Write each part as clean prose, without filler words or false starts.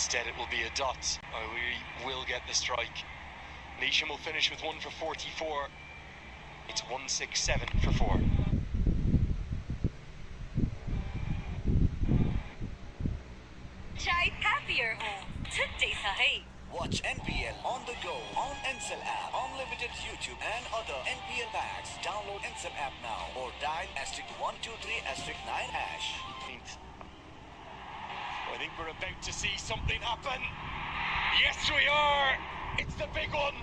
Instead it will be a dot. We will get the strike. Nisham will finish with 1 for 44. It's 167 for 4. Chai happier home. Today sahi. Watch NPL on the go on Ncell app, unlimited YouTube and other NPL packs. Download Ncell app now or dial *123*9#. I think we're about to see something happen. Yes, we are. It's the big one.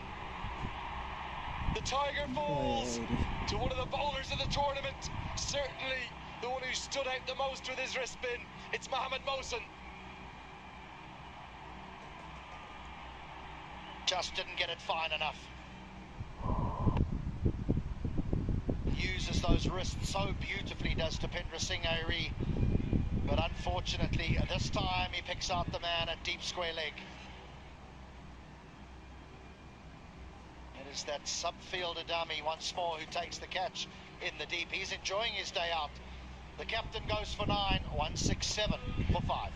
The Tiger falls to one of the bowlers of the tournament. Certainly the one who stood out the most with his wrist spin. It's Mohammed Mohsen. Just didn't get it fine enough. Uses those wrists so beautifully, does Tapendra Singh Airi. But unfortunately, this time he picks out the man at deep square leg. It is that sub-fielder dummy once more who takes the catch in the deep. He's enjoying his day out. The captain goes for 9, 167 for 5.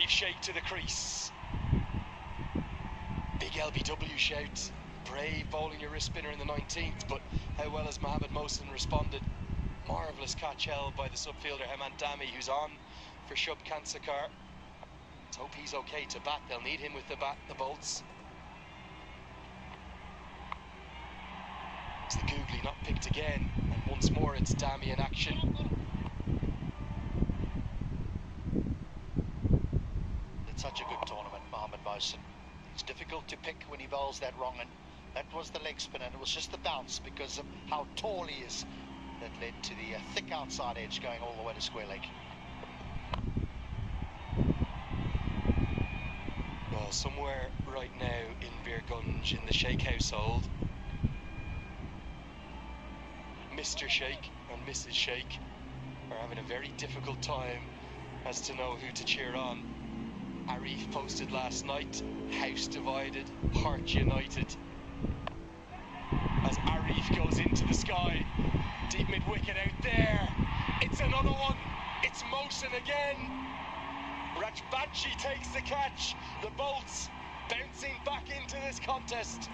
Shake to the crease. Big LBW shout. Brave bowling your wrist spinner in the 19th, but how well has Mohammed Mohsen responded? Marvellous catch held by the subfielder Hemant Dami, who's on for Shub Kansakar. Let's hope he's okay to bat. They'll need him with the bat, the bolts. It's the googly not picked again, and once more it's Dami in action. Such a good tournament, Mohammed Mohsen. It's difficult to pick when he bowls that wrong, and that was the leg spin, and it was just the bounce because of how tall he is that led to the thick outside edge going all the way to square leg. Well, somewhere right now in Birgunj, in the Sheikh household, Mr. Sheikh and Mrs. Sheikh are having a very difficult time as to know who to cheer on. Arif posted last night, house divided, heart united. As Arif goes into the sky, deep mid-wicket out there, it's another one, it's Mohsen again. Rajbanshi takes the catch, the bolts bouncing back into this contest.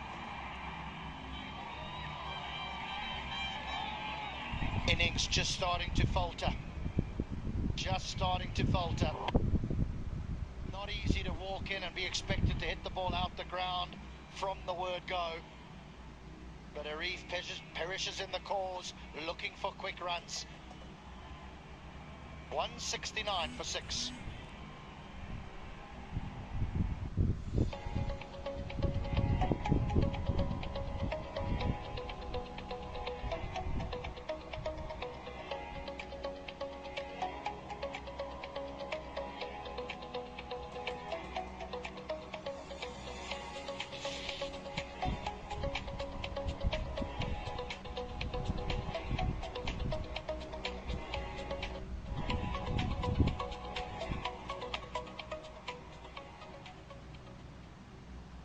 Innings just starting to falter, Not easy to walk in and be expected to hit the ball out the ground from the word go. But Arif perishes in the cause, looking for quick runs. 169 for 6.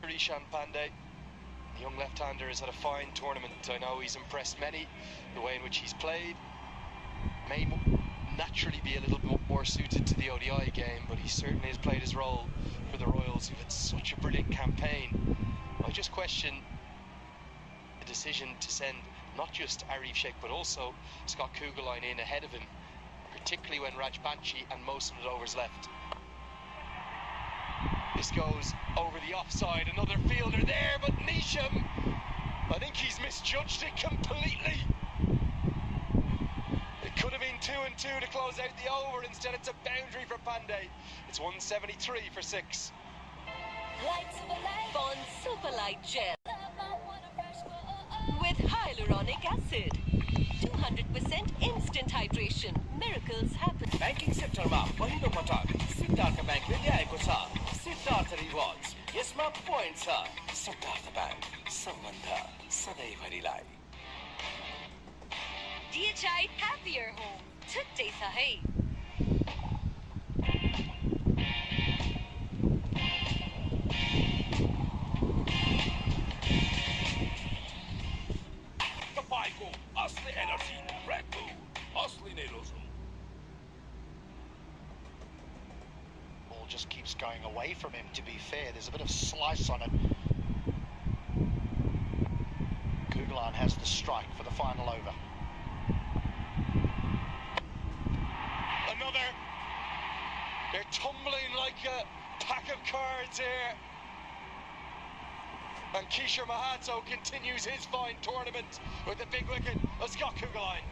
Ishan Pandey, the young left-hander, has had a fine tournament. I know he's impressed many, the way in which he's played. May naturally be a little bit more suited to the ODI game, but he certainly has played his role for the Royals, who've had such a brilliant campaign. I just question the decision to send not just Arif Sheikh, but also Scott Kugelheim in ahead of him, particularly when Rajbanshi and Mohsen had overs left. This goes over the offside, another fielder there, but Nisham, I think he's misjudged it completely. It could have been 2 and 2 to close out the over, instead it's a boundary for Pandey. It's 173 for 6. Bond Superlight Gel with hyaluronic acid. 100% instant hydration. Miracles happen. Banking सेक्टरमा पहिलो पटक सिद्धार्थ ब्याङ्कले ल्याएको छ Siddharth rewards यसमा point छ Siddharth bank सम्बन्ध सधैँभरिलाई DHI Happier Home. Today sahi. तपाईँको असली एनर्जी रेड बुल असली नै रोज्नु Ball just keeps going away from him, to be fair. There's a bit of slice on it. Kugelan has the strike for the final over. Another. They're tumbling like a pack of cards here. And Kishore Mahato continues his fine tournament with the big wicket of Scott Kugelan.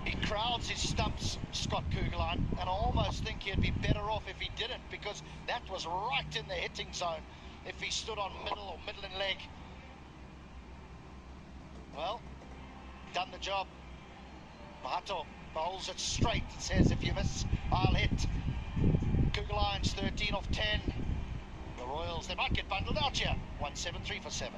He crowds his stumps, Scott Kugelan, and I almost think he'd be better off if he didn't, because that was right in the hitting zone if he stood on middle or middle and leg. Well, done the job. Mahato bowls it straight, says if you miss, I'll hit. Kugelan's 13 off 10. The Royals, they might get bundled out here. 173 for 7.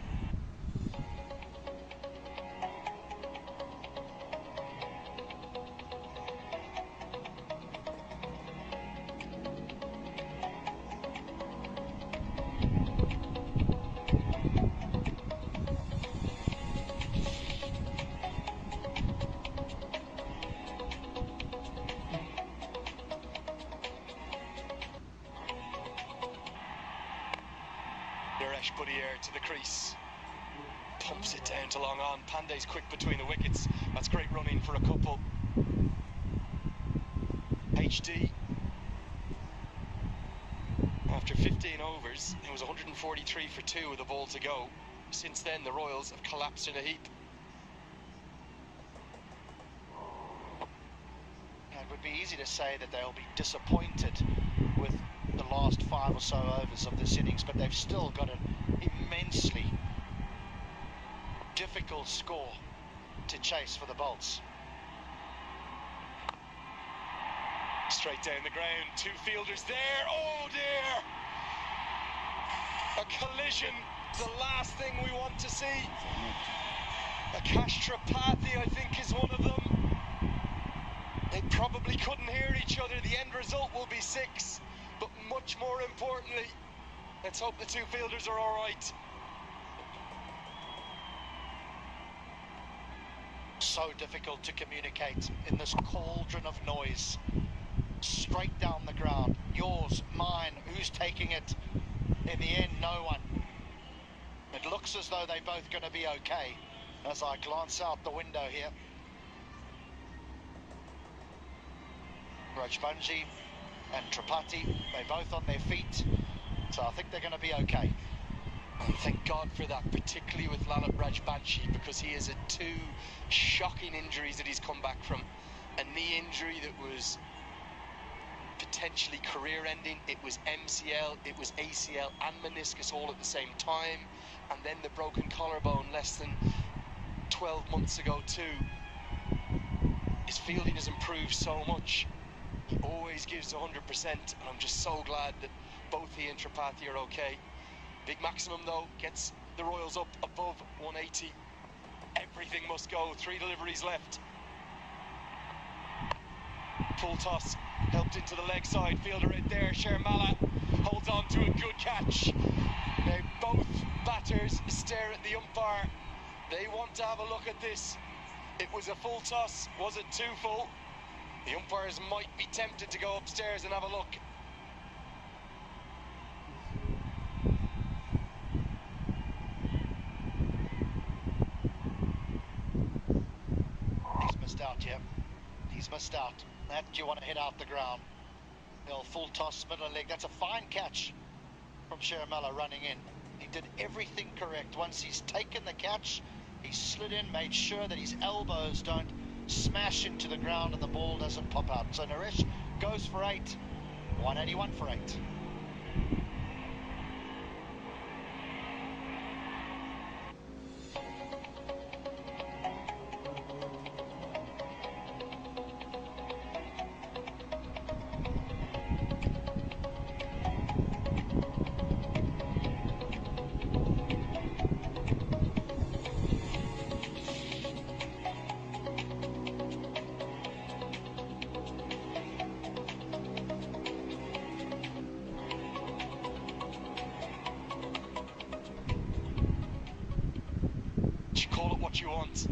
Naresh Budiyar to the crease. Pumps it down to long on. Pandey's quick between the wickets. That's great running for a couple. HD. After 15 overs, it was 143 for 2 with a ball to go. Since then, the Royals have collapsed in a heap. It would be easy to say that they'll be disappointed with the last 5 or so overs of this innings, but they've still got an immensely difficult score to chase for the Bolts. Straight down the ground, 2 fielders there. Oh dear! A collision, the last thing we want to see. Akash Tripathi, I think, is one of them. They probably couldn't hear each other. The end result will be 6. But much more importantly, let's hope the 2 fielders are all right. So difficult to communicate in this cauldron of noise. Straight down the ground. Yours, mine, who's taking it? In the end, no one. It looks as though they're both going to be okay as I glance out the window here. Rajbanji and Tripathi, they're both on their feet, so I think they're going to be okay. And thank God for that, particularly with Lalit Rajbanshi, because he has had 2 shocking injuries that he's come back from. A knee injury that was potentially career-ending. It was MCL, it was ACL and meniscus all at the same time, and then the broken collarbone less than 12 months ago too. His fielding has improved so much. He always gives 100%, and I'm just so glad that both he and Tripathi are okay. Big Maximum, though, gets the Royals up above 180. Everything must go. 3 deliveries left. Full toss, helped into the leg side. Fielder right there, Sharmala holds on to a good catch. Now both batters stare at the umpire. They want to have a look at this. It was a full toss. Was it too full? The umpires might be tempted to go upstairs and have a look. He's missed out here. He's missed out. That you want to hit out the ground. They'll full toss, middle leg. That's a fine catch from Sharmala running in. He did everything correct. Once he's taken the catch, he slid in, made sure that his elbows don't smash into the ground and the ball doesn't pop out. So Naresh goes for 8. 181 for 8. what you want.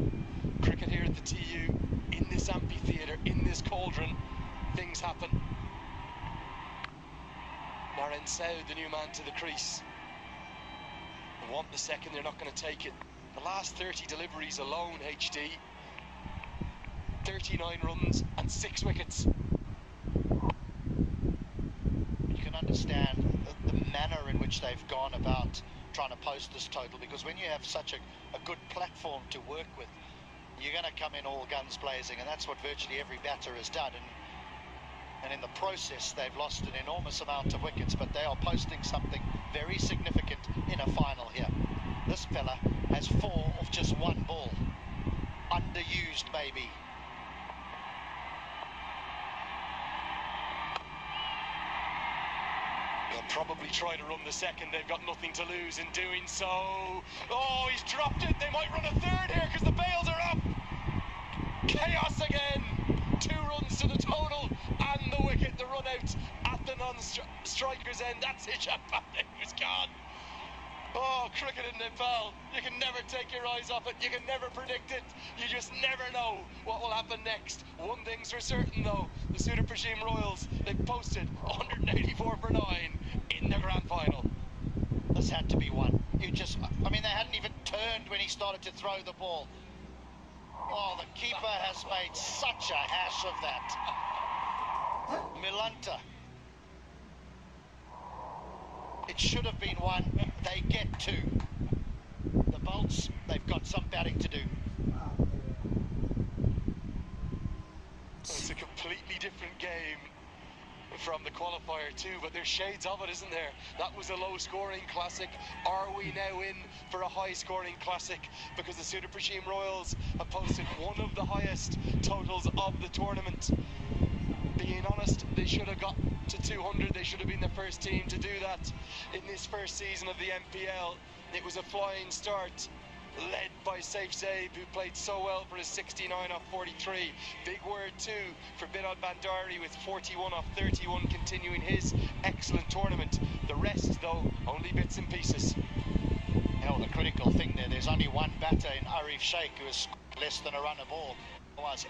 Cricket here at the TU, in this amphitheatre, in this cauldron, things happen. Naren Sow, the new man to the crease. They want the second, they're not going to take it. The last 30 deliveries alone, HD. 39 runs and 6 wickets. You can understand the manner in which they've gone about trying to post this total, because when you have such a good platform to work with, you're going to come in all guns blazing, and that's what virtually every batter has done. And in the process, they've lost an enormous amount of wickets, but they are posting something very significant in a final here. This fella has 4 off just 1 ball. Underused, maybe. They'll probably try to run the second. They've got nothing to lose in doing so. Oh, he's dropped it. They might run a third here because the bails are up. Chaos again. 2 runs to the total and the wicket, the run out at the non-striker's end. That's Hisham Pandey, who's gone. Oh, cricket in Nepal. You can never take your eyes off it. You can never predict it. You just never know what will happen next. One thing's for certain, though. The Super Regime Royals, they've posted 184 for 9 in the grand final. This had to be one. I mean, they hadn't even turned when he started to throw the ball. Oh, the keeper has made such a hash of that. Milanta. It should have been 1. They get 2. The Bolts, they've got some batting to do. It's a completely different game from the qualifier too, but there's shades of it, isn't there? That was a low-scoring classic. Are we now in for a high-scoring classic? Because the Super Regime Royals have posted one of the highest totals of the tournament. Being honest, they should have got to 200. They should have been the first team to do that in this first season of the MPL. It was a flying start, led by Saif Zaib, who played so well for his 69 off 43. Big word too for Binod Bandari with 41 off 31, continuing his excellent tournament. The rest, though, only bits and pieces. Hell, the critical thing there's only one batter in Arif Sheikh who has less than a run a ball. Otherwise,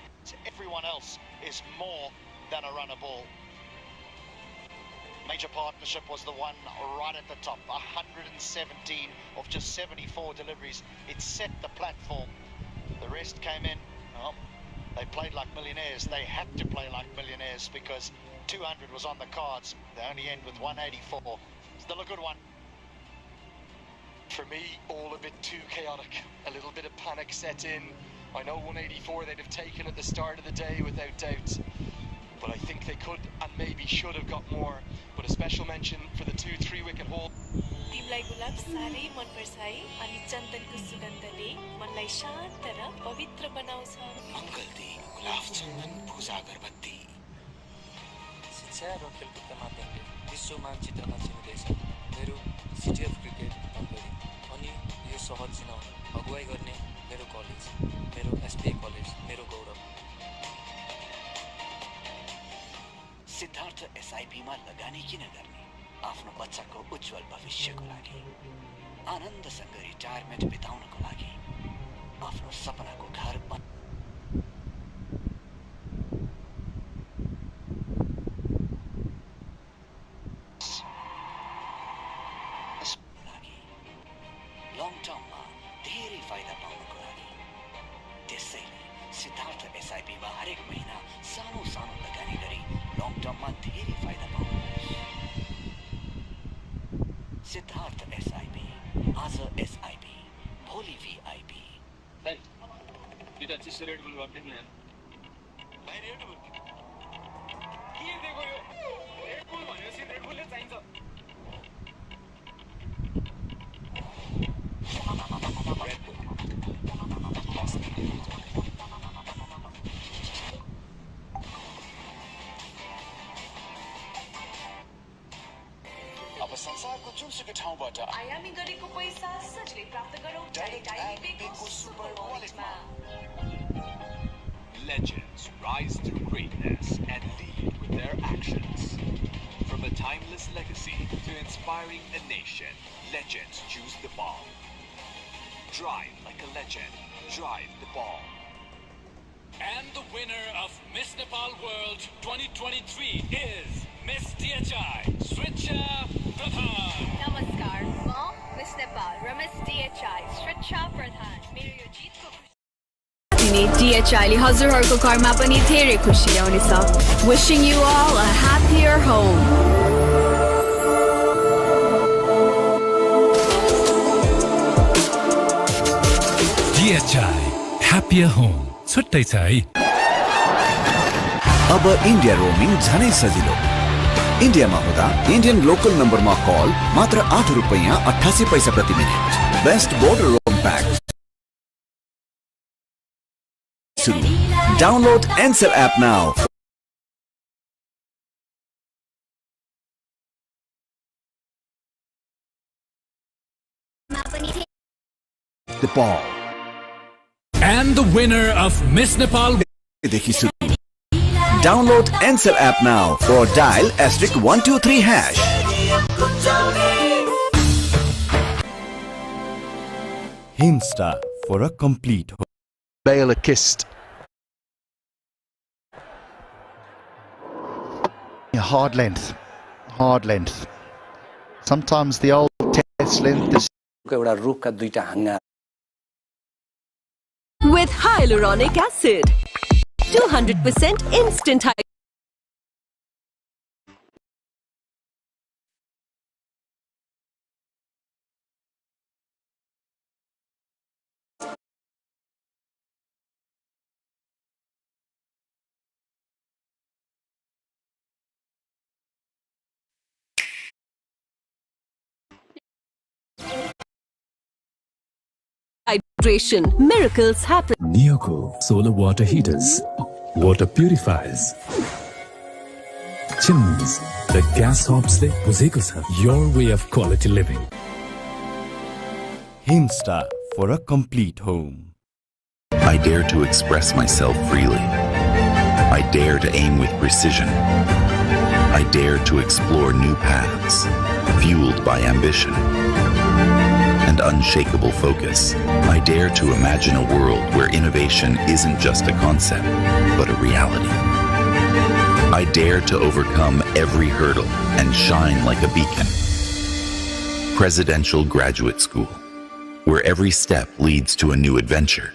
everyone else is more than a run a ball. Major Partnership was the one right at the top, 117 of just 74 deliveries. It set the platform. The rest came in. Well, they played like millionaires. They had to play like millionaires because 200 was on the cards. They only end with 184. Still a good one. For me, all a bit too chaotic. A little bit of panic set in. I know 184 they'd have taken at the start of the day without doubt. But I think they could and maybe should have got more. But a special mention for the 2-3 wicket haul. तिमीलाई गुलाब साह्रै मन पर्छ है अनि चन्दनको सुगन्धले मनलाई शान्त र पवित्र बनाउँछ मंगल दी गुलाब चंदन पूजा अगरबत्ती शिक्षा र खेलकुदका माध्यमले विश्व मानचित्रमा चिनिँदैछ मेरो सिटी अफ क्रिकेट नम्बरी अनि यो सहर चिनाउन अगुवाई गर्ने मेरो कलेज मेरो एसपी कलेज मेरो गौरव सिद्धार्थ एसआईपी मा लगानी किन गर्ने आफ्नो बच्चाको उज्जवल भविष्यको लागि आनन्दसँग रिटायरमेन्ट बिताउनको लागि आफ्नो सपनाको घर लङ टर्ममा धेरै फाइदा पाउनको लागि त्यसैले सिद्धार्थ एसआईपी मा हरेक महिना सानो सानो लगानी गरी लङ टर्ममा धेरै फाइदा पाउनुहोस् सिद्धार्थ एसआईपी आज एसआईपी भोलि वीआईपी दुईटा चिसो रेड बुल भन्थे नि भाइ रेड बुल के दिएको यो रेड बुल भनेपछि रेड बुलले चाहिन्छ रेड बुल अब संसारको जुनसुकै ठाउँबाट आयामी गरेको पैसा सजिलै प्राप्त गरौँ डाइरेक्ट आइपीको सुपर वालेटमा Legends rise through greatness and lead with their actions. From a timeless legacy to inspiring a nation, legends choose the bomb. Drive like a legend. Drive the ball. And the winner of Miss Nepal World 2023 is Miss DHI, Switcha Pradhan. नमस्कार म miss Nepal र miss DHI श्रेष्ठा प्रधान मेरो यो जितको दिने DHI ले हजुरहरूको घरमा पनि धेरै खुसी ल्याउनेछ. Wishing you all a happier home. DHI Happier Home छुट्टै छ है. अब इन्डिया रोमिङ झनै सजिलो. इन्डियामा हुँदा इन्डियन लोकल नम्बरमा कल मात्र 8 रुपैयाँ 88 पैसा प्रति minute. Best border roam pack. Download Ncell app now. The ball. And the winner of Miss Nepal. Download Encel app now or dial *123 hash. Himstar for a complete home. Bale a kissed. Hard length. Hard length. Sometimes the old test length is with hyaluronic acid. 200% instant hydration. Miracles happen. Neoco solar water heaters, water purifiers, chimneys. The gas hobs le buzheko cha. Your way of quality living. Himstar for a complete home. I dare to express myself freely. I dare to aim with precision. I dare to explore new paths, fueled by ambition and unshakable focus. I dare to imagine a world where innovation isn't just a concept, but a reality. I dare to overcome every hurdle and shine like a beacon. Presidential Graduate School, where every step leads to a new adventure.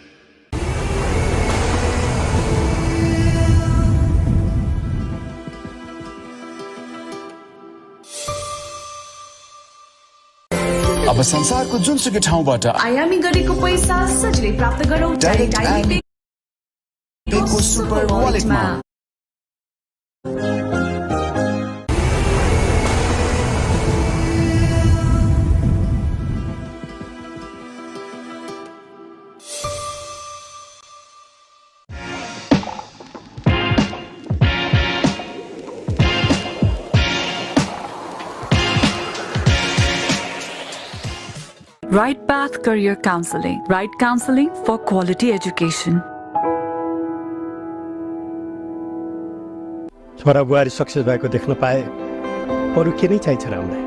अब संसारको जुनसुकै ठाउँबाट आयामी गरेको पैसा सजिलै प्राप्त गरौँ डाइरेक्ट पेको सुपर वालेटमा. Right Path Career Counseling. Right counseling for quality education. छोरा बुहारी सक्सेस भएको देख्न पाए अरु के नै चाहिन्छ र हामीलाई.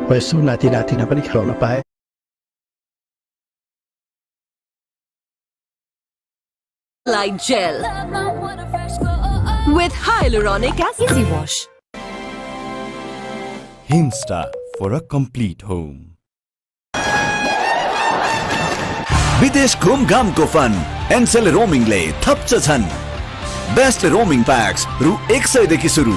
हो यसो नाति नातिना पनि खेलाउन पाए. Light gel with hyaluronic acid. Easy wash. Himstar for a complete home. विदेश घुमघामको फन एनसेल रोमिङले थप्छ छन्. बेस्ट रोमिङ प्याक्स रु 100 देखि सुरु.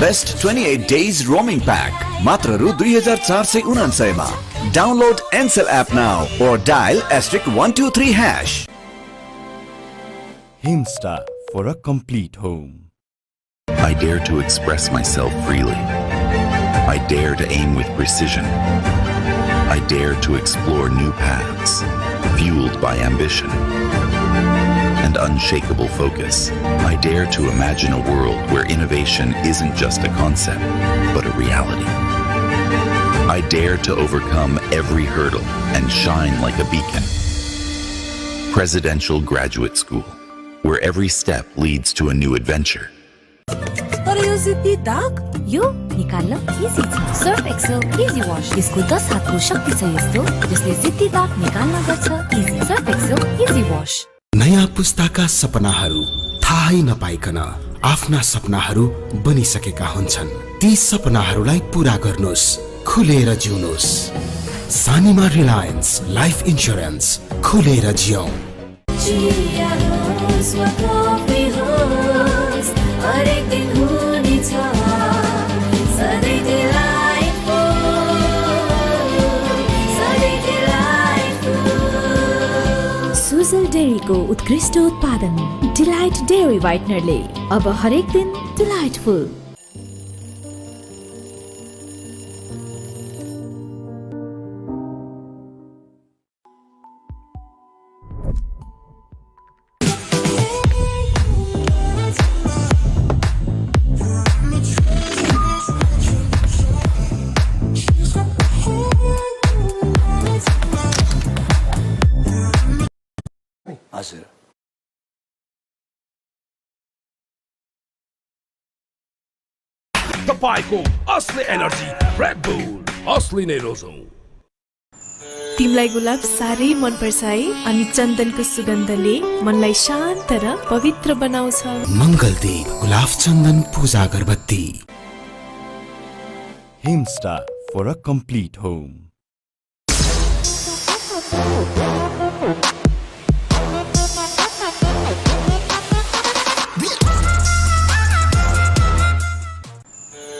बेस्ट 28 डेज रोमिङ प्याक मात्र रु 2499 मा. Download Ncell app now or dial *123 hash. Himstar for a complete home. I dare to express myself freely. I dare to aim with precision. I dare to explore new paths, fueled by ambition and unshakable focus. I dare to imagine a world where innovation isn't just a concept, but a reality. I dare to overcome every hurdle and shine like a beacon. Presidential Graduate School, where every step leads to a new adventure. तर यो जित्ती दाग यो निकाल्न easy छ। Surf Excel easy wash, यसको 10 हातको शक्ति छ यस्तो जसले जिद्दी दाग निकाल्न गर्छ easy. Surf Excel easy wash. नयाँ पुस्ताका सपनाहरू थाहै नपाइकन आफ्ना सपनाहरू बनिसकेका हुन्छन्। ती सपनाहरूलाई पूरा गर्नुस्, खुलेर जिउनुस्। सानीमा रिलायन्स लाइफ इन्स्योरेन्स, खुलेर जियौं। सुजल डेयरीको उत्कृष्ट उत्पादन डिलाइट डेयरी व्हाइटनरले अब हरेक दिन डिलाइटफुल। हजुर तपाईको असली एनर्जी रेड बुल असली नै रोजौं। तिमीलाई गुलाब साह्रै मन पर्छ है, अनि चन्दनको सुगन्धले मनलाई शान्त र पवित्र बनाउँछ। मङ्गलदीप गुलाब चन्दन पूजा अगरबत्ती। Himstar for a complete home.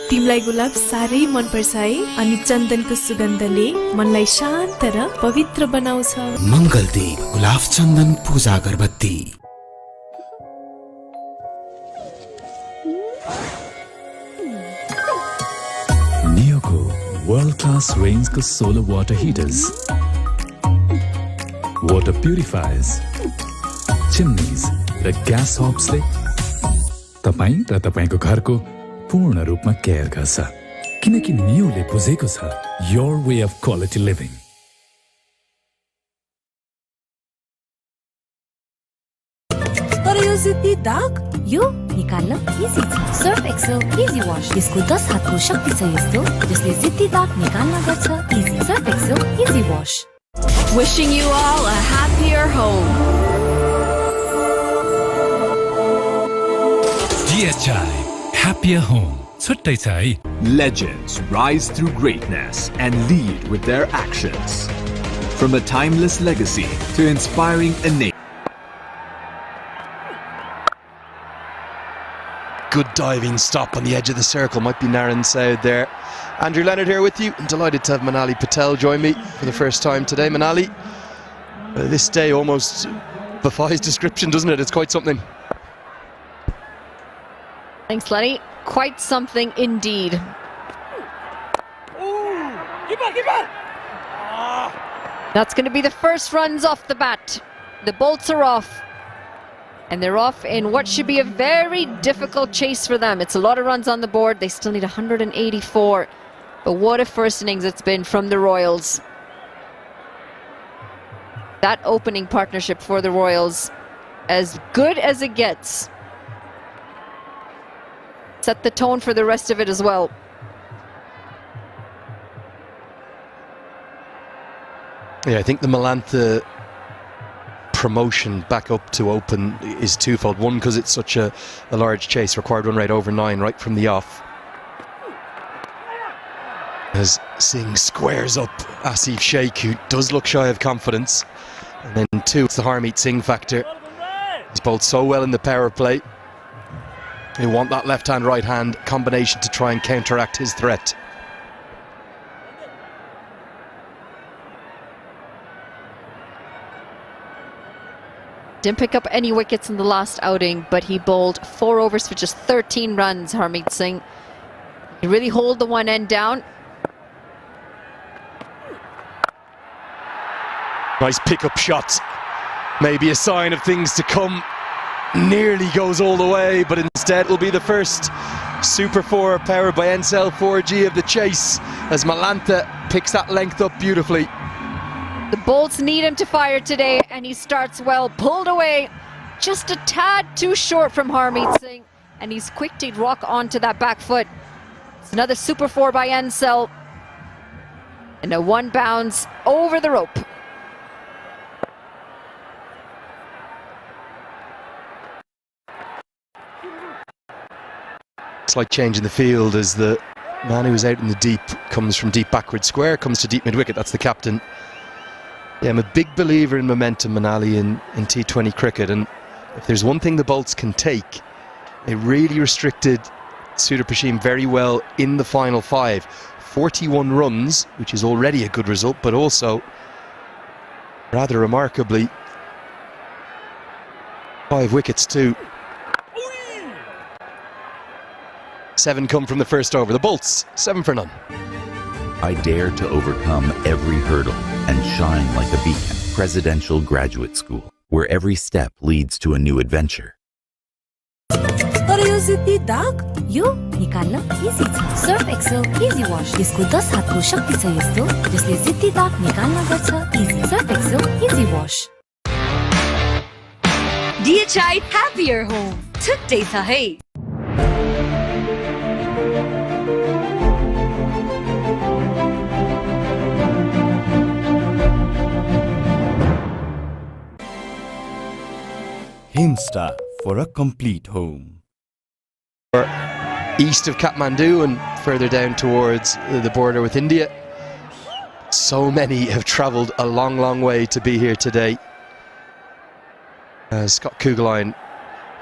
तिमीलाई गुलाब साह्रै मन पर्छ है, अनि चन्दनको सुगन्धले मनलाई शान्त र पवित्र बनाउँछ। मङ्गलदीप गुलाब चन्दन पूजा अगरबत्ती। नियोको वर्ल्ड क्लास रेन्जको solar water heaters, water purifiers, chimneys र ग्यास हब्सले तपाईँ र तपाईँको घरको पूर्ण रूपमा केयर गर्छ, किनकि नियोले बुझेको छ your way of quality living. तर यो जिद्दी दाग यो निकाल्न इजी छ। सर्फ एक्सेल इजी वाश, यसको 10 हातको शक्ति छ यस्तो जसले जिद्दी दाग निकाल्न गर्छ easy. Surf Excel easy wash. Wishing you all a happier home. DHI Happier Home. छुट्टै छ है। Legends rise through greatness and lead with their actions. From a timeless legacy to inspiring a nation. Good diving stop on the edge of the circle. Might be Naren Saud there. Andrew Leonard here with you. I'm delighted to have Manali Patel join me for the first time today. Manali, this day almost defies description, doesn't it? It's quite something. Thanks, Lenny. Quite something indeed. That's going to be the first runs off the bat. The bolts are off. And they're off in what should be a very difficult chase for them. It's a lot of runs on the board. They still need 184. But what a first innings it's been from the Royals. That opening partnership for the Royals, as good as it gets, set the tone for the rest of it as well. Yeah, I think the Malantha promotion back up to open is twofold. One, because it's such a large chase, required run rate over 9 right from the off. As Singh squares up Asif Sheikh, who does look shy of confidence. And then 2, it's the Harmeet Singh factor. He's bowled so well in the power play. They want that left-hand, right-hand combination to try and counteract his threat. Didn't pick up any wickets in the last outing, but he bowled 4 overs for just 13 runs, Harmeet Singh. He really hold the one end down. Nice pick-up shot. Maybe a sign of things to come. Nearly goes all the way, but instead will be the first Super 4 powered by Ncell 4G of the chase, as Malantha picks that length up beautifully. The bolts need him to fire today, and he starts well. Pulled away, just a tad too short from Harmeet Singh, and he's quick to rock onto that back foot. It's another super 4 by Ansel. And a one bounce over the rope. Slight change in the field as the man who was out in the deep comes from deep backward square, comes to deep mid-wicket. That's the captain. Yeah, I'm a big believer in momentum, Manali, in T20 cricket, and if there's one thing the Bolts can take, they really restricted Sudar Pashim very well in the final 5. 41 runs, which is already a good result, but also, rather remarkably, 5 wickets too. 7 come from the first over. The Bolts, 7 for none. I dare to overcome every hurdle and shine like a beacon. Presidential Graduate School, where every step leads to a new adventure. तर यो जिद्दी दाग यो निकाल्न easy छ Surf Excel easy wash यसको 10 हातको शक्ति छ यस्तो जसले जिद्दी दाग निकाल्न गर्छ easy Surf Excel easy wash DHI Happier Home छुट्टै छ है Himsta for a complete home. East of Kathmandu and further down towards the border with India. So many have travelled a long, long way to be here today. Scott Kugelheim,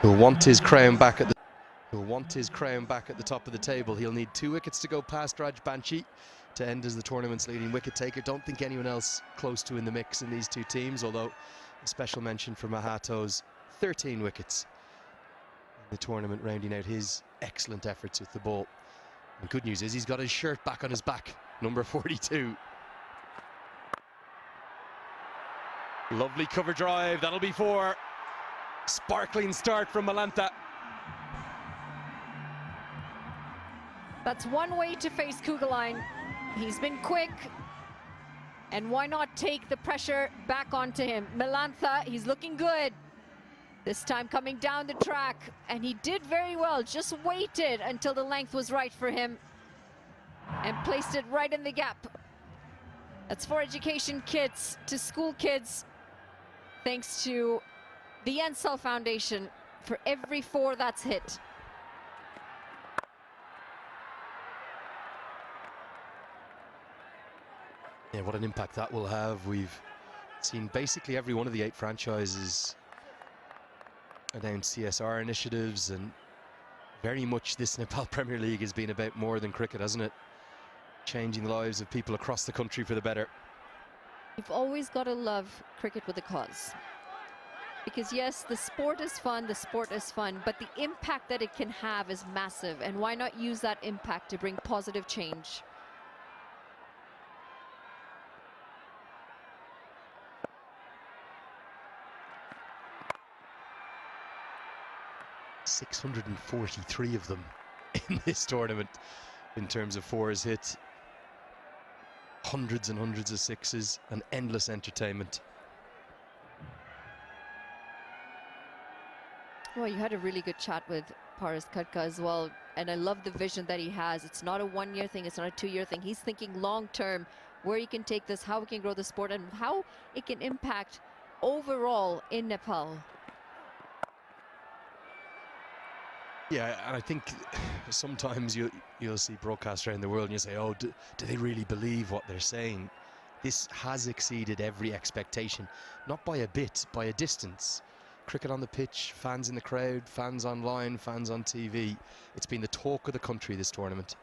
who'll want his crown back at the top of the table. He'll need 2 wickets to go past Raj Banshi to end as the tournament's leading wicket taker. Don't think anyone else close to in the mix in these 2 teams, although a special mention for Mahato's 13 wickets in the tournament, rounding out his excellent efforts with the ball. And good news is he's got his shirt back on his back, number 42. Lovely cover drive, that'll be 4. Sparkling start from Malantha. That's one way to face Kugelheim. He's been quick. And why not take the pressure back onto him? Malantha, he's looking good. This time coming down the track, and he did very well, just waited until the length was right for him and placed it right in the gap. That's 4 education kits to school kids, thanks to the Ansel Foundation for every 4 that's hit. Yeah, what an impact that will have. We've seen basically every one of the 8 franchises announced CSR initiatives, and very much this Nepal Premier League has been about more than cricket, hasn't it? Changing the lives of people across the country for the better. You've always got to love cricket with a cause. Because yes, the sport is fun, but the impact that it can have is massive, and why not use that impact to bring positive change? .643 of them in this tournament in terms of 4s hit. Hundreds and hundreds of 6s and endless entertainment. Well, you had a really good chat with Paras Khadka as well, and I love the vision that he has. It's not a 1-year thing, it's not a 2-year thing. He's thinking long term, where he can take this, how we can grow the sport, and how it can impact overall in Nepal. Yeah, and I think sometimes you'll see broadcasts around the world and you say, oh, do they really believe what they're saying? This has exceeded every expectation, not by a bit, by a distance. Cricket on the pitch, fans in the crowd, fans online, fans on TV. It's been the talk of the country, this tournament.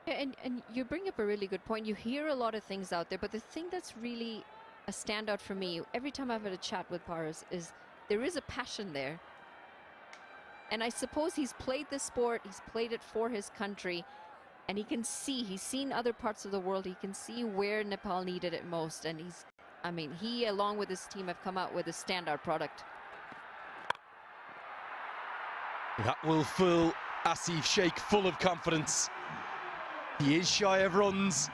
Yeah, and you bring up a really good point. You hear a lot of things out there, but the thing that's really a standout for me, every time I've had a chat with Paras, is there is a passion there. And I suppose he's played this sport, he's played it for his country, and he can see, he's seen other parts of the world, he can see where Nepal needed it most, and he along with his team have come out with a standout product. That will fill Asif Sheikh full of confidence. He is shy of runs,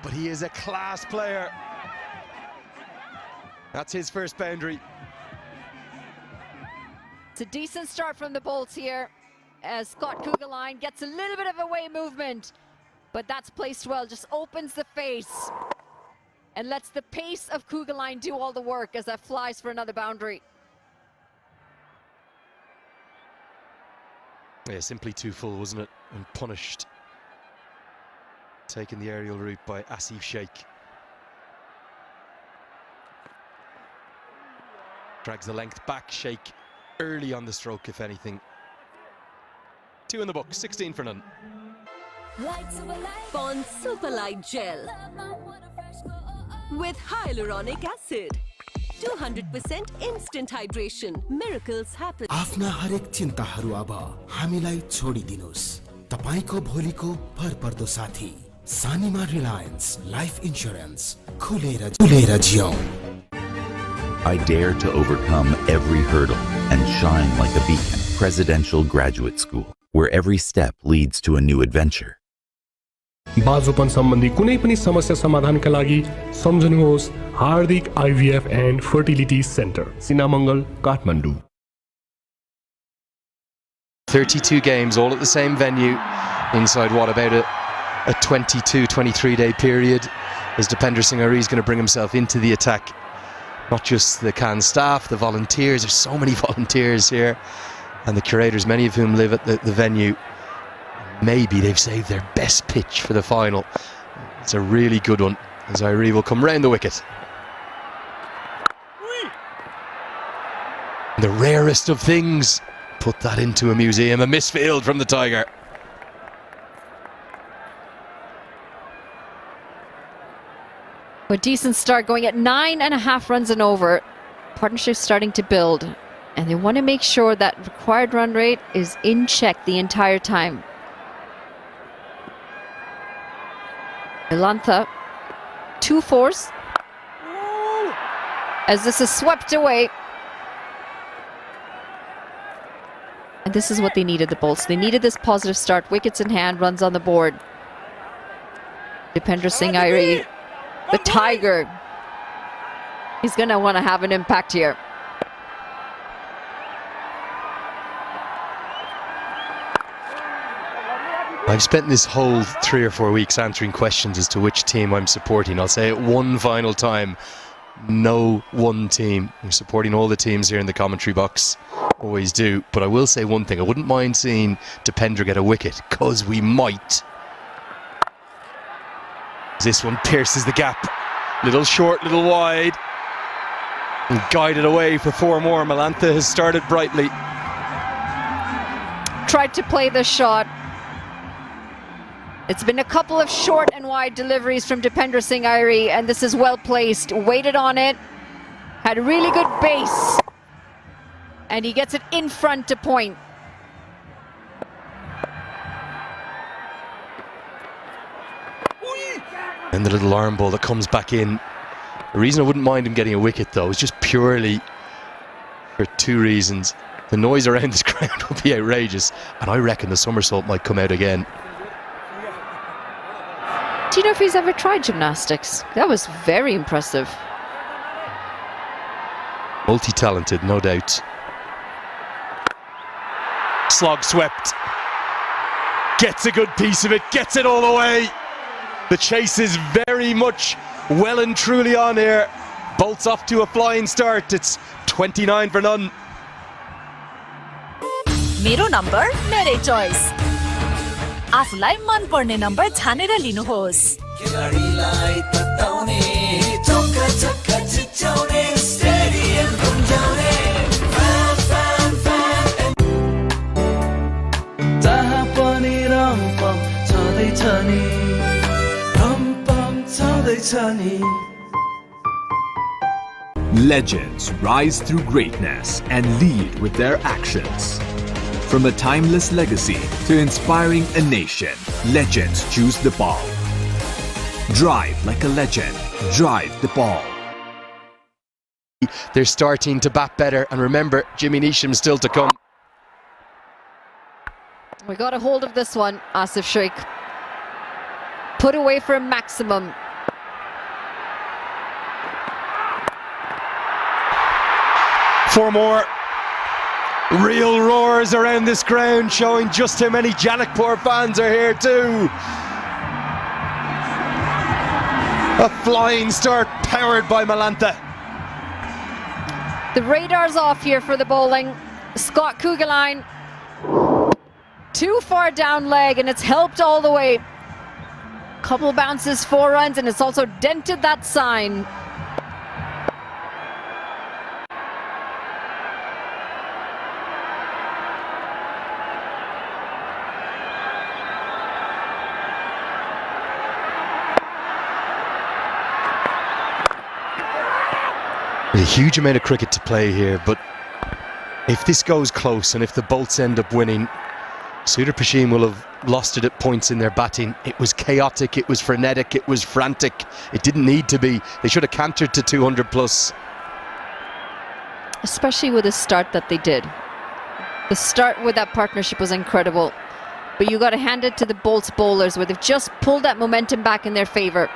but he is a class player. That's his first boundary. It's a decent start from the Bolts here. as Scott Kugelheim gets a little bit of away movement, but that's placed well, just opens the face and lets the pace of Kugelheim do all the work as that flies for another boundary. Yeah, simply too full, wasn't it? And punished. Taking the aerial route by Asif Sheikh. Drags the length back, Sheikh early on the stroke, if anything. 2 in the book, 16 for none. Pond Super Light Gel with hyaluronic acid. 200% instant hydration. Miracles happen. आफ्ना हरेक चिन्ताहरू अब हामीलाई छोडिदिनुस्। तपाईको भोलिको भरपर्दो साथी सानीमा Reliance life insurance खुलेर जियौं। I dare to overcome every hurdle and shine like a beacon. Presidential Graduate School, where every step leads to a new adventure. बालरोपण सम्बन्धी कुनै पनि समस्या समाधानका लागि सम्झनुहोस् हार्दिक IVF and Fertility Center, Sinamangala, Kathmandu. 32 games, all at the same venue, inside what, about a 22-23 day period, as Dipender Singh Ari is going to bring himself into the attack. Not just the Cannes staff, the volunteers, there's so many volunteers here, and the curators, many of whom live at the venue. Maybe they've saved their best pitch for the final. It's a really good one, as Irie will come round the wicket. The rarest of things, put that into a museum, a misfield from the Tiger. A decent start, going at 9.5 runs and over. Partnership starting to build, and they want to make sure that required run rate is in check the entire time. Ilantha, 2 fours, as this is swept away. And this is what they needed, the Bolts. They needed this positive start. Wickets in hand, runs on the board. Dipender Singh Irie, the Tiger. He's going to want to have an impact here. I've spent this whole 3 or 4 weeks answering questions as to which team I'm supporting. I'll say it one final time. No one team. I'm supporting all the teams here in the commentary box. Always do. But I will say one thing. I wouldn't mind seeing Dipender get a wicket, because we might. This one pierces the gap. Little short, little wide. And guided away for 4 more. Malantha has started brightly. Tried to play the shot. It's been a couple of short and wide deliveries from Dipender Singh Irie, and this is well placed. Waited on it, had a really good base, and he gets it in front to point. And the little arm ball that comes back in. The reason I wouldn't mind him getting a wicket, though, is just purely for 2 reasons. The noise around this ground will be outrageous, and I reckon the somersault might come out again. Do you know if he's ever tried gymnastics? That was very impressive. Multi-talented, no doubt. Slog swept. Gets a good piece of it, gets it all the way. The chase is very much well and truly on here. Bolts off to a flying start. It's 29 for none. मेरो number मेरै चोइस आफुलाई मन पर्ने number छानेर लिनुहोस् खिलाडीलाई तताउने चौका चक्का चिच्याउने stadium गुन्जाउने fan fan fan जहाँ पनि रम्पम छँदैछ नि रम्पम छँदैछ नि Legends rise through greatness and lead with their actions. From a timeless legacy to inspiring a nation, legends choose the ball. Drive like a legend. Drive the ball. They're starting to bat better, and remember, Jimmy Neesham's still to come. We got a hold of this one, Asif Sheikh. Put away for a maximum. Four more. Real roars around this ground, showing just how many Janakpur fans are here too. A flying start powered by Malantha. The radar's off here for the bowling. Scott Kugelheim, too far down leg, and it's helped all the way. Couple bounces, 4 runs, and it's also dented that sign. A huge amount of cricket to play here, but if this goes close and if the Bolts end up winning, Sudar Pashim will have lost it at points in their batting. It was chaotic, it was frenetic, it was frantic. It didn't need to be. They should have cantered to 200 plus. Especially with the start that they did. The start with that partnership was incredible. But you got to hand it to the Bolts bowlers, where they've just pulled that momentum back in their favour.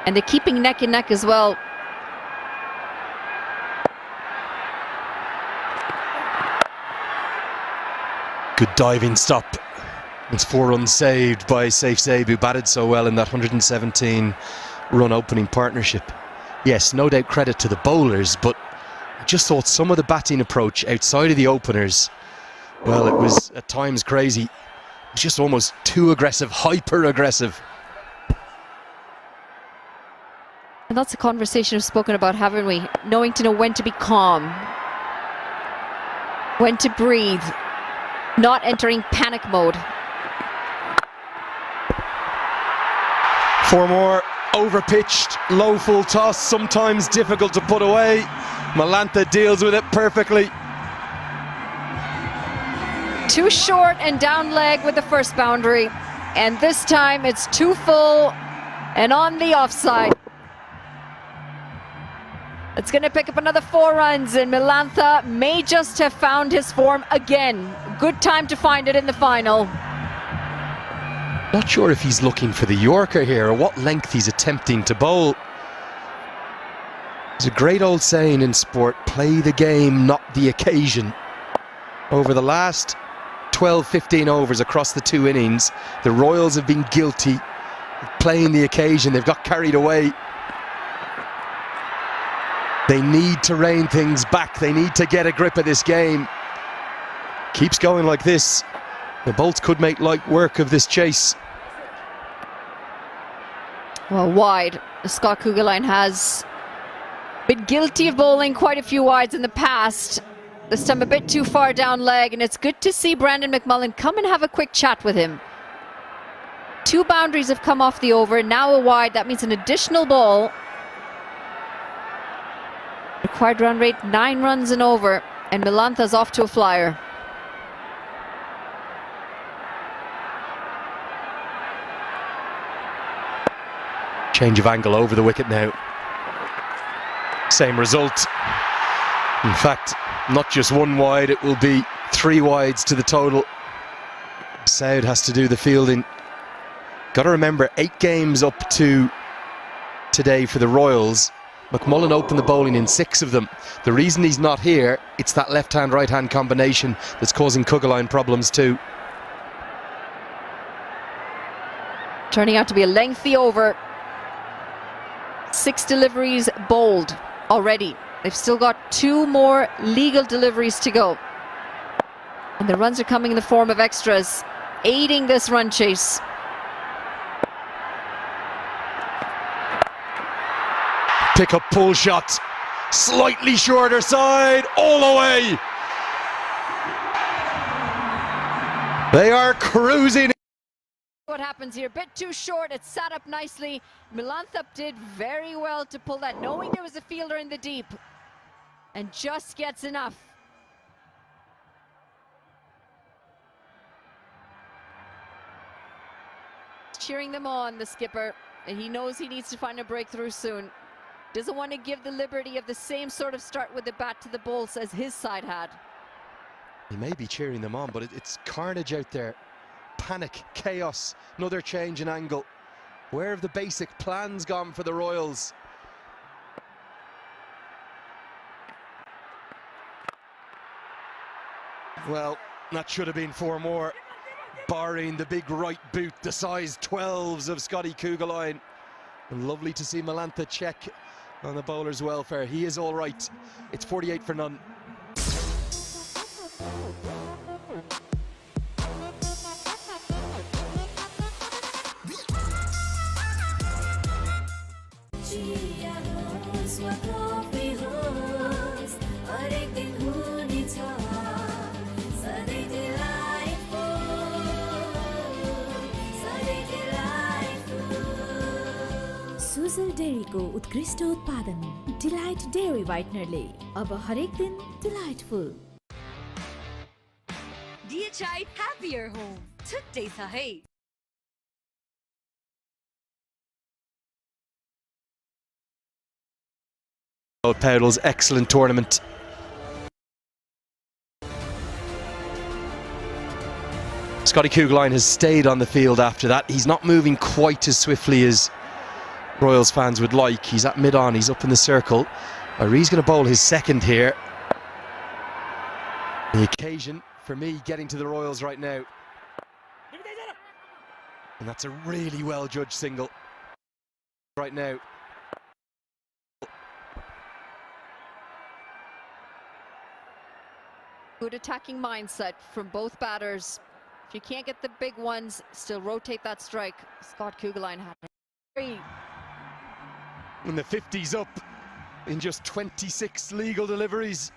And they're keeping neck and neck as well. Good diving stop. It's 4 runs saved by Saif Zaib, who batted so well in that 117 run opening partnership. Yes, no doubt credit to the bowlers, but I just thought some of the batting approach outside of the openers, well, it was at times crazy. It was just almost too aggressive, hyper aggressive. And that's a conversation we've spoken about, haven't we? Knowing to know when to be calm, when to breathe, not entering panic mode. 4 more, overpitched, low full toss, sometimes difficult to put away. Malantha deals with it perfectly. Too short and down leg with the first boundary. And this time it's too full and on the offside. It's going to pick up another 4 runs, and Malantha may just have found his form again. Good time to find it in the final. Not sure if he's looking for the Yorker here or what length he's attempting to bowl. There's a great old saying in sport, play the game, not the occasion. Over the last 12-15 overs across the 2 innings, the Royals have been guilty of playing the occasion. They've got carried away. They need to rein things back. They need to get a grip of this game. Keeps going like this, the Bolts could make light work of this chase. Well, wide. Scott Kugelheim has been guilty of bowling quite a few wides in the past. This time a bit too far down leg, and it's good to see Brandon McMullen come and have a quick chat with him. 2 boundaries have come off the over, now a wide. That means an additional ball. Required run rate 9 runs and over, and Malantha's off to a flyer. Change of angle over the wicket now. Same result. In fact, not just 1 wide, it will be 3 wides to the total. Saud has to do the fielding. Got to remember, 8 games up to today for the Royals. McMullen opened the bowling in 6 of them. The reason he's not here, it's that left-hand, right-hand combination that's causing Kugelheim problems too. Turning out to be a lengthy over. 6 deliveries bowled already. They've still got 2 more legal deliveries to go. And the runs are coming in the form of extras, aiding this run chase. Pick up pull shot, slightly shorter side, all the way. They are cruising. What happens here? Bit too short. It's sat up nicely. Malantha did very well to pull that, knowing there was a fielder in the deep, and just gets enough. Cheering them on, the skipper, and he knows he needs to find a breakthrough soon. Doesn't want to give the liberty of the same sort of start with the bat to the Bolts as his side had. He may be cheering them on, but it's carnage out there. Panic, chaos, another change in angle. Where have the basic plans gone for the Royals? Well, that should have been 4 more, barring the big right boot, the size 12s of Scotty Kugelheim. And lovely to see Malantha check on the bowler's welfare. He is all right. It's 48 for none. Sujal डेयरीको उत्कृष्ट उत्पादन delight dairy व्हाइटनरले अब हरेक दिन delightful DHI happier home छुट्टै छ है Powell's excellent tournament. Scotty Kugelheim has stayed on the field after that. He's not moving quite as swiftly as Royals fans would like. He's at mid-on, he's up in the circle. Ari's going to bowl his second here. The occasion for me getting to the Royals right now. And that's a really well-judged single right now. Good attacking mindset from both batters. If you can't get the big ones, still rotate that strike. Scott Kugelheim had it. And the 50's up in just 26 legal deliveries.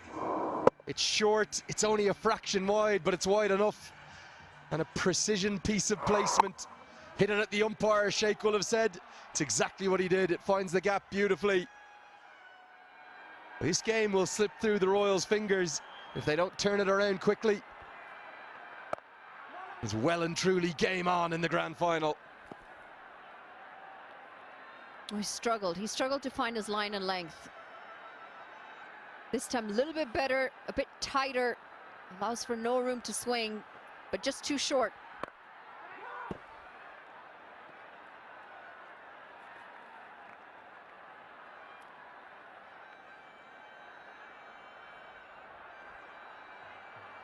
It's short, it's only a fraction wide, but it's wide enough. And a precision piece of placement. Hit it at the umpire, Sheikh will have said. It's exactly what he did. It finds the gap beautifully. This game will slip through the Royals' fingers if they don't turn it around quickly. It's well and truly game on in the grand final. Oh, he struggled to find his line and length. This time a little bit better, a bit tighter, allows for no room to swing, but just too short.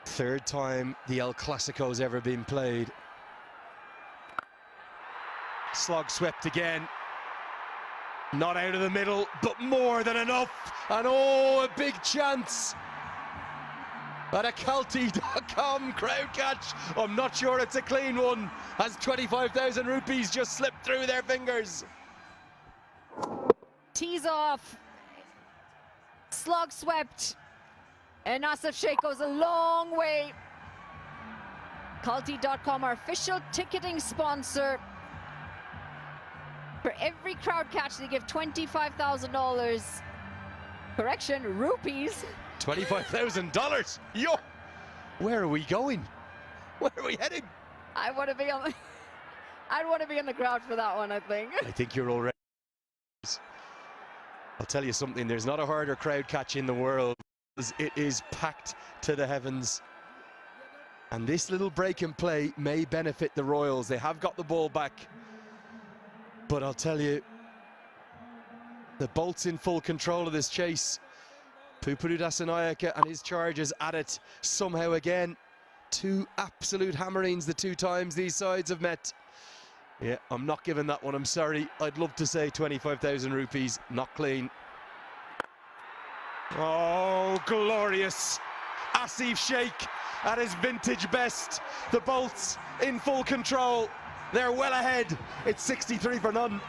Third time the El Clasico's ever been played. Slog swept again. Not out of the middle, but more than enough. And oh, a big chance. At a Calty.com crowd catch. I'm not sure it's a clean one, as 25,000 rupees just slipped through their fingers. Tees off. Slog swept. And Asif Sheikh goes a long way. Calty.com, our official ticketing sponsor. For every crowd catch, they give $25,000. Correction, rupees. $25,000. Yo, where are we going? Where are we heading? I want to be on. I'd want to be in the crowd for that one, I think. I think you're already. I'll tell you something. There's not a harder crowd catch in the world. It is packed to the heavens. And this little break in play may benefit the Royals. They have got the ball back. But I'll tell you, the Bolts in full control of this chase. Pupuru Dasanayake and his charges at it somehow again. Two absolute hammerings the two times these sides have met. Yeah, I'm not giving that one, I'm sorry. I'd love to say 25,000 rupees, not clean. Oh, glorious. Asif Sheikh at his vintage best. The Bolts in full control. They're well ahead. It's 63 for none.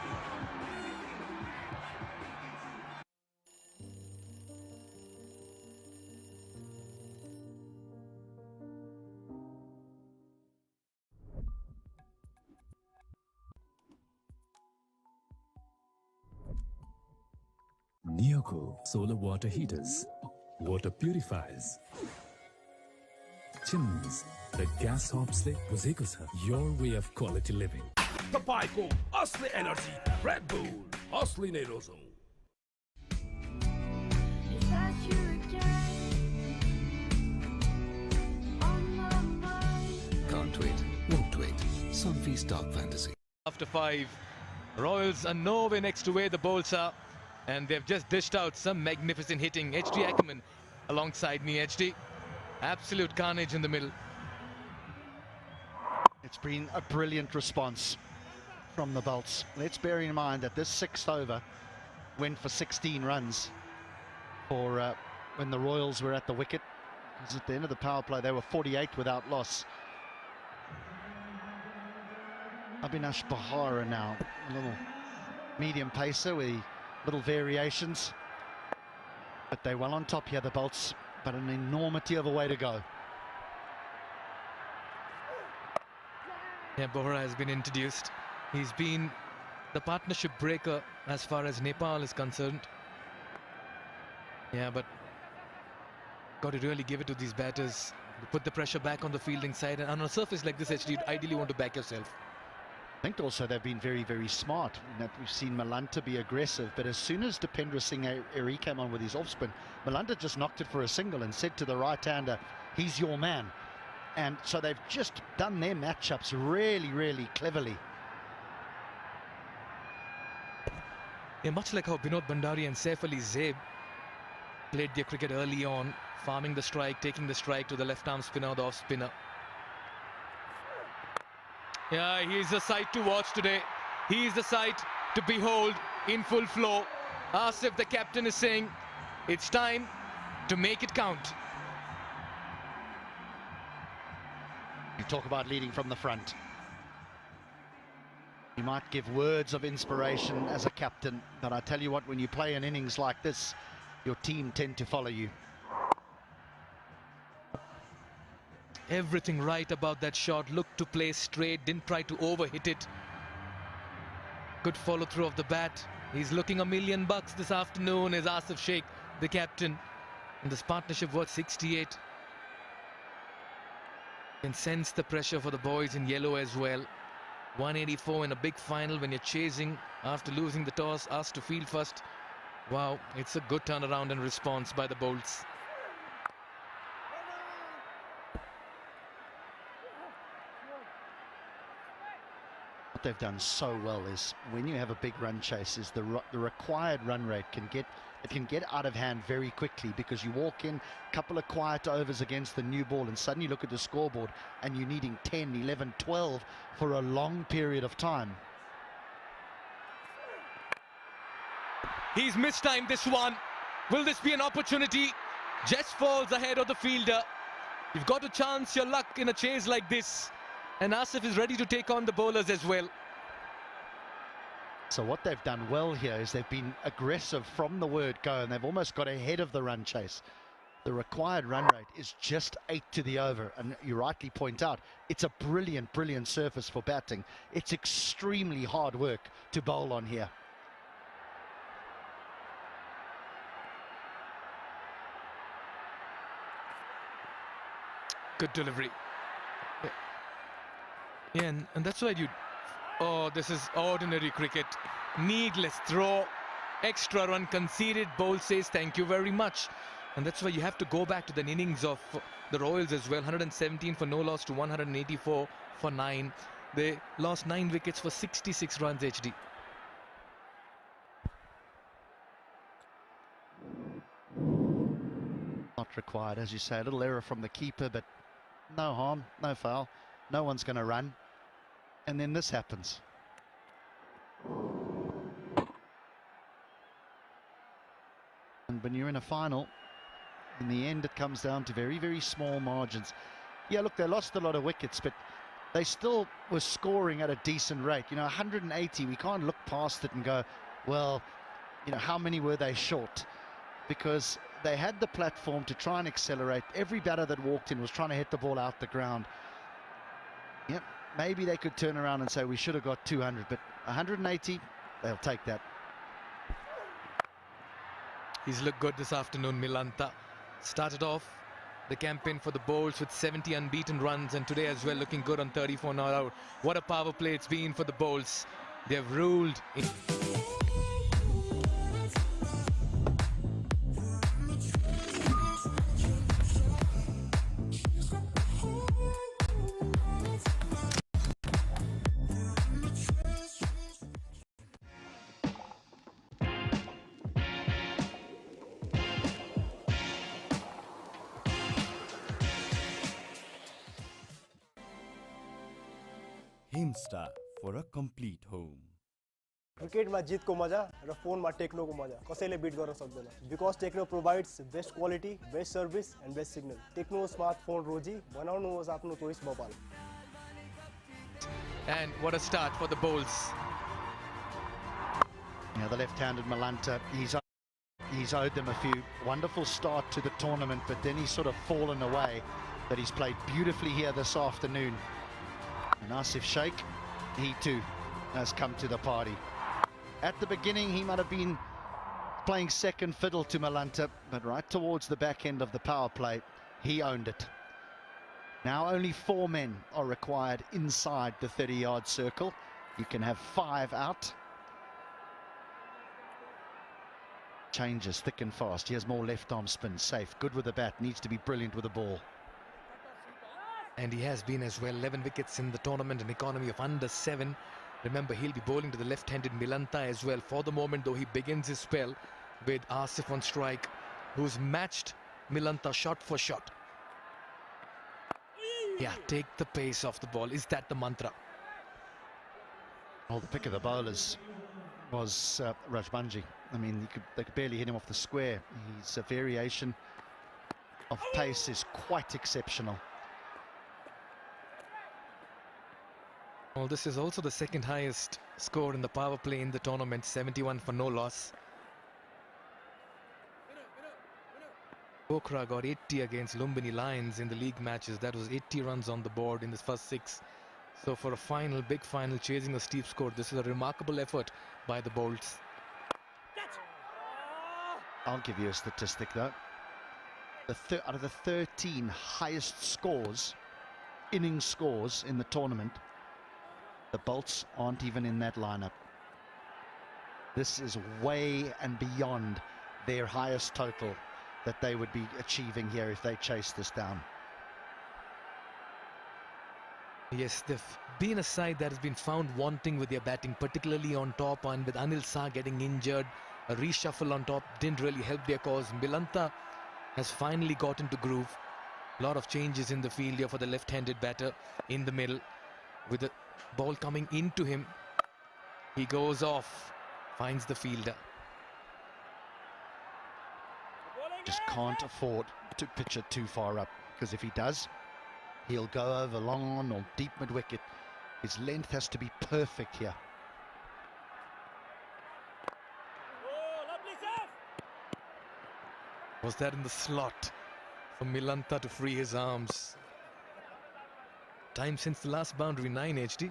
Neoco solar water heaters, water purifiers, chimneys, the gas hobs ले बुझेको छ. Your way of quality living. तपाईको असली energy red bull असली नै रोजौ. Can't wait, won't wait. Sunfeast Dark Fantasy. After 5, Royals are nowhere next to where the Bolts are, and they've just dished out some magnificent hitting. HD Ackerman alongside me, HD. Absolute carnage in the middle. It's been a brilliant response from the Bolts. Let's bear in mind that this 6th over went for 16 runs for when the Royals were at the wicket. Because at the end of the power play, they were 48 without loss. Abhinash Bahara now, a little medium pacer with little variations. But they're well on top here, the Bolts, but an enormity of a way to go. Yeah, Bohra has been introduced. He's been the partnership breaker as far as Nepal is concerned. Yeah, but got to really give it to these batters. Put the pressure back on the fielding side. And on a surface like this, actually, you'd ideally want to back yourself. I think also they've been very, very smart. We've seen Malanta be aggressive, but as soon as Dipendra Singh Eri came on with his off-spin, Malanta just knocked it for a single and said to the right-hander, he's your man. And so they've just done their matchups really, really cleverly. Yeah, much like how Binod Bhandari and Saif Ali Zaid played their cricket early on, farming the strike, taking the strike to the left-arm spinner, the off-spinner. Yeah, he's the sight to watch today. He's the sight to behold in full flow. Asif, the captain, is saying it's time to make it count. You talk about leading from the front. You might give words of inspiration as a captain, but I tell you what, when you play an innings like this, your team tend to follow you. Everything right about that shot. Looked to play straight, didn't try to overhit it. Good follow through of the bat. He's looking $1 million this afternoon, is Asif Sheikh, the captain. And this partnership worth 68. Can sense the pressure for the boys in yellow as well. 184 in a big final when you're chasing after losing the toss, asked to field first. Wow, it's a good turnaround and response by the Bolts. What they've done so well is when you have a big run chase, is the required run rate can get out of hand very quickly, because you walk in a couple of quiet overs against the new ball and suddenly look at the scoreboard and you're needing 10, 11, 12 for a long period of time. He's mistimed this one. Will this be an opportunity? Just falls ahead of the fielder. You've got to chance your luck in a chase like this. And Asif is ready to take on the bowlers as well. So what they've done well here is they've been aggressive from the word go, and they've almost got ahead of the run chase. The required run rate is just 8 to the over, and you rightly point out, it's a brilliant, brilliant surface for batting. It's extremely hard work to bowl on here. Good delivery. Yeah, and that's why you... Oh, this is ordinary cricket. Needless throw. Extra run conceded. Bowl says thank you very much. And that's why you have to go back to the innings of the Royals as well. 117 for no loss to 184 for 9. They lost 9 wickets for 66 runs, HD. Not required, as you say. A little error from the keeper, but no harm, no foul. No one's going to run. And then this happens. And when you're in a final, in the end it comes down to very, very small margins. Yeah, look, they lost a lot of wickets, but they still were scoring at a decent rate. You know, 180, we can't look past it and go, well, you know, how many were they short? Because they had the platform to try and accelerate. Every batter that walked in was trying to hit the ball out the ground. Yep. Maybe they could turn around and say we should have got 200, but 180, they'll take that. He's looked good this afternoon, Milanta. Started off the campaign for the Bolts with 70 unbeaten runs, and today as well looking good on 34 not out. What a power play it's been for the Bolts. They've ruled in... Time Star for a complete home. क्रिकेटमा जितको मजा र फोनमा टेक्नोको मजा कसैले beat गर्न सक्दैन because Tecno provides best quality best service and best signal Tecno smartphone रोजी बनाउनुहोस् आफ्नो choice mobile. And what a start for the Bulls. Yeah, the left-handed Malanta, he's owed them a few wonderful start to the tournament, but then he's sort of fallen away. But he's played beautifully here this afternoon. And Asif Sheikh, he too has come to the party. At the beginning, he might have been playing second fiddle to Malanta, but right towards the back end of the power play, he owned it. Now only 4 men are required inside the 30-yard circle. You can have 5 out. Changes thick and fast. He has more left arm spin. Safe. Good with the bat. Needs to be brilliant with the ball. And he has been as well. 11 wickets in the tournament, an economy of under 7. Remember, he'll be bowling to the left-handed Milanta as well. For the moment, though, he begins his spell with Asif on strike, who's matched Milanta shot for shot. Yeah, take the pace off the ball. Is that the mantra? Well, the pick of the bowlers was Rajbanji. I mean, they could barely hit him off the square. His variation of pace is quite exceptional. Well, this is also the second highest score in the power play in the tournament, 71 for no loss. Pokhara got 80 against Lumbini Lions in the league matches. That was 80 runs on the board in the first 6. So for a final, big final, chasing a steep score, this is a remarkable effort by the Bolts. I'll give you a statistic though. Out of the 13 highest scores, innings scores in the tournament, the Bolts aren't even in that lineup. This is way and beyond their highest total that they would be achieving here if they chase this down. Yes, they've been a side that has been found wanting with their batting, particularly on top, and with Anil Shah getting injured, a reshuffle on top didn't really help their cause. Milanta has finally got into groove. A lot of changes in the field here for the left-handed batter in the middle. With the ball coming into him, he goes off, finds the fielder. Just can't afford to pitch it too far up, because if he does, he'll go over long on or deep mid-wicket. His length has to be perfect here. Was that in the slot for Milanta to free his arms? Time since the last boundary, 9 HD.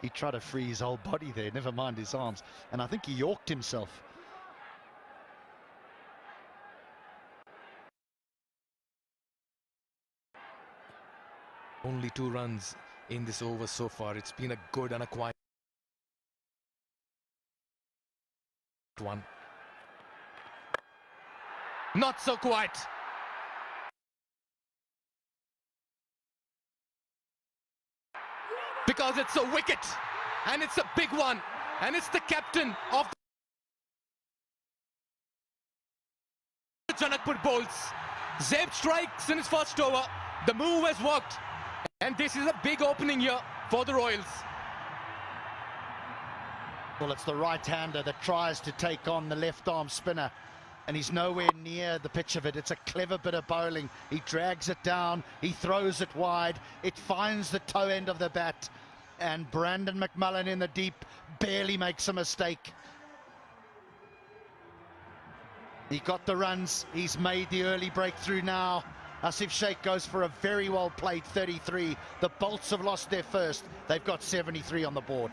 He tried to free his whole body there, never mind his arms. And I think he yorked himself. Only 2 runs in this over so far. It's been a good and a quiet one. Not so quiet. Because it's a wicket, and it's a big one, and it's the captain of the Janakpur Bolts. Zeb strikes in his first over. The move has worked, and this is a big opening here for the Royals. Well, it's the right-hander that tries to take on the left-arm spinner, and he's nowhere near the pitch of it. It's a clever bit of bowling. He drags it down, he throws it wide, it finds the toe end of the bat, and Brandon McMullen in the deep barely makes a mistake. He got the runs, he's made the early breakthrough now. Asif Sheikh goes for a very well played 33. The Bolts have lost their first. They've got 73 on the board.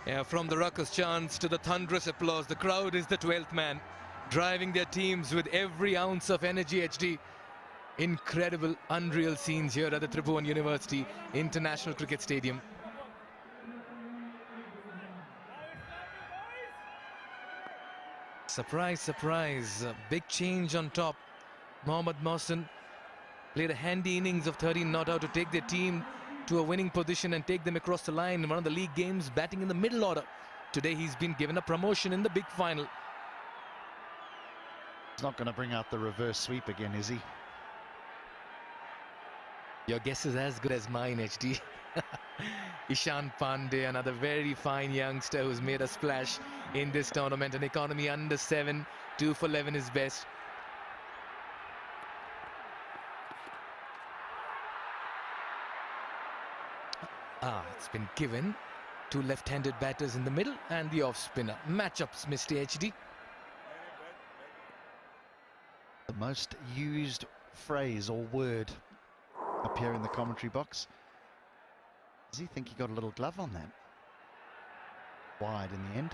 Yeah, from the ruckus chants to the thunderous applause, the crowd is the 12th man, driving their teams with every ounce of energy, HD. Incredible, unreal scenes here at the Tribhuvan University International Cricket Stadium. Surprise, surprise. Big change on top. Mohammad Mohsin played a handy innings of 13 not out to take their team to a winning position and take them across the line in one of the league games, batting in the middle order. Today he's been given a promotion in the big final. He's not going to bring out the reverse sweep again, is he? Your guess is as good as mine, HD. Ishan Pandey, another very fine youngster who's made a splash in this tournament. An economy under 7, 2 for 11 is best. It's been given. 2 left-handed batters in the middle and the off-spinner. Matchups, Mr. HD. The most used phrase or word up here in the commentary box. Does he think he got a little glove on that? Wide in the end.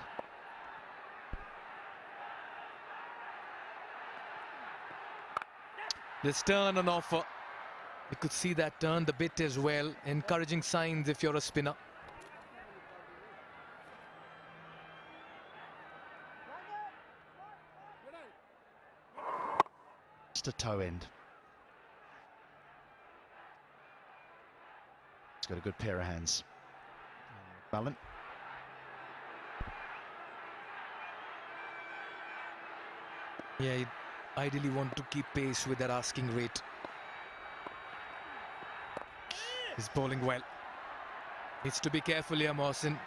This turn on offer. You could see that turn the bit as well. Encouraging signs if you're a spinner. Just a toe end. He's got a good pair of hands. Mullen. Yeah, you ideally want to keep pace with that asking rate. He's bowling well. Needs to be careful here, Mohsin.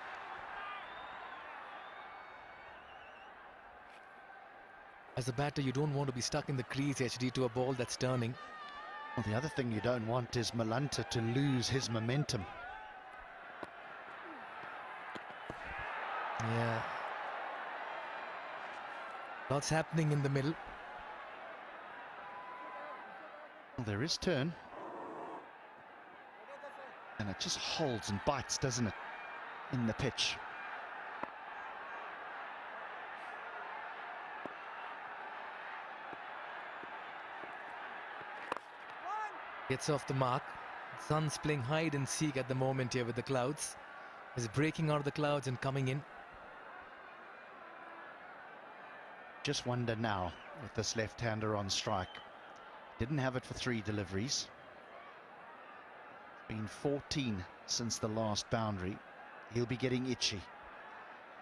As a batter, you don't want to be stuck in the crease, HD, to a ball that's turning. Well, the other thing you don't want is Malanta to lose his momentum. Yeah. Lots happening in the middle. Well, there is turn. And it just holds and bites, doesn't it, in the pitch. Gets off the mark. Sun's playing hide and seek at the moment here with the clouds. He's breaking out of the clouds and coming in. Just wonder now, with this left-hander on strike. Didn't have it for 3 deliveries. Been 14 since the last boundary. He'll be getting itchy.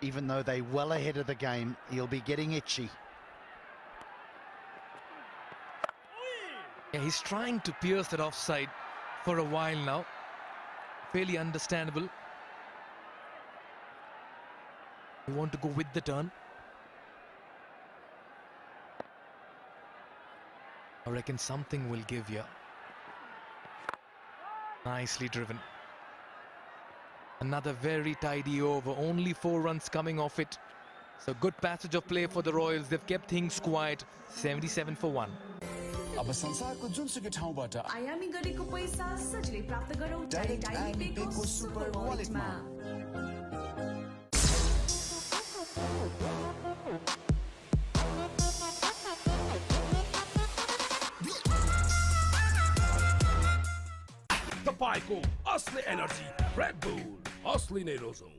Even though they're well ahead of the game, he'll be getting itchy. Yeah, he's trying to pierce that offside for a while now. Fairly understandable. You want to go with the turn. I reckon something will give you. Nicely driven. Another very tidy over. Only 4 runs coming off it. So good passage of play for the Royals. They've kept things quiet. 77 for 1. अब संसारको जुनसुकै ठाउँबाट आयामी गरेको पैसा सजिलै प्राप्त गरौँ डाइरेक्ट आयामी पेको सुपर वालेटमा। तपाईको असली एनर्जी रेड बुल असली नै रोजौं।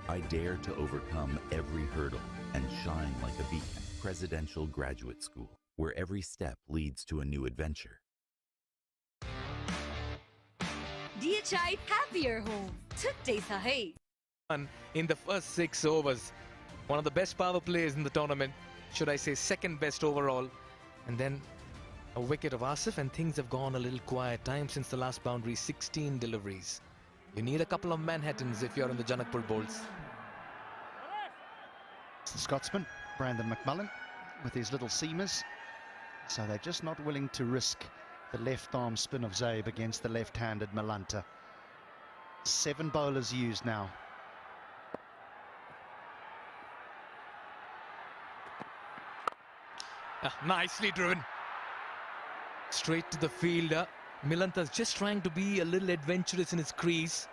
I dare to overcome every hurdle and shine like a beacon. Presidential Graduate School, where every step leads to a new adventure. DHI happier home. Today sa hai. In the first 6 overs, one of the best power players in the tournament, should I say second best overall, and then a wicket of Asif, and things have gone a little quiet. Time since the last boundary, 16 deliveries. You need a couple of Manhattans if you're in the Janakpur bowls. It's the Scotsman, Brandon McMullen, with his little seamers. So they're just not willing to risk the left-arm spin of Zaib against the left-handed Malanta. 7 bowlers used now. Nicely driven. Straight to the fielder. Milanta's just trying to be a little adventurous in his crease.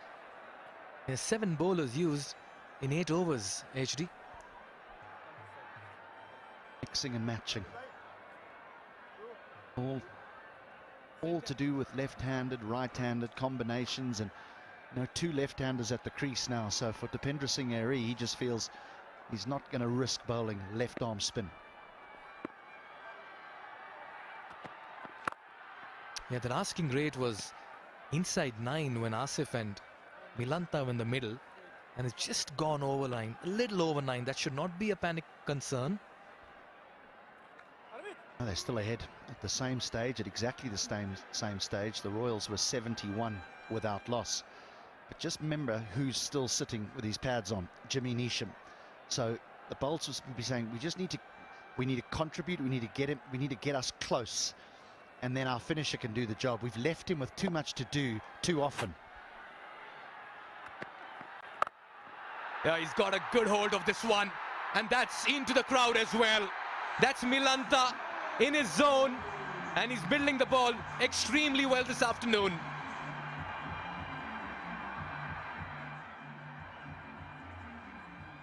There's 7 bowlers used in 8 overs, HD. Mixing and matching. All to do with left-handed, right-handed combinations, and two left-handers at the crease now. So for Dipendra Singh Airee, he just feels he's not going to risk bowling left-arm spin. Yeah, that asking rate was inside 9 when Asif and Milanta were in the middle, and it's just gone over 9, a little over 9. That should not be a panic concern. They're still ahead at the same stage, at exactly the same stage. The Royals were 71 without loss. But just remember who's still sitting with his pads on: Jimmy Neesham. So the bowlers will be saying, we need to contribute, we need to get him, we need to get us close, and then our finisher can do the job. We've left him with too much to do too often. Yeah, he's got a good hold of this one, and that's into the crowd as well. That's Milanta in his zone, and he's building the ball extremely well this afternoon.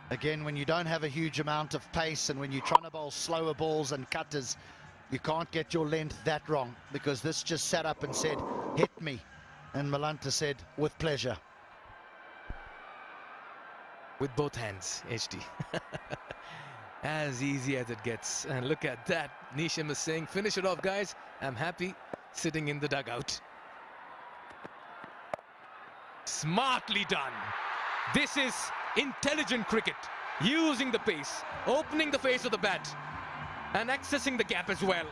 Again, when you don't have a huge amount of pace and when you're trying to bowl slower balls and cutters, you can't get your length that wrong, because this just sat up and said, hit me. And Milanta said, with pleasure. With both hands, HD. As easy as it gets. And look at that. Neesham is saying, finish it off, guys. I'm happy sitting in the dugout. Smartly done. This is intelligent cricket. Using the pace, opening the face of the bat, and accessing the gap as well.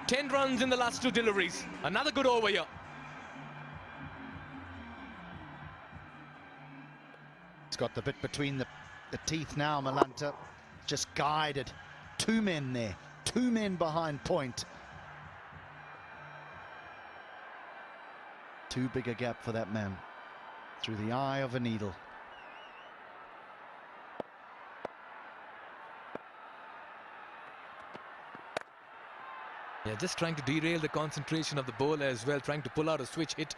10 runs in the last 2 deliveries. Another good over here. He's got the bit between the teeth now, Milanta. Just guided. 2 men there. 2 men behind point. Too big a gap for that man. Through the eye of a needle. Yeah, just trying to derail the concentration of the bowler as well, trying to pull out a switch hit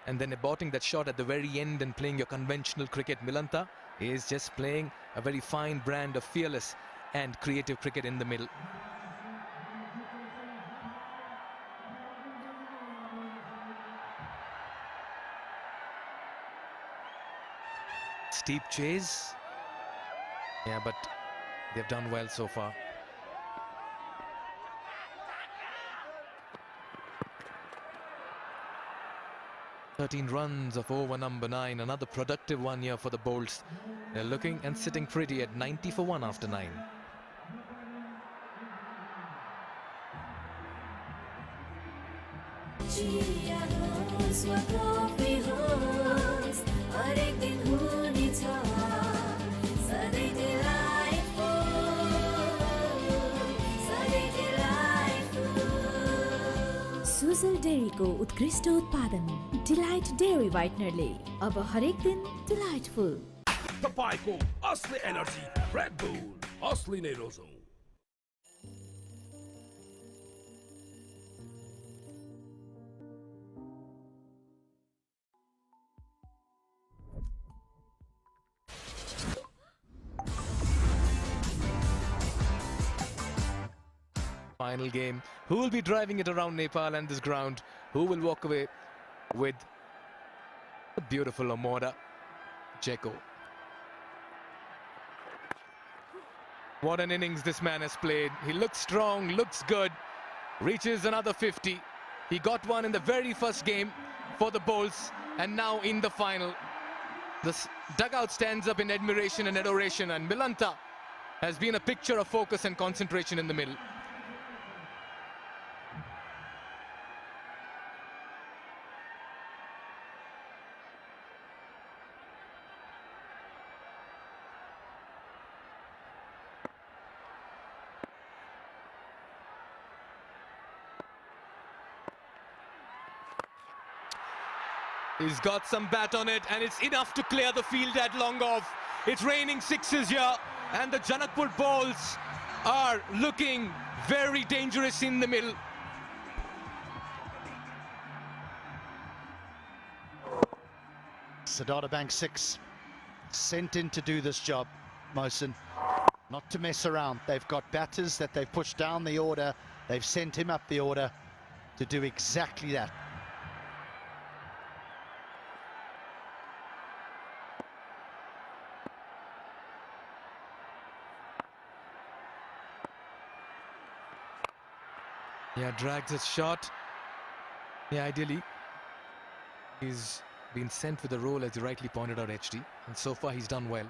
and then aborting that shot at the very end and playing your conventional cricket. Milanta is just playing a very fine brand of fearless and creative cricket in the middle. Steep chase. Yeah, but they've done well so far. "13 runs of over number 9, another productive one here for the Bolts. They're looking and sitting pretty at 90 for 1 after 9. Sujal डेरीको उत्कृष्ट उत्पादन delight dairy व्हाइटनरले अब हरेक दिन delightful. तपाईको असली energy red bull असली नै रोजौं। Final game. Who will be driving it around Nepal and this ground? Who will walk away with a beautiful Omoda Jeko? What an innings this man has played. He looks strong, looks good, reaches another 50. He got one in the very first game for the Bolts, and now in the final. This dugout stands up in admiration and adoration, and Milanta has been a picture of focus and concentration in the middle. He's got some bat on it, and it's enough to clear the field at long off. It's raining sixes here, and the Janakpur balls are looking very dangerous in the middle. Siddhartha Bank 6 sent in to do this job, Mohsin. Not to mess around. They've got batters that they've pushed down the order. They've sent him up the order. to do exactly that. Yeah, drags his shot. Yeah, ideally, he's been sent with the role, as you rightly pointed out, HD. And so far, he's done well.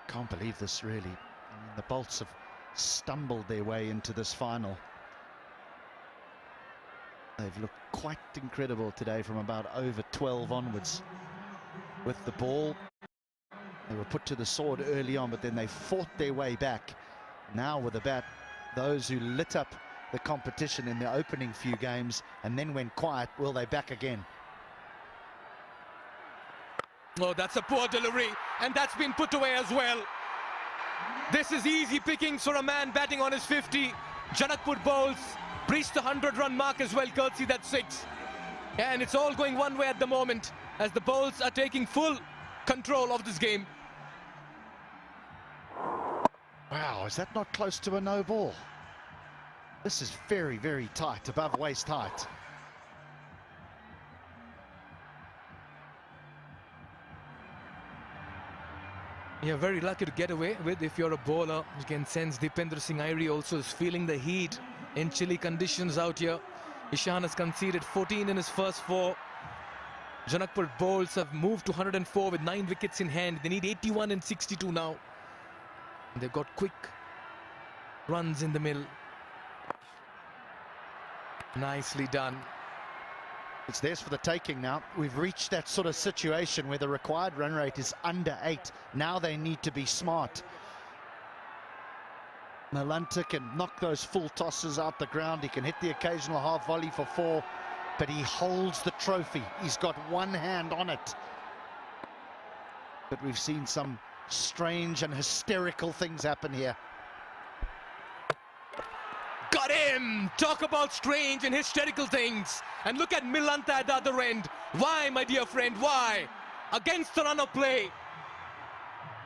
Can't believe this, really. I mean, the Bolts have stumbled their way into this final. They've looked quite incredible today from about over 12 onwards. With the ball, they were put to the sword early on, but then they fought their way back. Now with the bat, those who lit up the competition in the opening few games and then went quiet, will they back again? Oh, that's a poor delivery, and that's been put away as well. This is easy pickings for a man batting on his 50. Janakpur bowls breached the 100-run mark as well, courtesy that 6. And it's all going one way at the moment, as the bowls are taking full control of this game. Wow, is that not close to a no ball? This is very, very tight, above waist height. You're very lucky to get away with if you're a bowler. You can sense Dipendra Singh Airi also is feeling the heat in chilly conditions out here. Ishan has conceded 14 in his first 4. Janakpur bowls have moved to 104 with 9 wickets in hand. They need 81 and 62 now. They've got quick runs in the middle. Nicely done. It's theirs for the taking now. We've reached that sort of situation where the required run rate is under 8. Now they need to be smart. Malanta can knock those full tosses out the ground. He can hit the occasional half volley for 4, but he holds the trophy. He's got one hand on it. But we've seen some strange and hysterical things happen here. Got him! Talk about strange and hysterical things. And look at Milanta at the other end. Why, my dear friend, why? Against the run of play.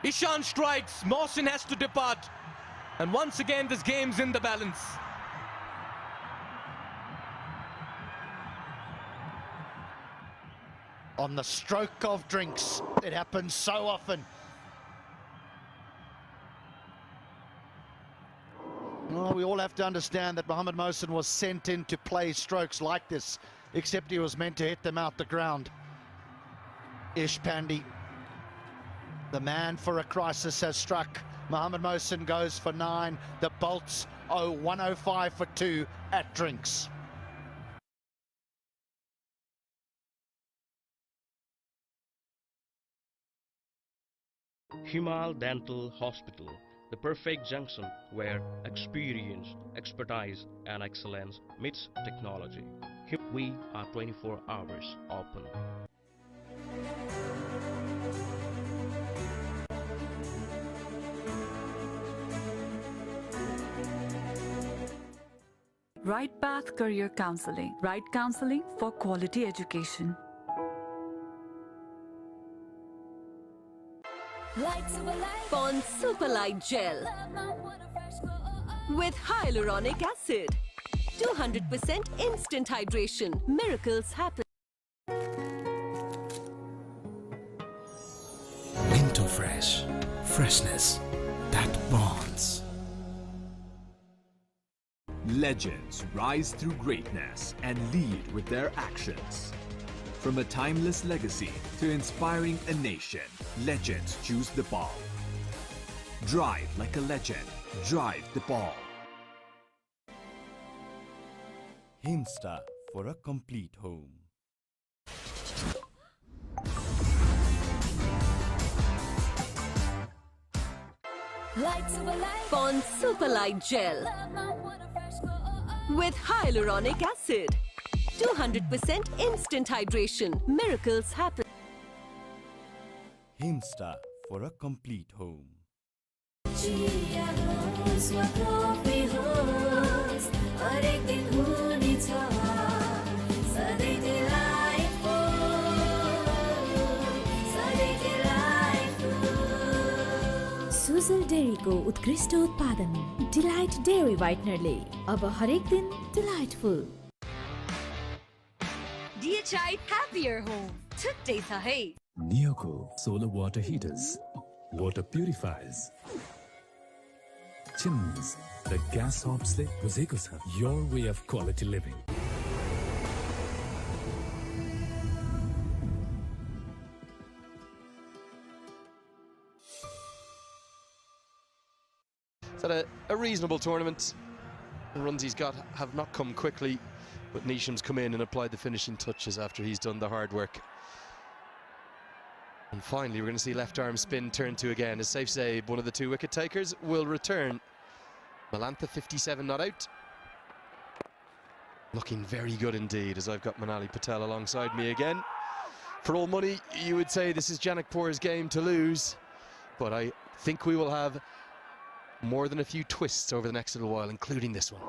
Ishan strikes, Mohsin has to depart. And once again, this game's in the balance. On the stroke of drinks, it happens so often. Well, we all have to understand that Mohammad Mohsin was sent in to play strokes like this, except he was meant to hit them out the ground. Ish Pandey, the man for a crisis, has struck. Mohammad Mohsin goes for 9. The Bolts owe 105 for 2 at drinks. Himal Dental Hospital, the perfect junction where experience, expertise and excellence meets technology. We are 24 hours open. Right Path Career Counseling. Right counseling for quality education. Pond Super Light Gel with hyaluronic acid. 200% instant hydration. Miracles happen. Minto Fresh. Freshness that bonds. Legends rise through greatness and lead with their actions. From a timeless legacy to inspiring a nation, legends choose the ball. Drive like a legend. Drive the ball. Himsta for a complete home. Pond Super Light Gel with hyaluronic acid. 200% instant hydration. Miracles happen. Himsta for a complete home. Sujal डेयरीको उत्कृष्ट उत्पादन delight dairy व्हाइटनरले अब हरेक दिन delightful. DHI Happier Home. छुट्टै छ है. Neoco solar water heaters, water purifiers, chimneys, the gas hobs le buzeko cha. Your way of quality living. It's had a reasonable tournament. The runs he's got have not come quickly, but Neesham's come in and applied the finishing touches after he's done the hard work. And finally, we're going to see left arm spin turn to again. As Safe Save, one of the two wicket takers, will return. Malantha 57 not out. Looking very good indeed, as I've got Manali Patel alongside me again. For all money, you would say this is Janakpur's game to lose, but I think we will have more than a few twists over the next little while, including this one.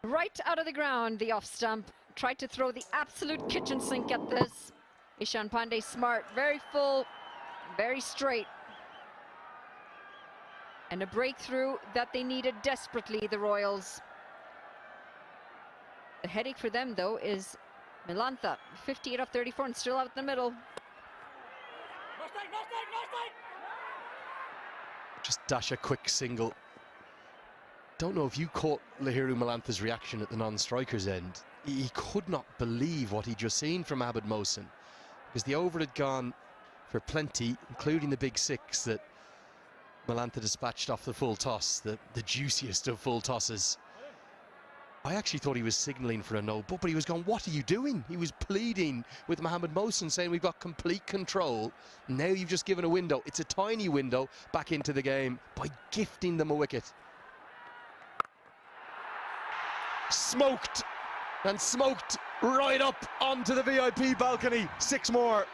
Right out of the ground, the off stump. Tried to throw the absolute kitchen sink at this. Ishan Pandey smart, very full, very straight. And a breakthrough that they needed desperately, the Royals. The headache for them, though, is Malantha, 58 off 34 and still out in the middle. Just dash a quick single. Don't know if you caught Lahiru Malantha's reaction at the non-striker's end. He could not believe what he'd just seen from Abid Mohsin, because the over had gone for plenty, including the big six that Malantha dispatched off the full toss, the juiciest of full tosses. I actually thought he was signalling for a no, but he was going, what are you doing? He was pleading with Mohammed Mohsin, saying we've got complete control. Now you've just given a window. It's a tiny window back into the game by gifting them a wicket. Smoked and smoked right up onto the VIP balcony. 6 more.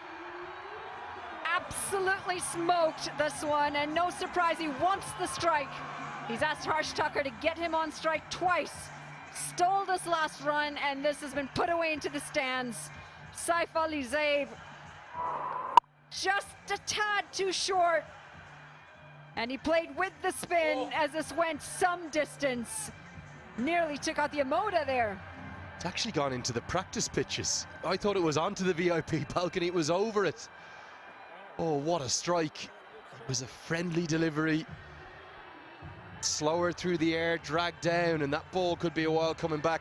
Absolutely smoked this one, and no surprise, he wants the strike. He's asked Harsh Tucker to get him on strike twice. Stole this last run, and this has been put away into the stands. Saif Ali Zaib just a tad too short, and he played with the spin as this went some distance. Nearly took out the Amoda there. It's actually gone into the practice pitches. I thought it was onto the VIP balcony, it was over it. Oh, what a strike. It was a friendly delivery. Slower through the air, dragged down, and that ball could be a while coming back.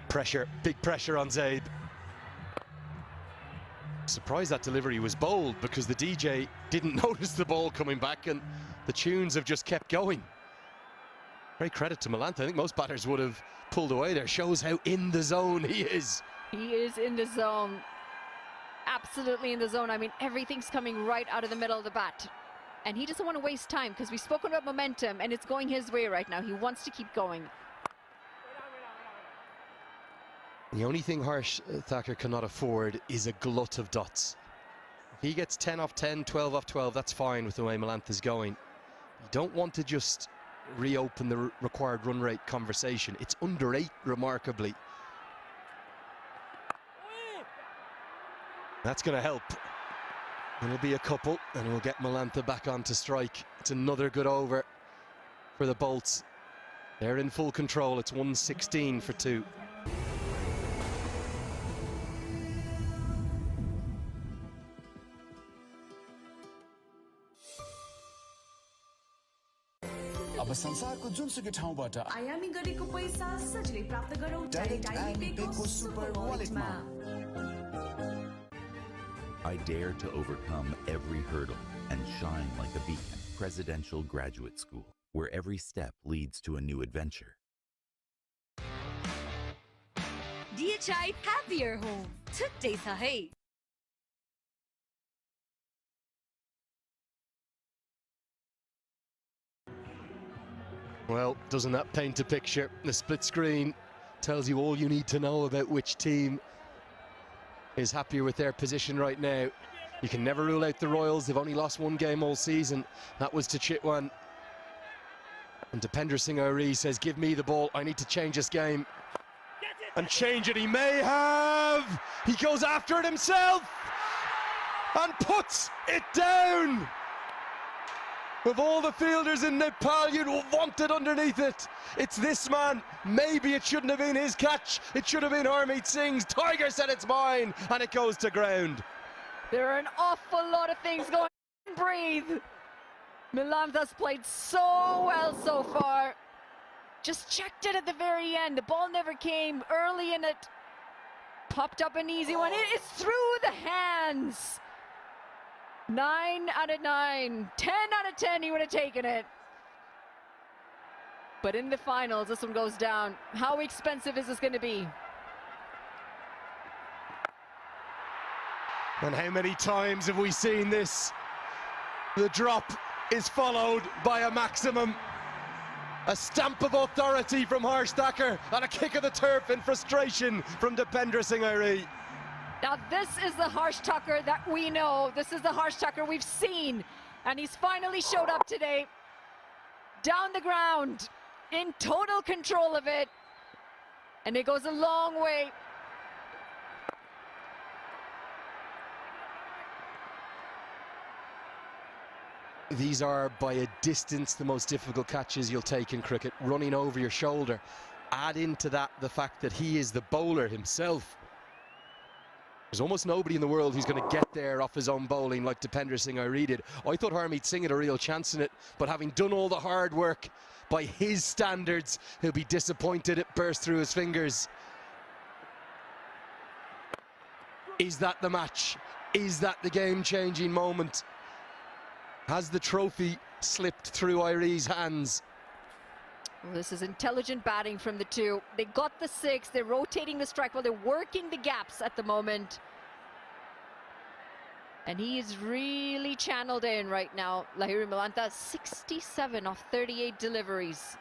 Pressure, big pressure on Zaid. Surprised that delivery was bold, because the DJ didn't notice the ball coming back and the tunes have just kept going. Great credit to Malantha. I think most batters would have pulled away there. Shows how in the zone he is. He is in the zone. Absolutely in the zone. I mean, everything's coming right out of the middle of the bat. And he doesn't want to waste time, because we've spoken about momentum and it's going his way right now. He wants to keep going. The only thing Harsh Thakur cannot afford is a glut of dots. If he gets 10 off 10, 12 off 12, that's fine with the way Malantha's going. You don't want to just reopen the required run rate conversation. It's under 8 remarkably. That's going to help. It'll be a couple and we'll get Malantha back onto strike. It's another good over for the Bolts. They're in full control. It's 116 for 2. अब संसारको जुनसुकै ठाउँबाट आयामी गरेको पैसा सजिलै प्राप्त गरौँ डाइरेक्ट ADK सुपर वालेटमा I dare to overcome every hurdle and shine like a beacon. Presidential Graduate School, where every step leads to a new adventure. DHI Happier Home. छुट्टै छ है. Well, doesn't that paint a picture? The split screen tells you all you need to know about which team is happier with their position right now. You can never rule out the Royals. They've only lost 1 game all season. That was to Chitwan. And Dipender Singh Ori says, give me the ball. I need to change this game. And change it he may have. He goes after it himself and puts it down. Of all the fielders in Nepal, you'd want it underneath it. It's this man. Maybe it shouldn't have been his catch. It should have been Harmeet Singh's. Tiger said it's mine, and it goes to ground. There are an awful lot of things going on. Breathe. Malantha's played so well so far. Just checked it at the very end. The ball never came early in it. Popped up an easy one. It is through the hands. 9 out of 9. 10 out of 10, he would have taken it. But in the finals, this one goes down. How expensive is this going to be? And how many times have we seen this? The drop is followed by a maximum. A stamp of authority from Harsh Thakur and a kick of the turf in frustration from Dipendra Singh Airi. Now this is the Harsh Thakur that we know. This is the Harsh Thakur we've seen. And he's finally showed up today. Down the ground, in total control of it. And it goes a long way. These are by a distance the most difficult catches you'll take in cricket, running over your shoulder. Add into that the fact that he is the bowler himself. There's almost nobody in the world who's going to get there off his own bowling like Dipendra Singh Airi did. I thought Harmeet Singh had a real chance in it, but having done all the hard work by his standards, he'll be disappointed it burst through his fingers. Is that the match? Is that the game-changing moment? Has the trophy slipped through Airi's hands? Well, this is intelligent batting from the two. They got the 6, they're rotating the strike while they're working the gaps at the moment. And he is really channeled in right now. Lahiri Malantha, 67 off 38 deliveries.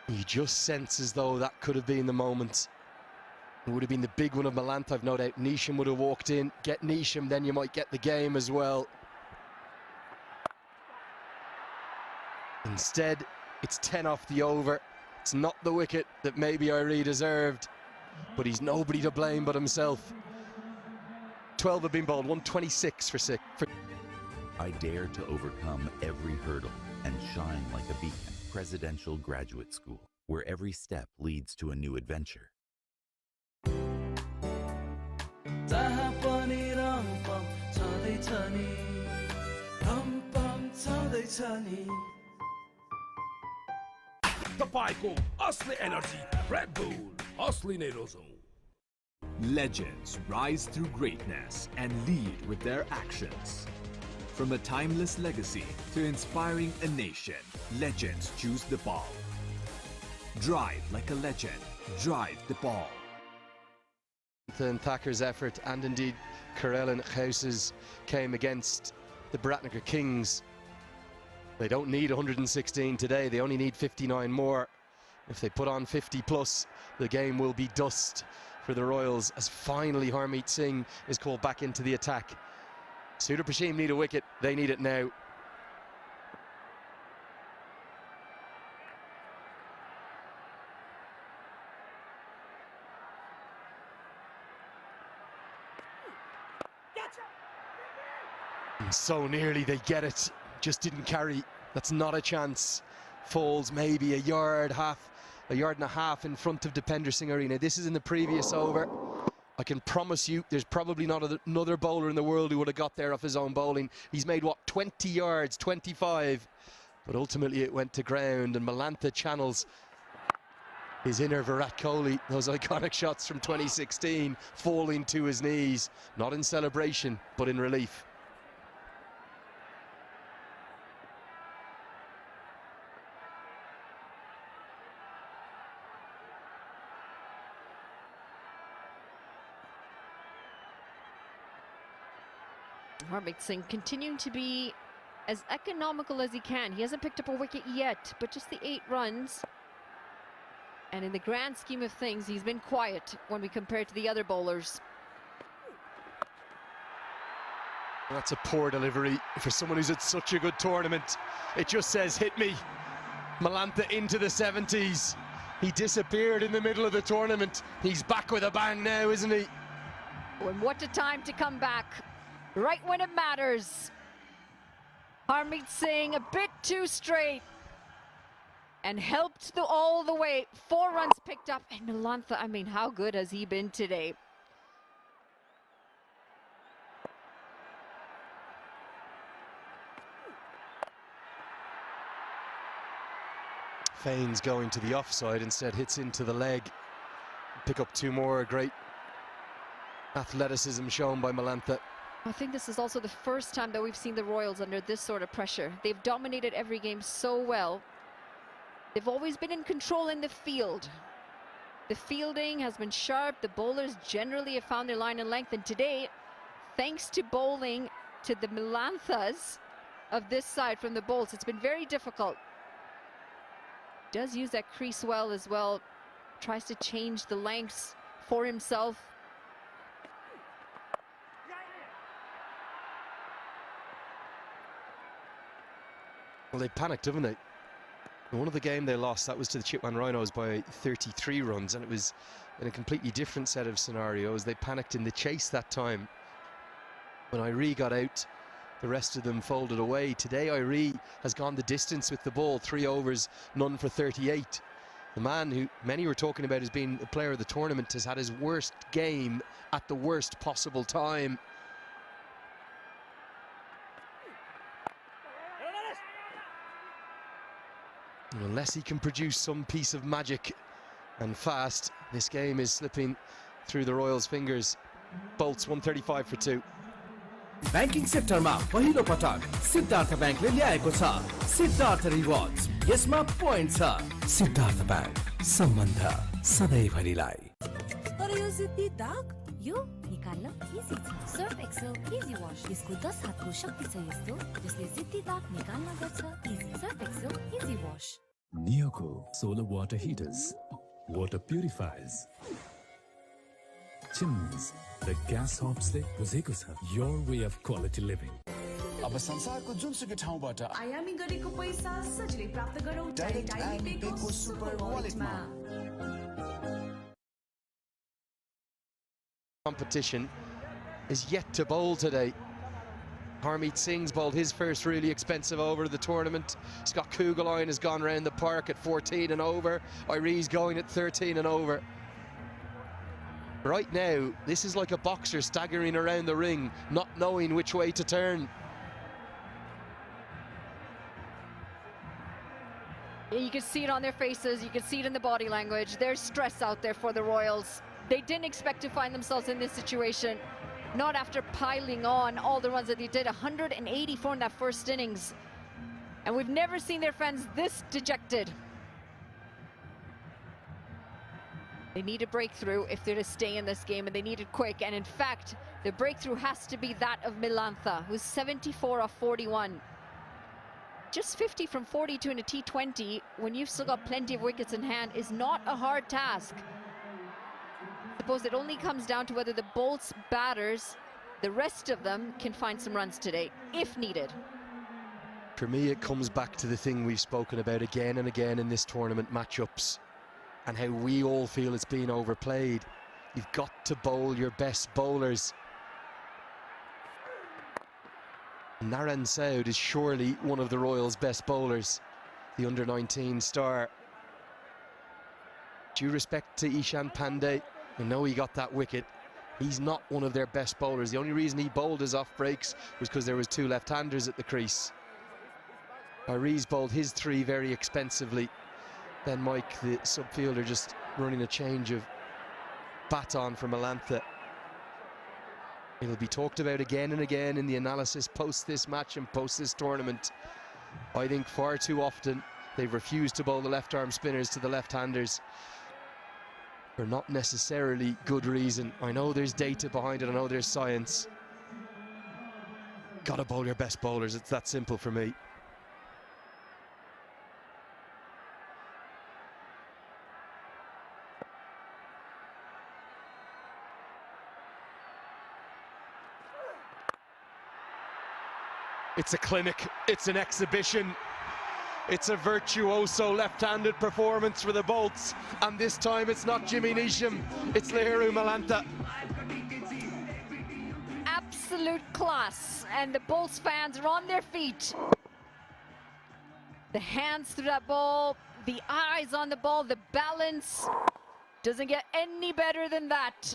You just sense as though that could have been the moment. It would have been the big one of Malantha, I've no doubt. Neesham would have walked in. Get Neesham, then you might get the game as well. Instead, it's 10 off the over. It's not the wicket that maybe Airi deserved, but he's nobody to blame but himself. 12 have been bowled, 126 for 6. I dare to overcome every hurdle and shine like a beacon. Presidential Graduate School, where every step leads to a new adventure. Tapaico, Asli Energy, Red Bull, Asli Nerozo. Legends rise through greatness and lead with their actions. From a timeless legacy to inspiring a nation, legends choose the ball. Drive like a legend. Drive the ball. And Thacker's effort, and indeed Karel and Ghuis's, came against the Biratnagar Kings. They don't need 116 today, they only need 59 more. If they put on 50 plus, the game will be dust for the Royals, as finally Harmeet Singh is called back into the attack. Sudar Pashim need a wicket, they need it now. And so nearly they get it, just didn't carry. That's not a chance. Falls maybe a yard and a half in front of Dipendra Singh Airi. This is in the previous over. I can promise you there's probably not another bowler in the world who would have got there off his own bowling. He's made, what, 20 yards, 25. But ultimately it went to ground, and Malantha channels his inner Virat Kohli, those iconic shots from 2016, falling to his knees. Not in celebration, but in relief. Harmeet Singh continuing to be as economical as he can. He hasn't picked up a wicket yet, but just the 8 runs. And in the grand scheme of things, he's been quiet when we compare to the other bowlers. That's a poor delivery for someone who's had such a good tournament. It just says, hit me. Malantha into the 70s. He disappeared in the middle of the tournament. He's back with a bang now, isn't he? And what a time to come back, right when it matters. Harmeet Singh a bit too straight and helped all the way. 4 runs picked up, and Malantha, I mean, how good has he been today? Feigns going to the offside, instead hits into the leg. Pick up 2 more. Great athleticism shown by Malantha. I think this is also the first time that we've seen the Royals under this sort of pressure. They've dominated every game so well. They've always been in control in the field. The fielding has been sharp. The bowlers generally have found their line and length. And today, thanks to bowling to the Malanthas of this side from the Bolts, it's been very difficult. Does use that crease well as well. Tries to change the lengths for himself. Well, they panicked, haven't they? In one of the game they lost, that was to the Chitwan Rhinos by 33 runs, and it was in a completely different set of scenarios. They panicked in the chase that time. When Irie got out, the rest of them folded away. Today, Irie has gone the distance with the ball, 3 overs, none for 38. The man who many were talking about as being a player of the tournament has had his worst game at the worst possible time. Unless he can produce some piece of magic and fast, this game is slipping through the Royals' fingers. Bolts 135 for 2. Banking सेक्टरमा पहिलो पटक सिद्धार्थ ब्याङ्कले ल्याएको छ Siddharth rewards. यसमा point छ। Siddharth bank, सम्बन्ध सधैँभरिलाई। तर यो जिद्दी दाग यो निकाल्न इजी छ। सर्फ एक्सेल इजी वाश, यसको 10 हातको शक्ति छ यस्तो जसले जिद्दी दाग निकाल्न गर्छ easy. Surf Excel easy wash. Neoco solar water heaters, water purifiers, chimneys, the gas hobs ले बुझेको छ your way of quality living. अब संसारको जुनसुकै ठाउँबाट आयामी गरेको पैसा सजिलै प्राप्त गरौँ डाइरेक्ट ADK सुपर वालेटमा। Competition is yet to bowl today. Harmeet Singh's bowled his first really expensive over of the tournament. Scott Kugelheim has gone round the park at 14 and over. Irie's going at 13 and over. Right now, this is like a boxer staggering around the ring, not knowing which way to turn. You can see it on their faces, you can see it in the body language. There's stress out there for the Royals. They didn't expect to find themselves in this situation. Not after piling on all the runs that they did, 184 in that first innings. And we've never seen their fans this dejected. They need a breakthrough if they're to stay in this game, and they need it quick. And in fact, the breakthrough has to be that of Malantha, who's 74 off 41. Just 50 from 42 in a T20, when you've still got plenty of wickets in hand, is not a hard task. I suppose it only comes down to whether the Bolts batters, the rest of them, can find some runs today, if needed. For me, it comes back to the thing we've spoken about again and again in this tournament, matchups, and how we all feel it's being overplayed. You've got to bowl your best bowlers. Naran Saud is surely one of the Royals' best bowlers, the under-19 star. Due respect to Ishan Pandey, I know he got that wicket. He's not one of their best bowlers. The only reason he bowled his off breaks was because there was 2 left-handers at the crease. Irie's bowled his 3 very expensively. Then Mike, the subfielder, just running a change of baton for Malantha. It'll be talked about again and again in the analysis post this match and post this tournament. I think far too often they've refused to bowl the left-arm spinners to the left-handers for not necessarily good reason. I know there's data behind it, I know there's science. Gotta bowl your best bowlers, it's that simple for me. It's a clinic, it's an exhibition. It's a virtuoso left-handed performance for the Bolts, and this time it's not Jimmy Neesham, it's Lahiru Malanta. Absolute class, and the Bolts fans are on their feet. The hands through that ball, the eyes on the ball, the balance. Doesn't get any better than that.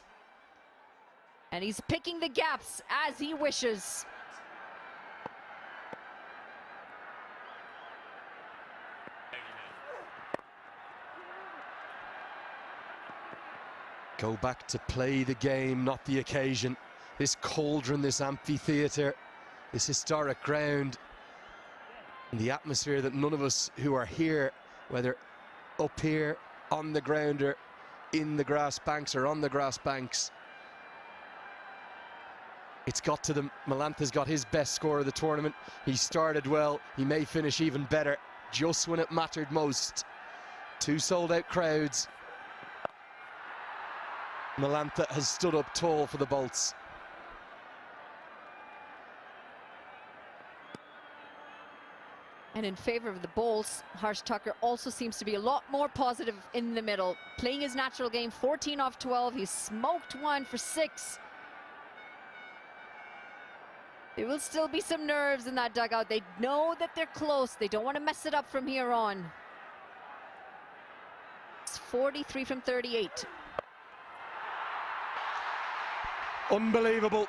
And he's picking the gaps as he wishes. Go back to play the game, not the occasion. This cauldron, this amphitheatre, this historic ground, and the atmosphere that none of us who are here, whether up here, on the ground, or in the grass banks, or on the grass banks, it's got to them. Malanta's got his best score of the tournament. He started well, he may finish even better, just when it mattered most. 2 sold-out crowds. Malanta has stood up tall for the Bolts. And in favor of the Bolts, Harsh Tucker also seems to be a lot more positive in the middle. Playing his natural game, 14 off 12. He's smoked one for 6. There will still be some nerves in that dugout. They know that they're close. They don't want to mess it up from here on. It's 43 from 38. Unbelievable.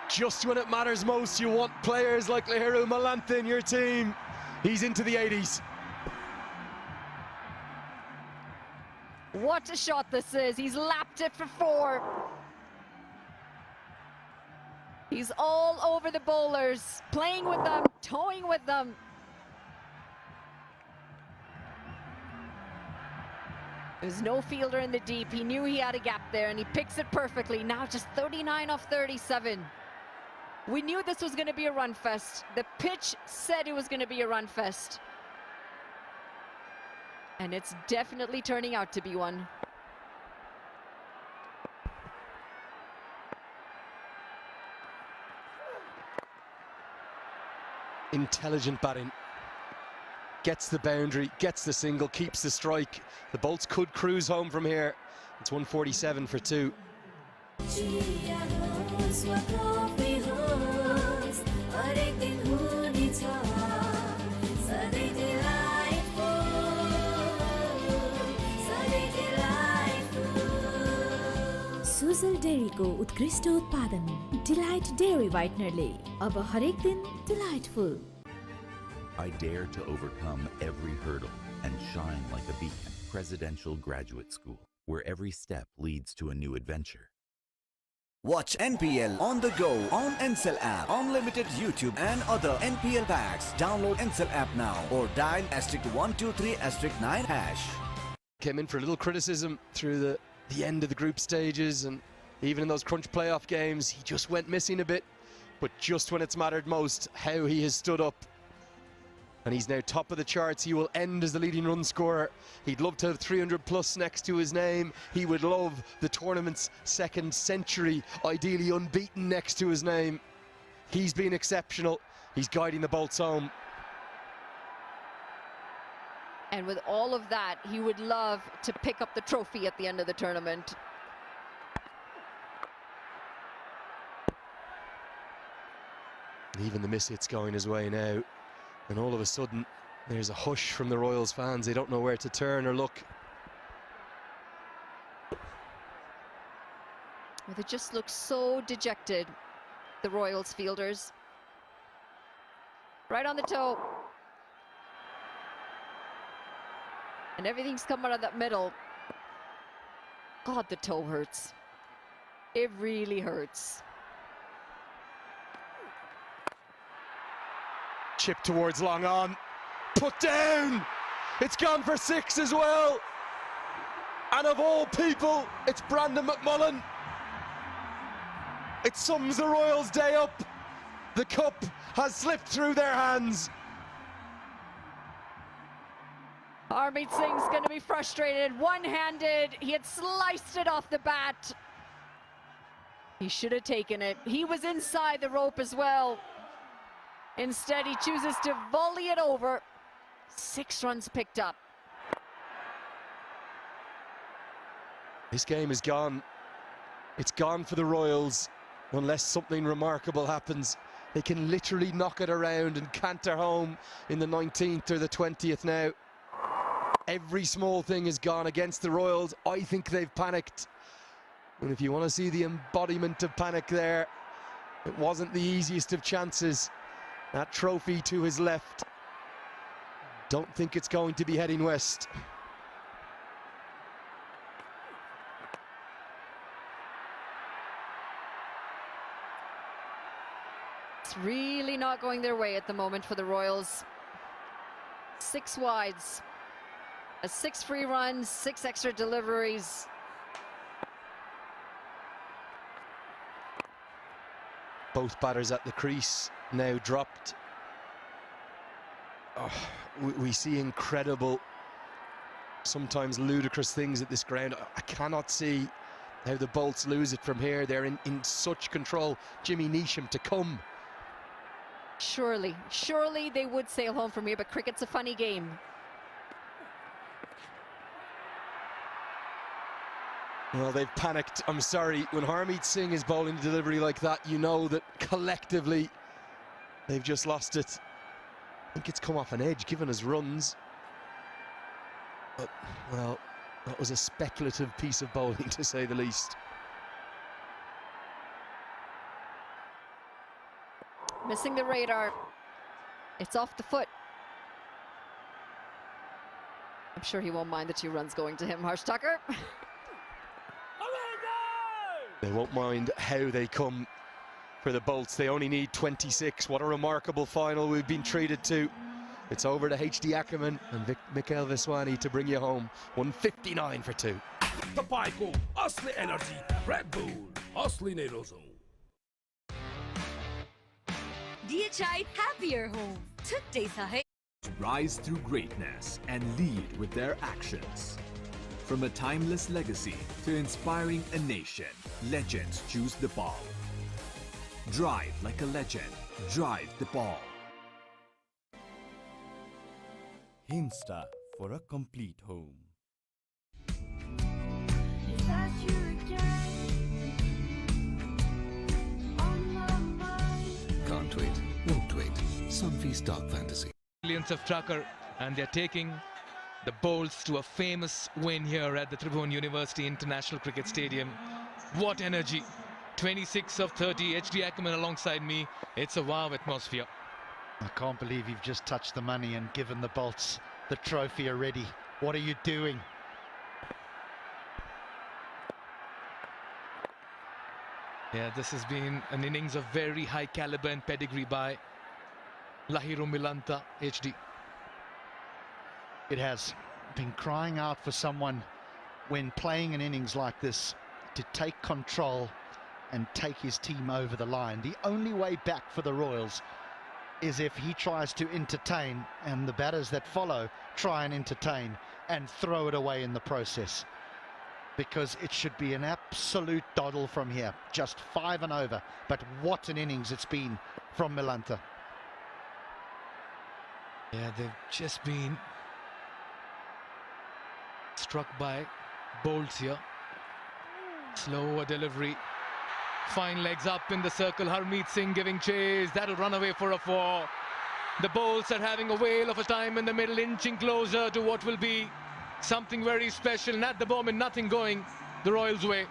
Just when it matters most, you want players like Lahiru Malanta in your team. He's into the 80s. What a shot this is. He's lapped it for 4. He's all over the bowlers, playing with them, towing with them. There's no fielder in the deep. He knew he had a gap there, and he picks it perfectly. Now just 39 off 37. We knew this was going to be a run fest. The pitch said it was going to be a run fest. And it's definitely turning out to be one. Intelligent batting. Gets the boundary, gets the single, keeps the strike. The Bolts could cruise home from here. It's 147 for 2. Sujal डेरीको उत्कृष्ट उत्पादन delight dairy व्हाइटनरले अब हरेक दिन delightful. I dare to overcome every hurdle and shine like a beacon. Presidential Graduate School, where every step leads to a new adventure. Watch NPL on the go on Ncell app, unlimited YouTube and other NPL packs. Download Ncell app now or dial *123*9#. Came in for a little criticism through the end of the group stages, and even in those crunch playoff games, he just went missing a bit. But just when it's mattered most, how he has stood up. And he's now top of the charts. He will end as the leading run scorer. He'd love to have 300 plus next to his name. He would love the tournament's 2nd century, ideally unbeaten, next to his name. He's been exceptional. He's guiding the Bolts home. And with all of that, he would love to pick up the trophy at the end of the tournament. Even the miss hit's going his way now. And all of a sudden, there's a hush from the Royals fans. They don't know where to turn or look. Well, they just look so dejected, the Royals fielders. Right on the toe. And everything's come out of that middle. God, the toe hurts. It really hurts. Chip towards long on. Put down! It's gone for 6 as well. And of all people, it's Brandon McMullen. It sums the Royals' day up. The cup has slipped through their hands. Harmeet Singh's going to be frustrated. One-handed, he had sliced it off the bat. He should have taken it. He was inside the rope as well. Instead, he chooses to volley it over. 6 runs picked up. This game is gone. It's gone for the Royals unless something remarkable happens. They can literally knock it around and canter home in the 19th or the 20th now. Every small thing is gone against the Royals. I think they've panicked. And if you want to see the embodiment of panic there, it wasn't the easiest of chances. That trophy to his left. Don't think it's going to be heading west. It's really not going their way at the moment for the Royals. 6 wides, 6 free runs, 6 extra deliveries. Both batters at the crease now dropped. Oh, we see incredible, sometimes ludicrous things at this ground. I cannot see how the Bolts lose it from here. They're in such control. Jimmy Neesham to come. Surely they would sail home from here, but cricket's a funny game. Well, they've panicked. I'm sorry. When Harmeet Singh is bowling a delivery like that, you know that collectively they've just lost it. I think it's come off an edge, given us runs. But, well, that was a speculative piece of bowling, to say the least. Missing the radar. It's off the foot. I'm sure he won't mind the 2 runs going to him, Harsh Tucker. They won't mind how they come for the Bolts. They only need 26. What a remarkable final we've been treated to. It's over to HD Ackerman and Mikhail Viswani to bring you home. 159 for 2. Tapayko, Asli Energy, Red Bull, Asli Nerozum. DHI Happier Home. Today sahe. Rise through greatness and lead with their actions. From a timeless legacy to inspiring a nation, legends choose the ball. Drive like a legend. Drive the ball. Himstar for a complete home. Can't wait, won't wait. Sunfeast Dark Fantasy. Brilliance of Tucker, and they're taking the Bolts to a famous win here at the Tribhuvan University International Cricket Stadium. What energy! 26 of 30, HD Ackerman alongside me. It's a wow atmosphere. I can't believe you've just touched the money and given the Bolts the trophy already. What are you doing? Yeah, this has been an innings of very high caliber and pedigree by Lahiru Milanta, HD. It has been crying out for someone when playing an innings like this to take control and take his team over the line. The only way back for the Royals is if he tries to entertain and the batters that follow try and entertain and throw it away in the process. Because it should be an absolute doddle from here. Just 5 and over. But what an innings it's been from Milanta. Yeah, they've just been struck by Bolts here. Slower delivery. Fine legs up in the circle. Harmeet Singh giving chase. That'll run away for a 4. The Bolts are having a whale of a time in the middle, inching closer to what will be something very special. And at the moment, nothing going the Royals' way.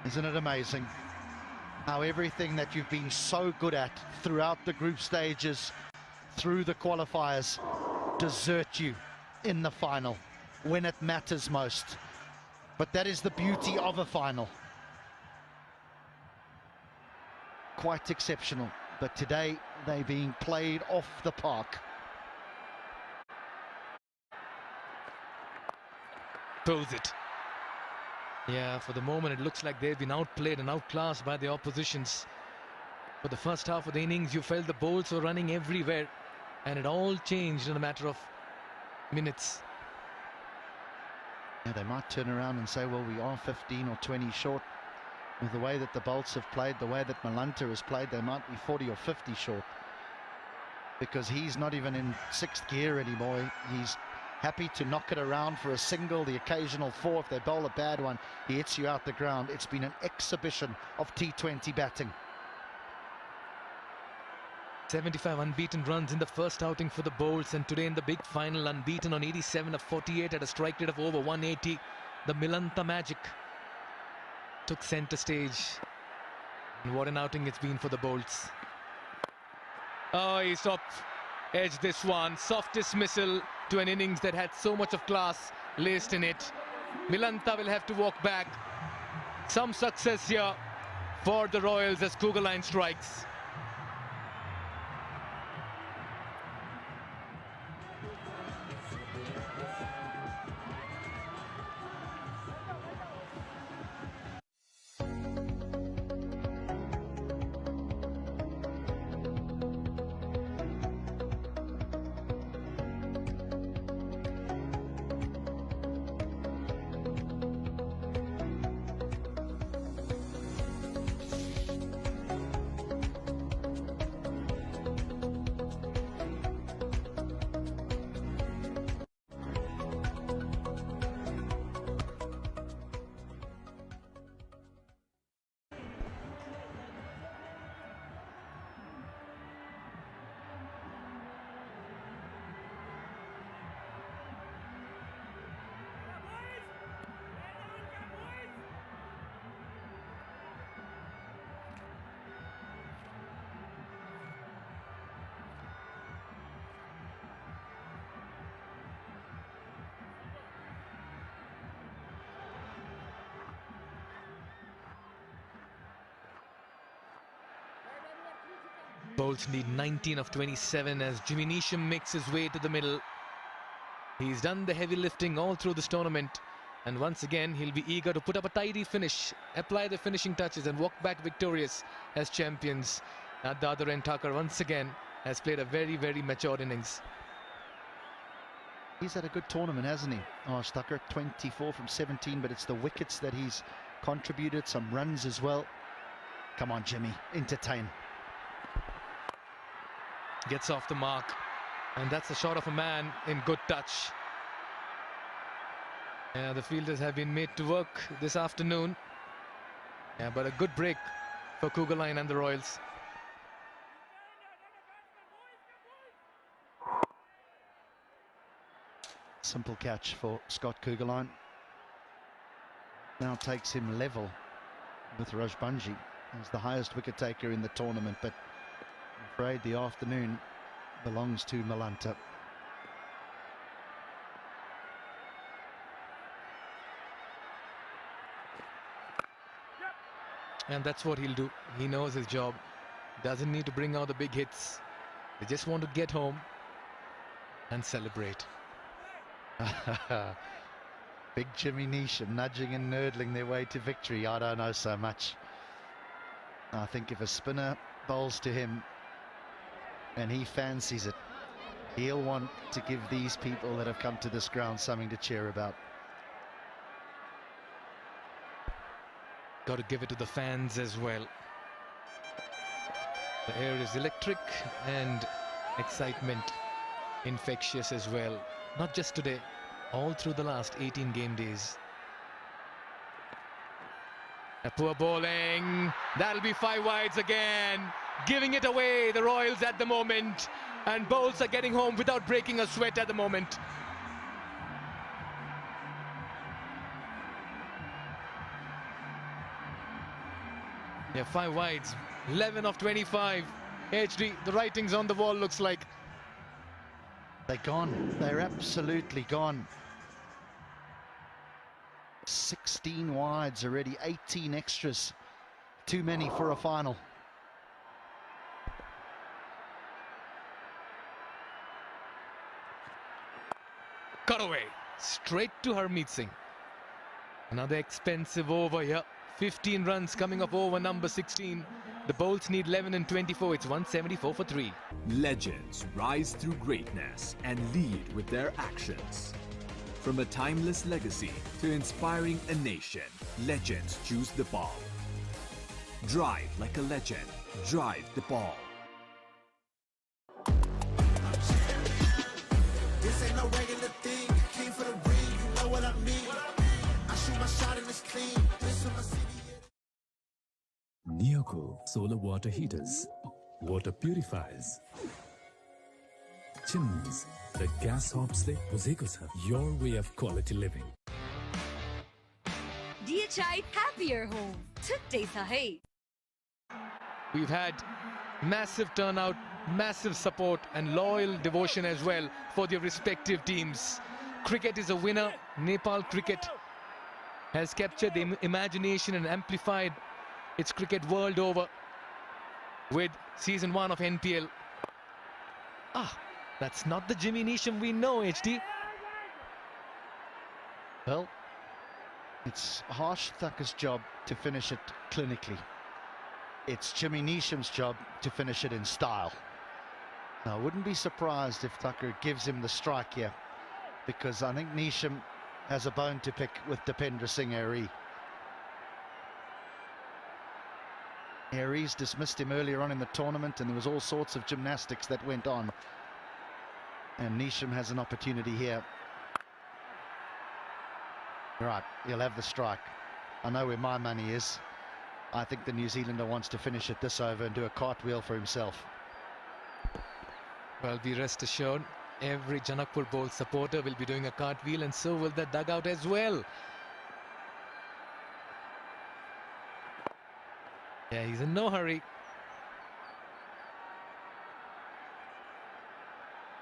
Isn't it amazing how everything that you've been so good at throughout the group stages, through the qualifiers, desert you in the final when it matters most. But that is the beauty of a final. Quite exceptional, but today they're being played off the park. Pulls it. Yeah, for the moment it looks like they've been outplayed and outclassed by the oppositions. For the first half of the innings, you felt the Bolts were running everywhere, and it all changed in a matter of minutes. Yeah, they might turn around and say, well, we are 15 or 20 short. With the way that the Bolts have played, the way that Malanta has played, they might be 40 or 50 short. Because he's not even in 6th gear anymore. He's happy to knock it around for a single, the occasional 4. If they bowl a bad one, he hits you out the ground. It's been an exhibition of T20 batting. 75 unbeaten runs in the first outing for the Bolts, and today in the big final, unbeaten on 87 of 48 at a strike rate of over 180. The Milanta magic took centre stage, and what an outing it's been for the Bolts. Oh, he's up edge this one. Soft dismissal to an innings that had so much of class laced in it. Milanta will have to walk back. Some success here for the Royals as Kugaline strikes. Bolts need 19 of 27 as Jimmy Neesham makes his way to the middle. He's done the heavy lifting all through this tournament, and once again he'll be eager to put up a tidy finish, apply the finishing touches and walk back victorious as champions. At the other end, Thakur once again has played a very, very matured innings. He's had a good tournament, hasn't he? Oh, Thakur, 24 from 17, but it's the wickets that he's contributed, some runs as well. Come on, Jimmy, entertain. Gets off the mark, and that's a shot of a man in good touch. Yeah, the fielders have been made to work this afternoon. Yeah, but a good break for Kugaline and the Royals. Simple catch for Scott Kugaline. Now takes him level with Rajbanji. He's the highest wicket taker in the tournament, but I'm afraid the afternoon belongs to Malanta. And that's what he'll do. He knows his job. Doesn't need to bring out the big hits. They just want to get home and celebrate. Big Jimmy Neesham nudging and nurdling their way to victory. I don't know so much. I think if a spinner bowls to him and he fancies it, he'll want to give these people that have come to this ground something to cheer about. Got to give it to the fans as well. The air is electric and excitement infectious as well. Not just today, all through the last 18 game days. A poor bowling. That'll be 5 wides again. Giving it away, the Royals at the moment. And bowls are getting home without breaking a sweat at the moment. Yeah, 5 wides. 11 of 25. HD, the writing's on the wall, looks like. They're gone. They're absolutely gone. 16 wides already, 18 extras. Too many for a final. Cut away. Straight to Harmeet Singh. Another expensive over here. 15 runs coming off over number 16. The Bolts need 11 and 24. It's 174 for 3. Legends rise through greatness and lead with their actions. From a timeless legacy to inspiring a nation, legends choose the ball. Drive like a legend. Drive the ball. This ain't no regular thing. Came for the ring, you know what I mean. I shoot my shot and it's clean. This is my city. Neoco solar water heaters, water purifiers, chimneys, the gas hobs le buzeko cha, your way of quality living. DHI Happier Home. Today sahi. We've had massive turnout, massive support and loyal devotion as well for their respective teams. Cricket is a winner. Nepal cricket has captured the imagination and amplified its cricket world over with season 1 of NPL. That's not the Jimmy Neesham we know, HD. Well, it's Harsh Thakker's job to finish it clinically. It's Jimmy Neesham's job to finish it in style. Now, I wouldn't be surprised if Thakker gives him the strike here, because I think Neesham has a bone to pick with Dipendra Singh Airee. Aries dismissed him earlier on in the tournament, and there was all sorts of gymnastics that went on. And Neesham has an opportunity here. Right, he'll have the strike. I know where my money is. I think the New Zealander wants to finish it this over and do a cartwheel for himself. Well, be rest assured, every Janakpur Bowl supporter will be doing a cartwheel, and so will the dugout as well. Yeah, he's in no hurry.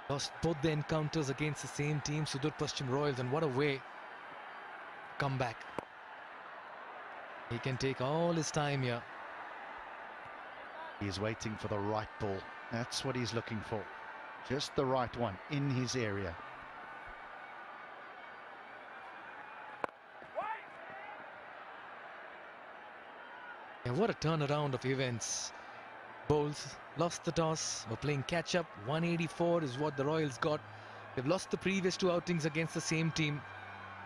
Lost both the encounters against the same team, Sudur Paschim Royals, and what a way to come back. He can take all his time here. He's waiting for the right ball. That's what he's looking for. Just the right one in his area. Yeah, what a turnaround of events. Bowls lost the toss, were playing catch-up. 184 is what the Royals got. They've lost the previous 2 outings against the same team.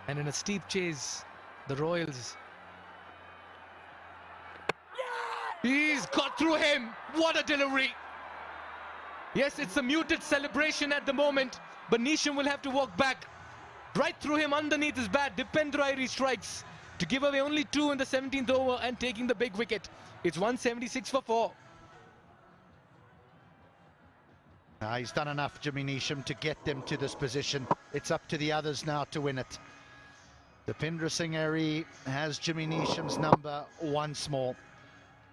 And in a steep chase, the Royals... He's got through him! What a delivery! Yes, it's a muted celebration at the moment, but Neesham will have to walk back. Right through him underneath his bat. Dipendra Airee strikes to give away only 2 in the 17th over and taking the big wicket. It's 176 for 4. He's done enough, Jimmy Neesham, to get them to this position. It's up to the others now to win it. Dipendra Singh Airee has Jimmy Neesham's number once more.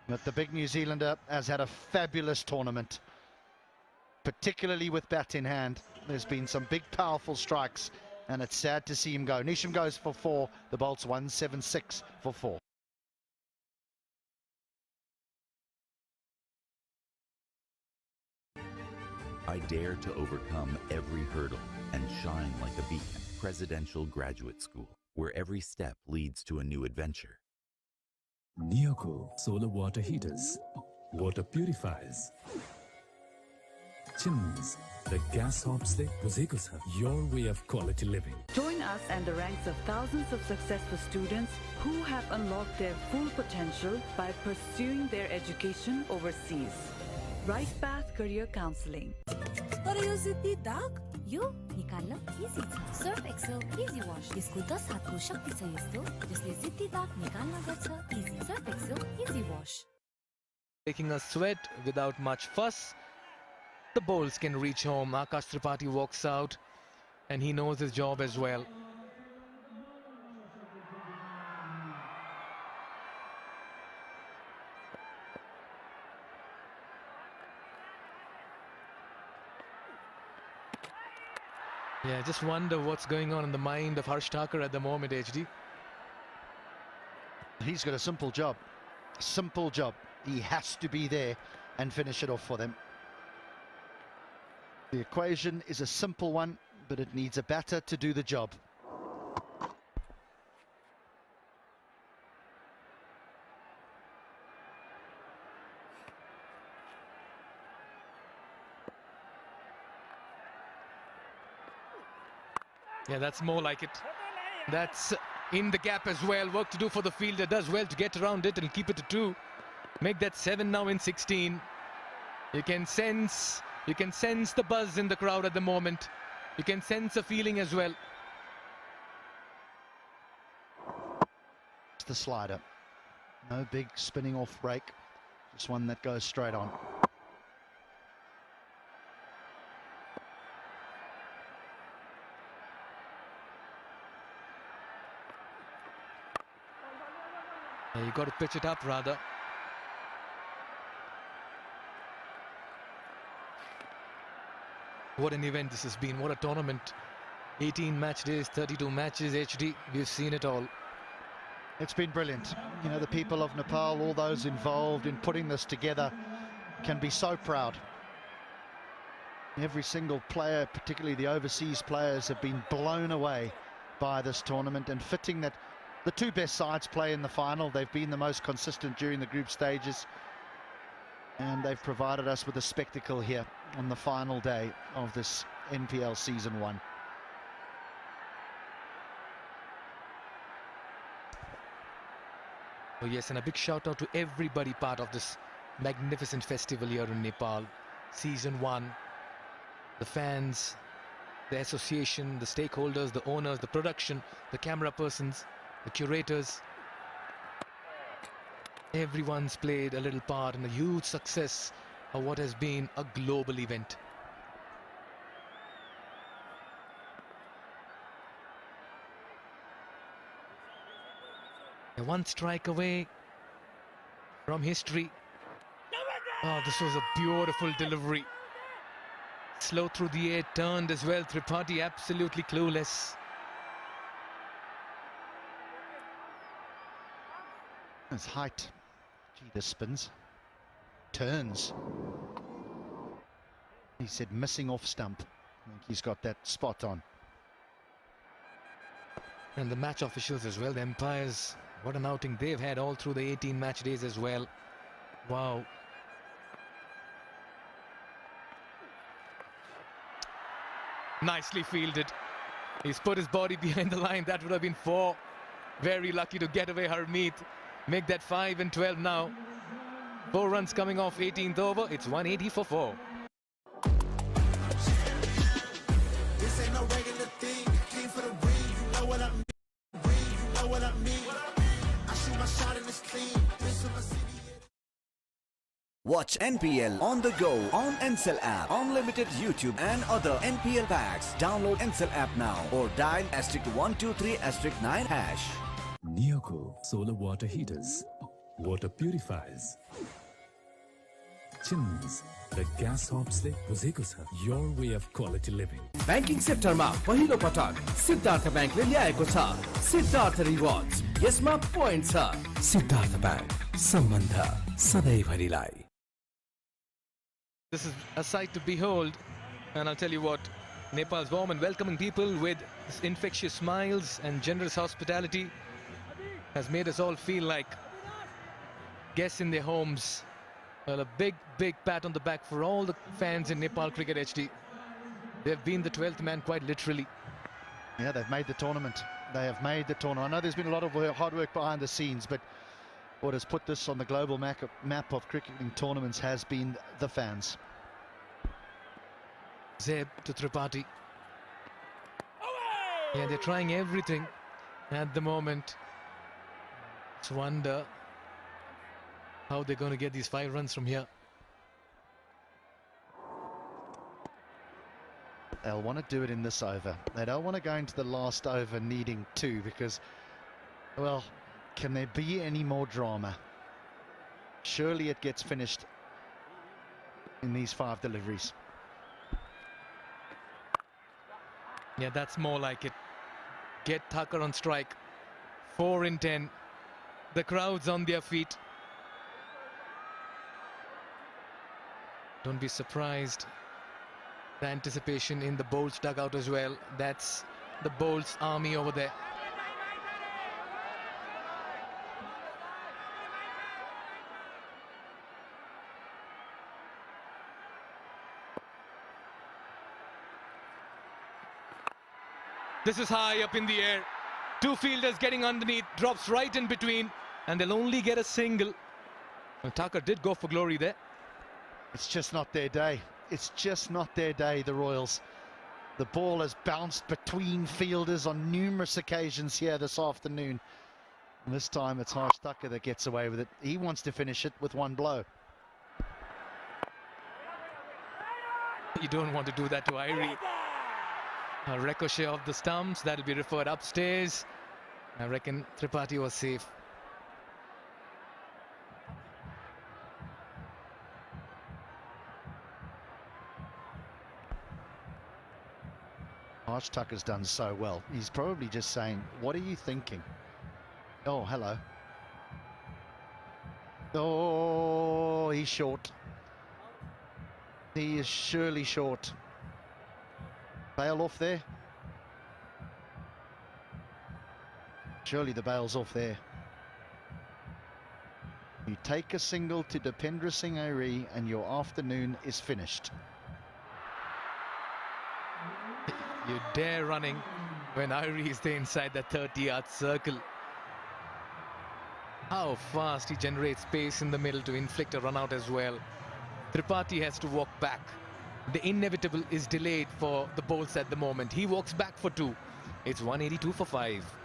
But the big New Zealander has had a fabulous tournament, particularly with bat in hand. There's been some big, powerful strikes, and it's sad to see him go. Neesham goes for 4. The Bolts 176 for 4. I dare to overcome every hurdle and shine like a beacon. Presidential Graduate School, where every step leads to a new adventure. Neoco solar water heaters, water purifiers, chimneys, the gas hobs le buzeko cha, your way of quality living. Join us and the ranks of thousands of successful students who have unlocked their full potential by pursuing their education overseas. Right Path Career Counseling. तर यो जिद्दी दाग यो निकाल्न easy छ Surf Excel easy wash यसको 10 हातको शक्ति छ यस्तो जसले जिद्दी दाग निकाल्न गर्छ easy Surf Excel easy wash Taking a sweat without much fuss. The bowls can reach home. Akash Tripathi walks out and he knows his job as well. Yeah, I just wonder what's going on in the mind of Harsh Thakur at the moment, HD. He's got a simple job. Simple job. He has to be there and finish it off for them. The equation is a simple one, but it needs a batter to do the job. Yeah, that's more like it. That's in the gap as well. Work to do for the fielder. Does well to get around it and keep it to 2. Make that 7 now in 16. You can sense the buzz in the crowd at the moment. You can sense a feeling as well. It's the slider. No big spinning off break. Just one that goes straight on. Yeah, you got to pitch it up rather. What an event this has been. What a tournament. 18 match days, 32 matches, HD. We've seen it all. It's been brilliant. You know, the people of Nepal, all those involved in putting this together, can be so proud. Every single player, particularly the overseas players, have been blown away by this tournament, and fitting that the 2 best sides play in the final. They've been the most consistent during the group stages, and they've provided us with a spectacle here on the final day of this NPL Season 1. Oh yes, and a big shout out to everybody part of this magnificent festival here in Nepal. Season 1, the fans, the association, the stakeholders, the owners, the production, the camera persons, the curators. Everyone's played a little part in the huge success of what has been a global event. One strike away from history. Oh, this was a beautiful delivery. Slow through the air, turned as well. Tripathi absolutely clueless. His height. Gee, this spins. Turns. He said missing off stump. I think he's got that spot on. And the match officials as well, the umpires. What an outing they've had all through the 18 match days as well. Wow. Nicely fielded. He's put his body behind the line. That would have been 4. Very lucky to get away Harmeet. Make that 5 and 12 now. 4 runs coming off 18th over. It's 180 for 4. This ain't no regular thing. Came for the ring. You know what I mean. You know what I mean. I shoot my shot and it's clean. This is my city. Watch NPL on the go on Ncell app, unlimited YouTube and other NPL packs. Download Ncell app now or dial *123*9#. Neoco solar water heaters, water purifiers, chimneys, the gas hobs बुझेको छ your way of quality living. Banking सेक्टरमा पहिलो पटक सिद्धार्थ ब्याङ्कले ल्याएको छ Siddharth rewards. यसमा point छ. सिद्धार्थ ब्याङ्क, सम्बन्ध सधैँभरिलाई. This is a sight to behold, and I'll tell you what, Nepal's warm and welcoming people with infectious smiles and generous hospitality has made us all feel like guests in their homes. Well, a big pat on the back for all the fans in Nepal Cricket HD. They've been the 12th man quite literally. Yeah, they've made the tournament. They have made the tournament. I know there's been a lot of hard work behind the scenes, but what has put this on the global map of cricketing tournaments has been the fans. Zeb to Tripathi. Yeah, they're trying everything at the moment. It's wonder how they're going to get these 5 runs from here. They'll want to do it in this over. They don't want to go into the last over needing 2 because, well, can there be any more drama? Surely it gets finished in these 5 deliveries. Yeah, that's more like it. Get Thakur on strike. 4 in 10. The crowd's on their feet. Don't be surprised. The anticipation in the Bolts dugout as well. That's the Bolts army over there. This is high up in the air. Two fielders getting underneath, drops right in between, and they'll only get a single. Well, Tucker did go for glory there. It's just not their day. It's just not their day, the Royals. The ball has bounced between fielders on numerous occasions here this afternoon. And this time it's Harsh Tucker that gets away with it. He wants to finish it with one blow. You don't want to do that to Irie. A ricochet of the stumps, that'll be referred upstairs. I reckon Tripathi was safe. Harsh Tucker's done so well. He's probably just saying, what are you thinking? Oh, hello. Oh, he's short. He is surely short. Bail off there. Surely the bail's off there. You take a single to Dipendra Singh Airi and your afternoon is finished. You dare running when Irie is there inside the 30-yard circle. How fast he generates space in the middle to inflict a run out as well. Tripathi has to walk back. The inevitable is delayed for the bowls at the moment. He walks back for 2. It's 182 for 5.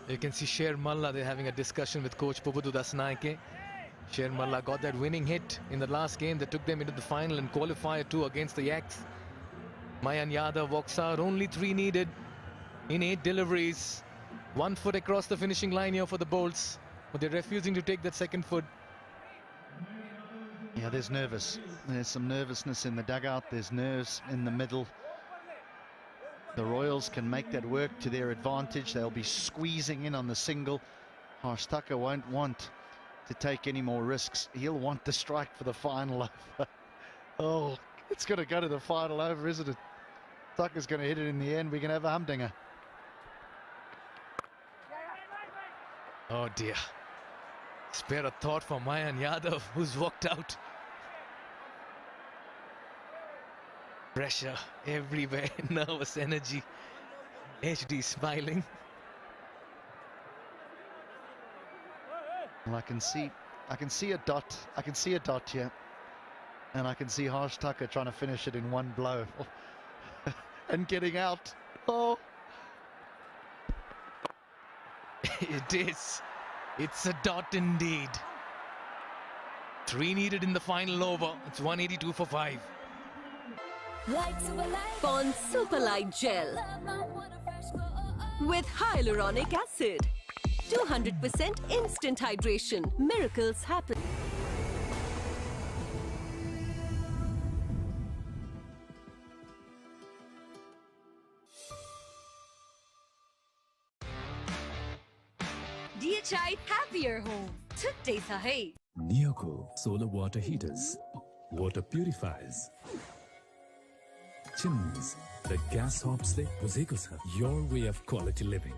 You can see Sher Malla, they're having a discussion with coach Pubudu Dasnaike. Sher Malla got that winning hit in the last game that took them into the final and qualifier 2 against the Yaks. Mayan Yadav walks out, only 3 needed in 8 deliveries. 1 foot across the finishing line here for the Bolts, but they're refusing to take that second foot. Yeah, there's some nervousness in the dugout. There's nerves in the middle. The Royals can make that work to their advantage. They'll be squeezing in on the single. Harsh Tucker won't want to take any more risks. He'll want to strike for the final over. Oh, it's going to go to the final over, isn't it? Tucker's going to hit it in the end. We're going to have a humdinger. Oh dear. Spare a thought for Mayan Yadav, who's walked out. Pressure everywhere, nervous energy. HD smiling. Well, I can see a dot. I can see a dot here. And I can see Harsh Tucker trying to finish it in one blow. And getting out. Oh. It is. It's a dot indeed. 3 needed in the final over. It's 182 for 5. Pond Super Light Gel with hyaluronic acid. 200% instant hydration. Miracles happen. DHI Happier Home. Today sahi. Neoco solar water heaters, water purifiers, chimneys, the gas hobs le buzeko cha, your way of quality living.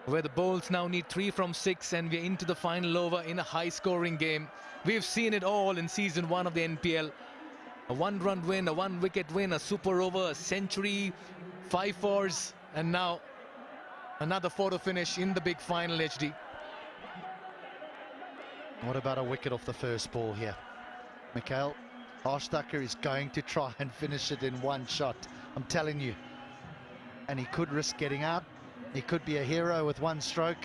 Where the Bowls now need 3 from 6 and we're into the final over in a high-scoring game. We've seen it all in season 1 of the NPL. A 1-run win, a 1-wicket win, a super over, a century, 5 fours, and now another photo finish in the big final, HD. What about a wicket off the first ball here? Mikhail, Harsh Tucker is going to try and finish it in one shot. I'm telling you. And he could risk getting out. He could be a hero with one stroke.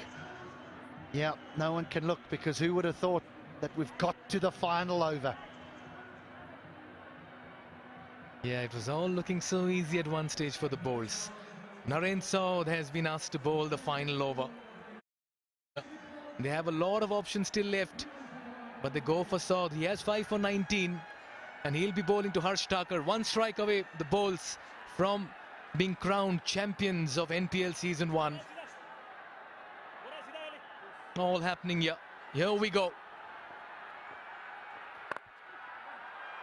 Yeah, no one can look, because who would have thought that we've got to the final over? Yeah, it was all looking so easy at one stage for the Bowls. Naren Saud has been asked to bowl the final over. They have a lot of options still left, but they go for Saud. He has 5 for 19, and he'll be bowling to Harsh Thakur. One strike away, the bowls from being crowned champions of NPL Season 1. All happening here. Here we go.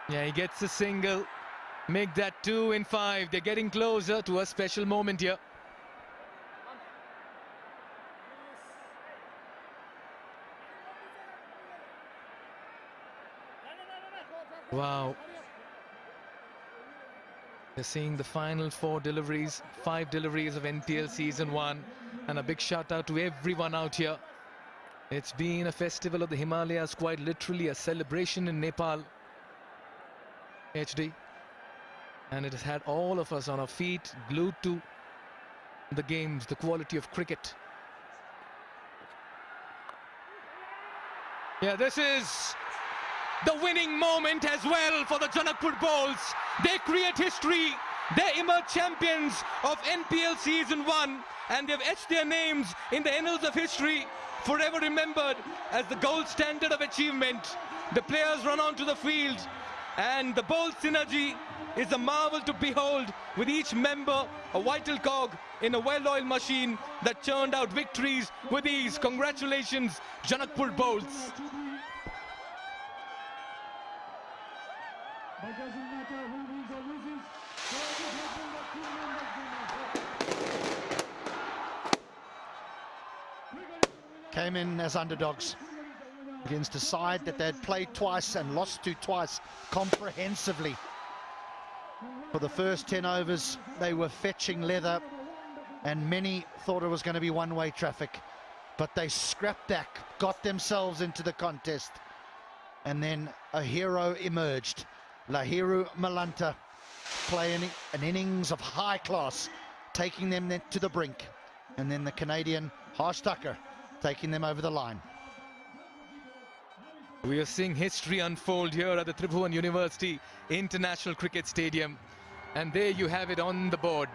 Yeah, he gets a single. Make that 2 in 5. They're getting closer to a special moment here. Wow. They're seeing the final 5 deliveries of NPL Season 1. And a big shout out to everyone out here. It's been a festival of the Himalayas, quite literally a celebration in Nepal. HD. And it has had all of us on our feet, glued to the games, the quality of cricket. Yeah, this is the winning moment as well for the Janakpur Bowls. They create history. They emerge champions of NPL Season 1, and they've etched their names in the annals of history, forever remembered as the gold standard of achievement. The players run onto the field, and the bowl synergy is a marvel to behold, with each member a vital cog in a well-oiled machine that churned out victories with ease. Congratulations, Janakpur Bowls. Came in as underdogs against a side that they'd played twice and lost to twice comprehensively. For the first 10 overs, they were fetching leather, and many thought it was going to be one-way traffic. But they scrapped back, got themselves into the contest, and then a hero emerged. Lahiru Malanta playing an innings of high class, taking them to the brink. And then the Canadian Harsh Thakur taking them over the line. We are seeing history unfold here at the Tribhuvan University International Cricket Stadium. And there you have it on the board.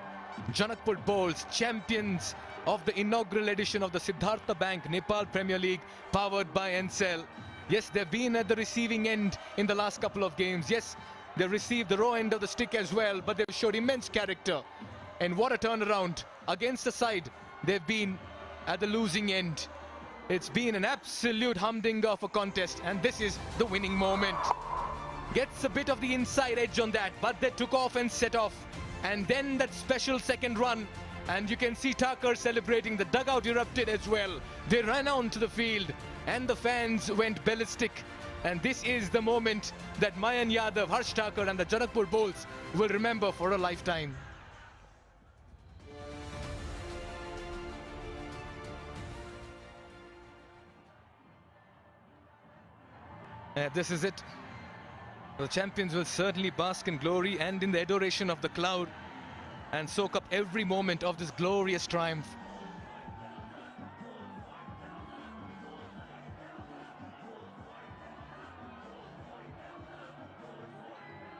Janakpur Bowls, champions of the inaugural edition of the Siddhartha Bank Nepal Premier League, powered by Ncell. Yes, they've been at the receiving end in the last couple of games. Yes, they received the raw end of the stick as well, but they've showed immense character. And what a turnaround against the side they've been at the losing end. It's been an absolute humdinger of a contest, and this is the winning moment. Gets a bit of the inside edge on that, but they took off and set off. And then that special second run, and you can see Thakur celebrating. The dugout erupted as well. They ran onto the field, and the fans went ballistic. And this is the moment that Mayan Yadav, Harsh Thakur and the Janakpur Bowls will remember for a lifetime. This is it. The champions will certainly bask in glory and in the adoration of the cloud, and soak up every moment of this glorious triumph.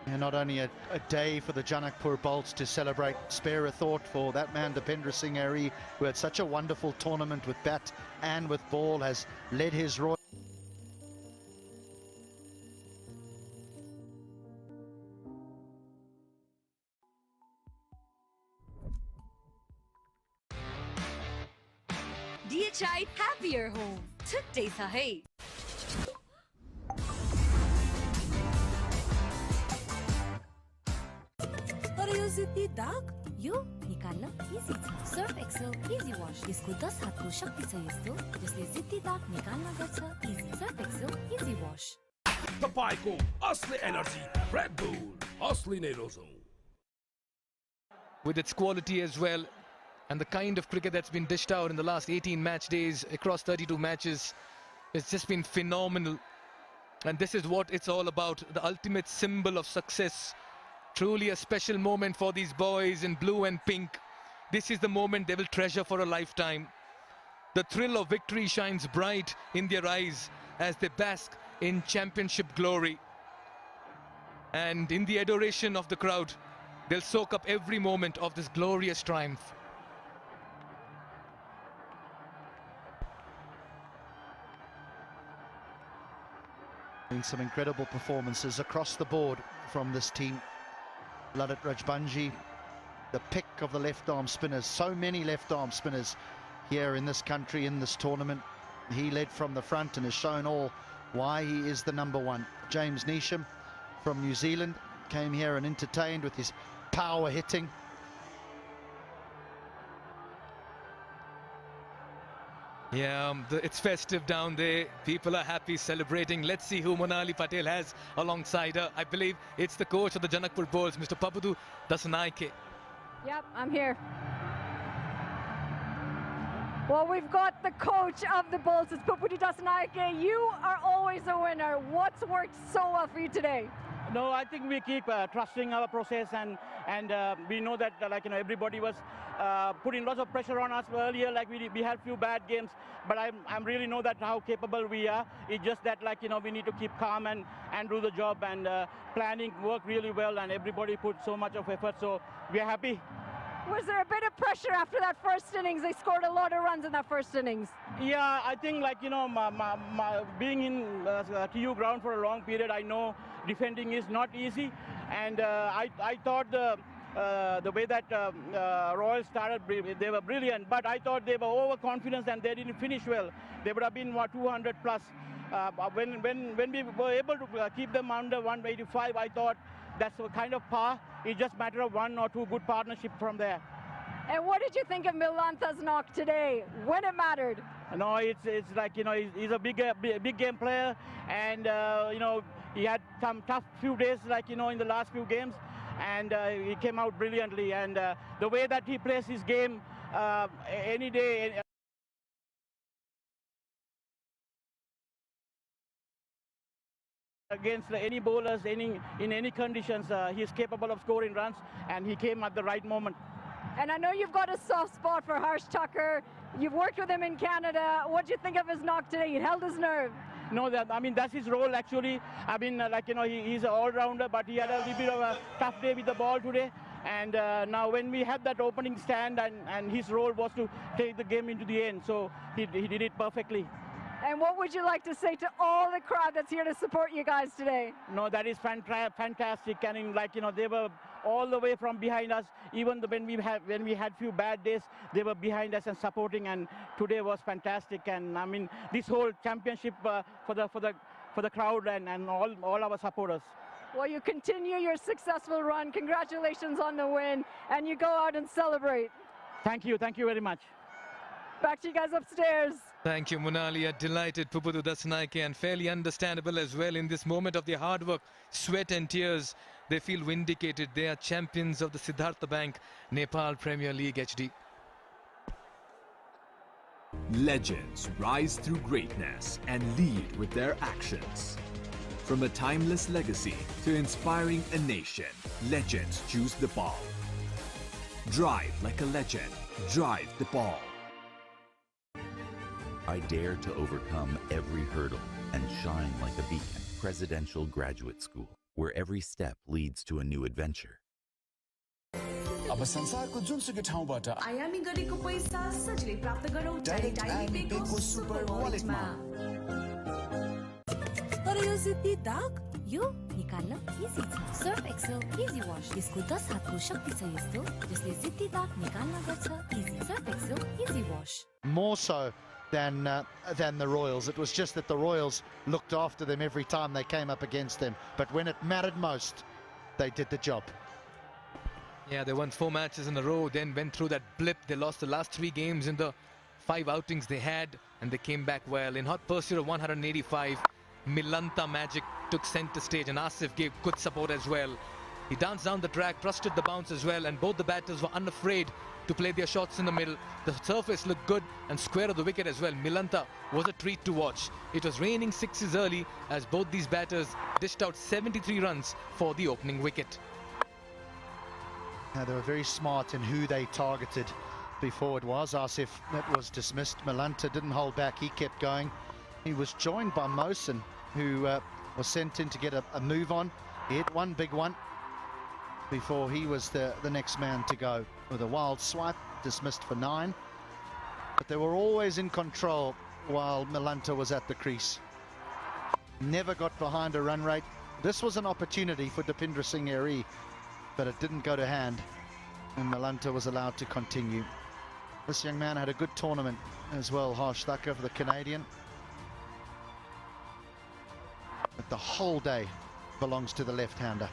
And not only a day for the Janakpur Bolts to celebrate, spare a thought for that man, Dipendra Singh Ari, who had such a wonderful tournament with bat and with ball, has led his Royal. DHI Happier Home. Today sa hai. तर यो जिद्दी दाग यो निकाल्न easy छ। Surf Excel easy wash, यसको 10 हातको शक्ति छ यस्तो जसले जिद्दी दाग निकाल्न गर्छ easy. Surf Excel easy wash. तपाईको असली एनर्जी रेड बुल असली नै रोजौ। With its quality as well, and the kind of cricket that's been dished out in the last 18 match days across 32 matches, it's just been phenomenal. And this is what it's all about, the ultimate symbol of success. Truly a special moment for these boys in blue and pink. This is the moment they will treasure for a lifetime. The thrill of victory shines bright in their eyes as they bask in championship glory. And in the adoration of the crowd, they'll soak up every moment of this glorious triumph. Been some incredible performances across the board from this team. Ladit Rajbanji, the pick of the left-arm spinners. So many left-arm spinners here in this country, in this tournament. He led from the front and has shown all why he is the number one. James Neesham from New Zealand came here and entertained with his power hitting. Yeah, it's festive down there. People are happy, celebrating. Let's see who Monali Patel has alongside her. I believe it's the coach of the Janakpur Bulls, Mr. Papudu Dasanaike. Yep, I'm here. Well, we've got the coach of the Bulls, it's Papudu Dasanaike. You are always a winner. What's worked so well for you today? No, I think we keep trusting our process, and we know that everybody was putting lots of pressure on us earlier. Like we had few bad games, but I'm really know that how capable we are. It's just that we need to keep calm and do the job, and planning worked really well, and everybody put so much of effort. So we are happy. Was there a bit of pressure after that first innings? They scored a lot of runs in that first innings. Yeah, I think being in TU ground for a long period, I know defending is not easy, and I thought the way that Royals started, they were brilliant, but I thought they were overconfident and they didn't finish well. They would have been 200 plus. When we were able to keep them under 185, I thought that's a kind of par. It's just a matter of one or two good partnership from there. And what did you think of Milanta's knock today, when it mattered? No, it's like, he's a big game player, and, he had some tough few days, in the last few games, and he came out brilliantly. And the way that he plays his game any day, against any bowlers, in any conditions, he's capable of scoring runs, and he came at the right moment. And I know you've got a soft spot for Harsh Tucker. You've worked with him in Canada. What do you think of his knock today? He held his nerve. No, that's his role actually. He's an all-rounder, but he had a little bit of a tough day with the ball today. And now when we had that opening stand, and his role was to take the game into the end, so he did it perfectly. And what would you like to say to all the crowd that's here to support you guys today? No, that is fantastic. And they were all the way from behind us. Even when we had few bad days, they were behind us and supporting. And today was fantastic. And I mean, this whole championship for the crowd and all our supporters. Well, you continue your successful run. Congratulations on the win, and you go out and celebrate. Thank you very much. Back to you guys upstairs. Thank you, Monali. Delighted, Papudu Dasanaike, and fairly understandable as well in this moment of their hard work, sweat and tears. They feel vindicated. They are champions of the Siddhartha Bank Nepal Premier League HD. Legends rise through greatness and lead with their actions. From a timeless legacy to inspiring a nation, legends choose the ball. Drive like a legend. Drive the ball. I dare to overcome every hurdle and shine like a beacon. Presidential Graduate School, where every step leads to a new adventure. अब संसारको जुनसुकै ठाउँबाट आयामी गरेको पैसा सजिलै प्राप्त गरौँ डाइरेक्ट ADK सुपर वालेटमा। तर यो जिद्दी दाग यो निकाल्न इजी छ। सर्फ एक्सेल इजी वाश, यसको 10 हातको शक्ति छ यस्तो जसले जिद्दी दाग निकाल्न गर्छ easy. Surf Excel easy wash. More so than the Royals. It was just that the Royals looked after them every time they came up against them. But when it mattered most, they did the job. Yeah, they won 4 matches in a row, then went through that blip. They lost the last 3 games in the 5 outings they had, and they came back well. In hot pursuit of 185, Milanta Magic took center stage, and Asif gave good support as well. He danced down the track, trusted the bounce as well, and both the batters were unafraid to play their shots in the middle. The surface looked good and square of the wicket as well. Milanta was a treat to watch. It was raining sixes early as both these batters dished out 73 runs for the opening wicket. Now, they were very smart in who they targeted before it was Asif that was dismissed. Milanta didn't hold back, he kept going. He was joined by Mohsen, who was sent in to get a move on. He hit one big one before he was the next man to go with a wild swipe, dismissed for 9. But they were always in control while Milanta was at the crease. never got behind a run rate. This was an opportunity for Dipindra Singh Eri, but it didn't go to hand, and Milanta was allowed to continue. This young man had a good tournament as well, Harsh Thakur, for the Canadian. But the whole day belongs to the left-hander.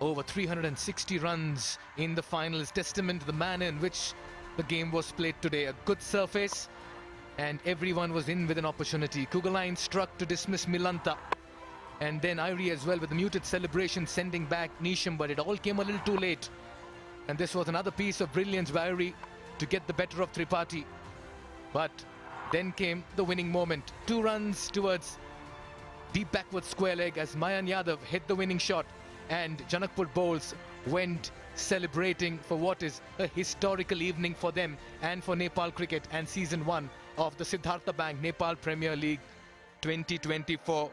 Over 360 runs in the final is testament to the manner in which the game was played today. A good surface, and everyone was in with an opportunity. Kugaline struck to dismiss Milanta, and then Irie as well with a muted celebration sending back Nisham, but it all came a little too late. And this was another piece of brilliance by Irie to get the better of Tripathi. But then came the winning moment. 2 runs towards deep backward square leg as Mayan Yadav hit the winning shot, and Janakpur Bowls went celebrating for what is a historical evening for them and for Nepal cricket and season 1 of the Siddhartha Bank Nepal Premier League 2024.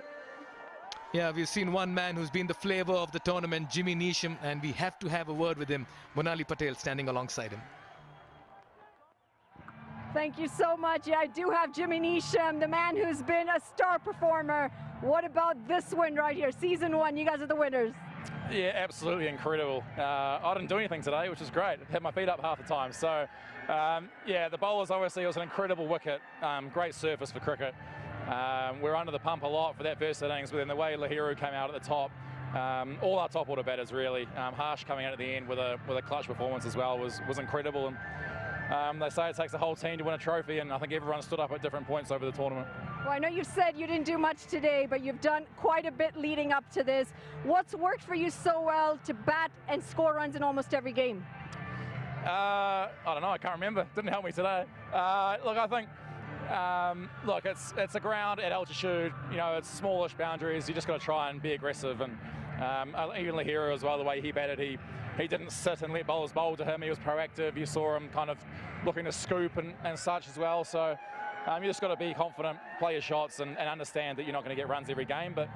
Yeah, we've seen one man who's been the flavor of the tournament, Jimmy Neesham, and we have to have a word with him. Monali Patel standing alongside him. Thank you so much. Yeah, I do have Jimmy Neesham, the man who's been a star performer. What about this win right here? Season 1, you guys are the winners. Yeah, absolutely incredible. I didn't do anything today, which is great. Had my feet up half the time. So, yeah, the bowlers, obviously, it was an incredible wicket. Great surface for cricket. We were under the pump a lot for that first innings, but then the way Lahiru came out at the top, all our top order batters really. Harsh coming out at the end with a clutch performance as well was incredible. And they say it takes a whole team to win a trophy, and I think everyone stood up at different points over the tournament. Well, I know you've said you didn't do much today, but you've done quite a bit leading up to this. What's worked for you so well to bat and score runs in almost every game? I don't know, I can't remember. Didn't help me today. Look, I think, look, it's a ground at altitude, you know, it's smallish boundaries, you just got to try and be aggressive. And even Lahiru as well, the way he batted, he didn't sit and let bowlers bowl to him, he was proactive. You saw him kind of looking to scoop and such as well. So you just got to be confident, play your shots and understand that you're not going to get runs every game, but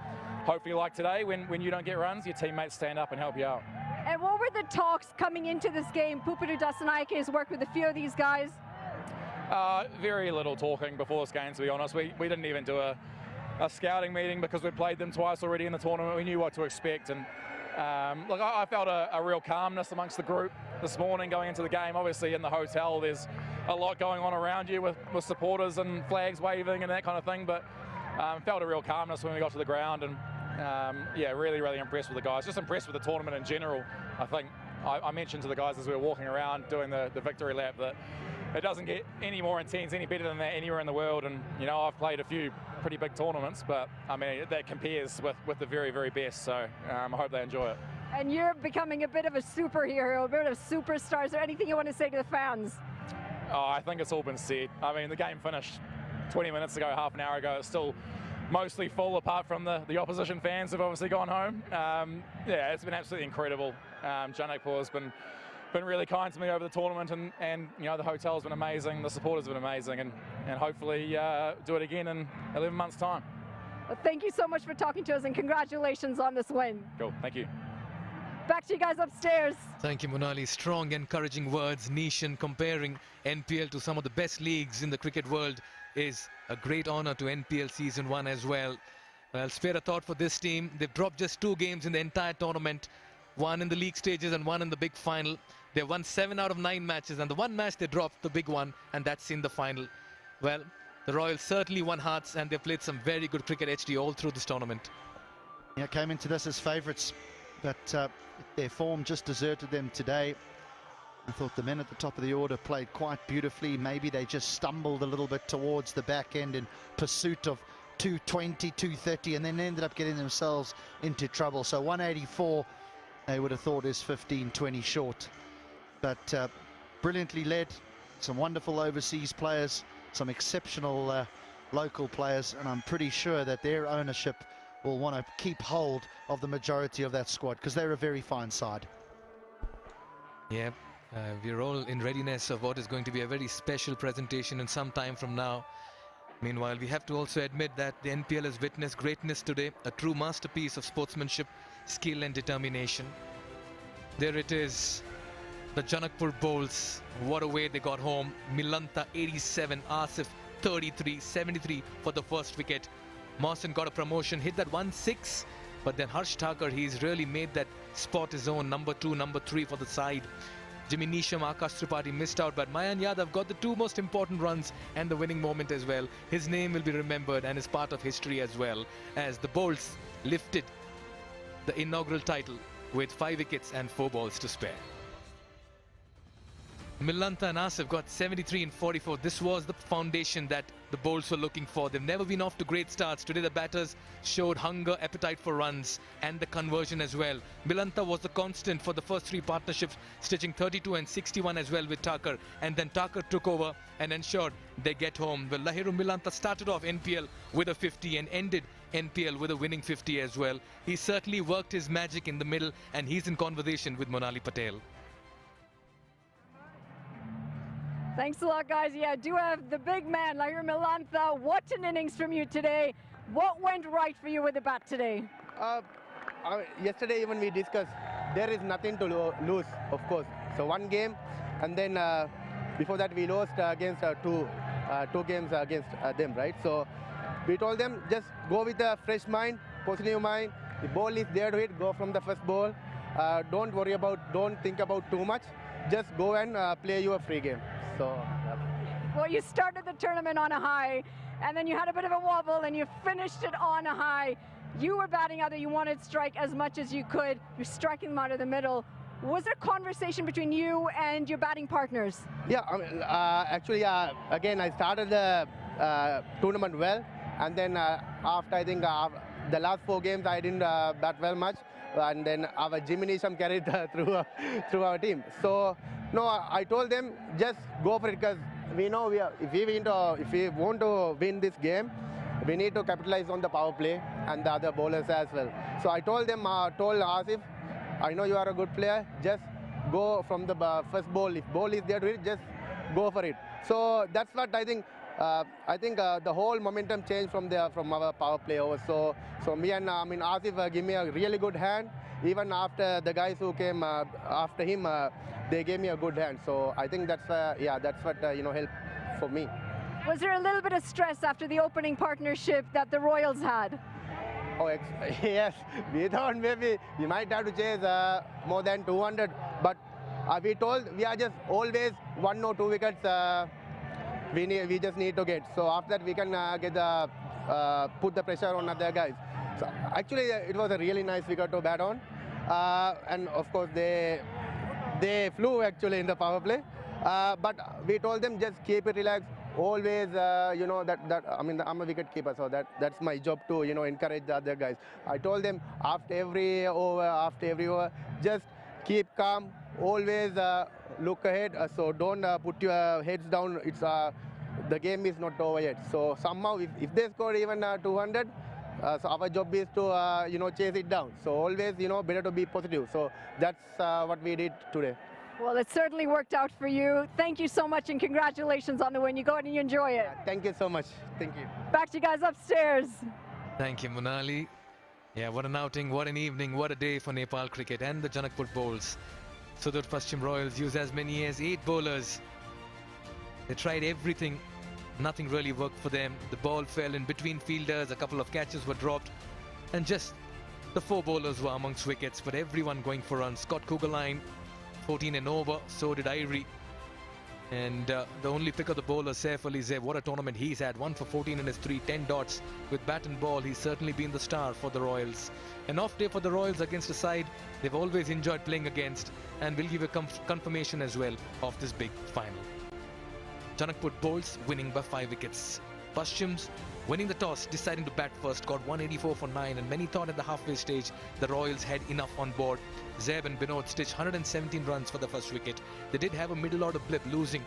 hopefully like today, when you don't get runs, your teammates stand up and help you out. And what were the talks coming into this game? Pupuru Dasanayake has worked with a few of these guys. Very little talking before this game, to be honest. We didn't even do a scouting meeting because we played them twice already in the tournament. We knew what to expect, and look, I felt a real calmness amongst the group this morning going into the game. Obviously in the hotel there's a lot going on around you with supporters and flags waving and that kind of thing, but felt a real calmness when we got to the ground. And yeah, really impressed with the guys, just impressed with the tournament in general. I think I mentioned to the guys as we were walking around doing the victory lap that it doesn't get any more intense, any better than that anywhere in the world. And you know, I've played a few pretty big tournaments, but I mean that compares with the very best. So I hope they enjoy it. And you're becoming a bit of a superhero, a bit of a superstar. Is there anything you want to say to the fans? Oh, I think it's all been said. I mean, the game finished 20 minutes ago, half an hour ago. It's still mostly full, apart from the opposition fans who've obviously gone home. Yeah, it's been absolutely incredible. Janakpur has been really kind to me over the tournament, and you know, the hotel's been amazing, the supporters have been amazing, and hopefully do it again in 11 months' time. Well, thank you so much for talking to us, and congratulations on this win. Cool, thank you. Back to you guys upstairs. Thank you, Monali. Strong, encouraging words. Nishan comparing NPL to some of the best leagues in the cricket world is a great honor to NPL Season 1 as well. Well, spare a thought for this team. They've dropped just 2 games in the entire tournament, 1 in the league stages and 1 in the big final. They won 7 out of 9 matches, and the 1 match they dropped, the big one, and that's in the final. Well, the Royals certainly won hearts, and they've played some very good cricket, HD, all through this tournament. Yeah, came into this as favourites, but their form just deserted them today. I thought the men at the top of the order played quite beautifully. Maybe they just stumbled a little bit towards the back end in pursuit of 220, 230, and then ended up getting themselves into trouble. So 184, they would have thought is 15, 20 short. But brilliantly led, some wonderful overseas players, some exceptional local players, and I'm pretty sure that their ownership will want to keep hold of the majority of that squad, because they're a very fine side. Yeah, we're all in readiness of what is going to be a very special presentation in some time from now. Meanwhile, we have to also admit that the NPL has witnessed greatness today, a true masterpiece of sportsmanship, skill and determination. There it is, the Janakpur Bowls. What a way they got home. Milanta 87, Asif 33, 73 for the first wicket. Mawson got a promotion, hit that 1-6. But then Harsh Thakur, he's really made that spot his own, number 2, number 3 for the side. Jimmy Neesham, Akash Tripathi missed out, but Mayan Yadav got the 2 most important runs and the winning moment as well. His name will be remembered and is part of history as well, as the Bolts lifted the inaugural title with 5 wickets and 4 balls to spare. Milanta and Asif got 73 and 44. This was the foundation that the Bolts were looking for. They've never been off to great starts. Today the batters showed hunger, appetite for runs and the conversion as well. Milanta was the constant for the first 3 partnerships, stitching 32 and 61 as well with Thakur. And then Thakur took over and ensured they get home. Well, Lahiru Milanta started off NPL with a 50 and ended NPL with a winning 50 as well. He certainly worked his magic in the middle and he's in conversation with Monali Patel. Thanks a lot, guys. Yeah, do have the big man, Lahiru Milanta. What an innings from you today. What went right for you with the bat today? Yesterday even we discussed, there is nothing to lose, of course. So 1 game, and then before that we lost against two games against them, right? So we told them just go with a fresh mind, positive mind. The ball is there to hit, go from the first ball. Don't think about too much. Just go and play your free game. So, well, you started the tournament on a high, and then you had a bit of a wobble, and you finished it on a high. You were batting out there. You wanted to strike as much as you could. You're striking them out of the middle. Was there conversation between you and your batting partners? Yeah, actually, again, I started the tournament well, and then after I think the last 4 games I didn't bat well much, and then our Jimmy Neesham carried through our team. So no, I told them just go for it, because we know if we want to win this game, we need to capitalize on the power play and the other bowlers as well. So I told them, told Asif, I know you are a good player, just go from the first ball. If ball is there to hit, just go for it. So that's what I think. The whole momentum changed from our power play over. So me and Asif give me a really good hand. Even after the guys who came after him, they gave me a good hand. So I think that's what helped for me. Was there a little bit of stress after the opening partnership that the Royals had? Oh, yes. We thought maybe we might have to chase more than 200, but we told we are just always 1 or 2 wickets. We just need to get. So after that we can put the pressure on other guys. So actually it was a really nice wicket to bat on, and of course they flew actually in the power play. But we told them just keep it relaxed. Always, I'm a wicket keeper, so that's my job to encourage the other guys. I told them after every over, just keep calm. Always look ahead. So don't put your heads down. It's the game is not over yet. So somehow, if they score even 200, so our job is to chase it down. So always better to be positive. So that's what we did today. Well, it certainly worked out for you. Thank you so much and congratulations on the win. You go ahead and you enjoy it. Thank you so much. Thank you. Back to you guys upstairs. Thank you, Monali. Yeah, what an outing, what an evening, what a day for Nepal cricket and the Janakpur Bowls. Sudur Paschim Royals used as many as 8 bowlers. They tried everything. Nothing really worked for them. The ball fell in between fielders. A couple of catches were dropped. And just the 4 bowlers were amongst wickets, but everyone going for runs. Scott Kugelheim, 14 and over, so did Irie. And the only pick of the bowler, Saif Ali Zeb, what a tournament he's had. 1 for 14 in his 3, 10 dots. With bat and ball, he's certainly been the star for the Royals. An off day for the Royals against a side they've always enjoyed playing against, and will give a confirmation as well of this big final. Janakpur Bowls winning by 5 wickets. Paschims winning the toss, deciding to bat first, got 184 for 9, and many thought at the halfway stage the Royals had enough on board. Zeb and Binod stitched 117 runs for the first wicket. They did have a middle order blip, losing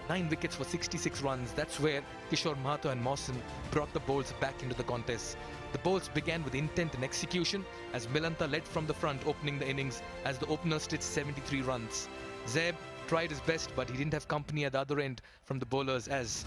9 wickets for 66 runs. That's where Kishore Mahato and Mawson brought the Bowls back into the contest. The Bowls began with intent and execution as Milanta led from the front, opening the innings as the opener stitched 73 runs. Zeb tried his best, but he didn't have company at the other end from the bowlers as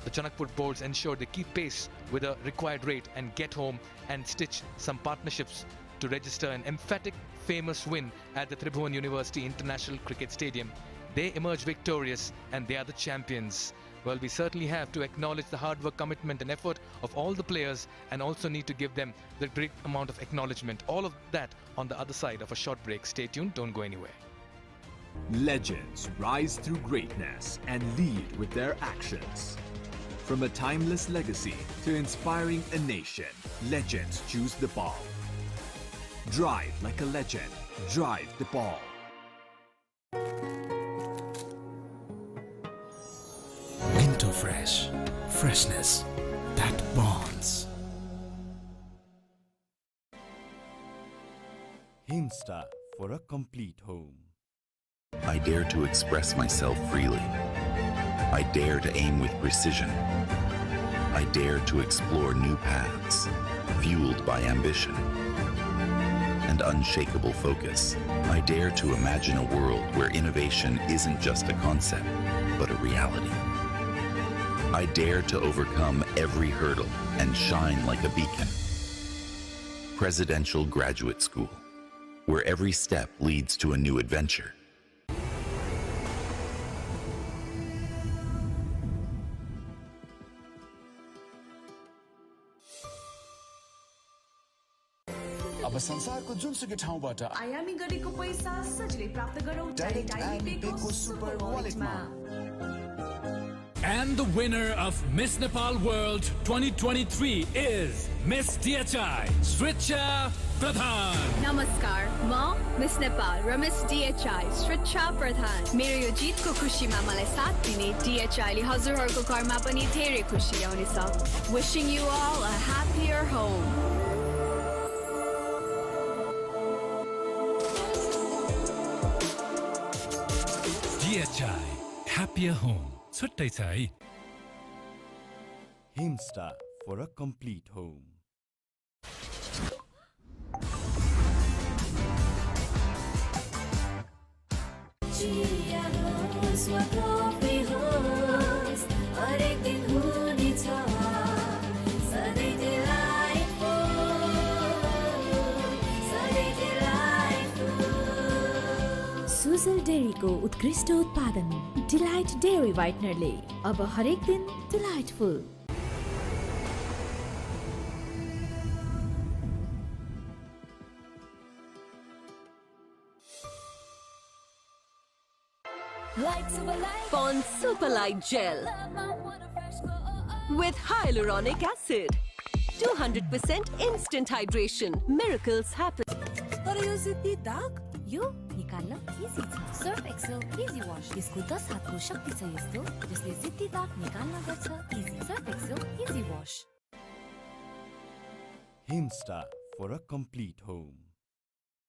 the Janakpur Bowls ensured they keep pace with a required rate and get home and stitch some partnerships to register an emphatic, famous win at the Tribhuvan University International Cricket Stadium. They emerge victorious and they are the champions. Well, we certainly have to acknowledge the hard work, commitment and effort of all the players, and also need to give them the great amount of acknowledgement. All of that on the other side of a short break. Stay tuned, don't go anywhere. Legends rise through greatness and lead with their actions. From a timeless legacy to inspiring a nation, legends choose the ball. Drive like a legend. Drive the ball. Minto Fresh. Freshness that bonds. Himsta for a complete home. I dare to express myself freely. I dare to aim with precision. I dare to explore new paths, fueled by ambition and unshakable focus. I dare to imagine a world where innovation isn't just a concept, but a reality. I dare to overcome every hurdle and shine like a beacon. Presidential Graduate School, where every step leads to a new adventure. अब संसारको जुनसुकै ठाउँबाट आयामी गरेको पैसा सजिलै प्राप्त गरौँ डाइरेक्ट ADK सुपर वालेटमा। And the winner of Miss Nepal World 2023 is Miss DHI, Sricha Pradhan. नमस्कार, म मिस नेपाल र मिस DHI श्रिचा प्रधान। मेरो यो जितको खुसीमा मलाई साथ दिने DHI ले हजुरहरूको घरमा पनि धेरै खुसी ल्याउनेछ। Wishing you all a happier home. DHI, happier home. छुट्टै छ है। Himsta for a complete home. Sujal डेयरीको उत्कृष्ट उत्पादन डिलाइट डेयरी व्हाइटनरले अब हरेक दिन delightful. Pond Super Light Gel with hyaluronic acid. 200% instant hydration. Miracles happen. तर यो जिद्दी दाग यो निकाल्न इजी छ। सर्फ एक्सेल इजी वाश, यसको 10 हातको शक्ति छ यस्तो जसले जिद्दी दाग निकाल्न गर्छ easy. Surf Excel easy wash. Himsta for a complete home.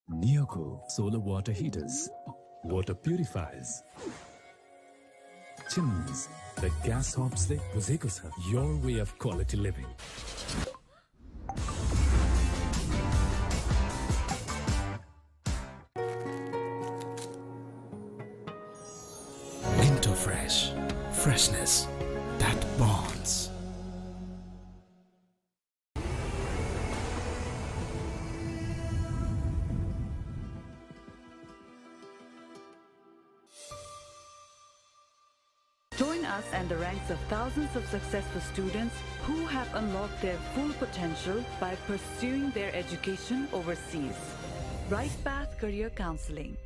Neoco solar water heaters, water purifiers, chimneys, the gas hobs le buzeko cha. Your way of quality living. Minto Fresh. Freshness that bonds. Join us and the ranks of thousands of successful students who have unlocked their full potential by pursuing their education overseas. Right Path Career Counseling.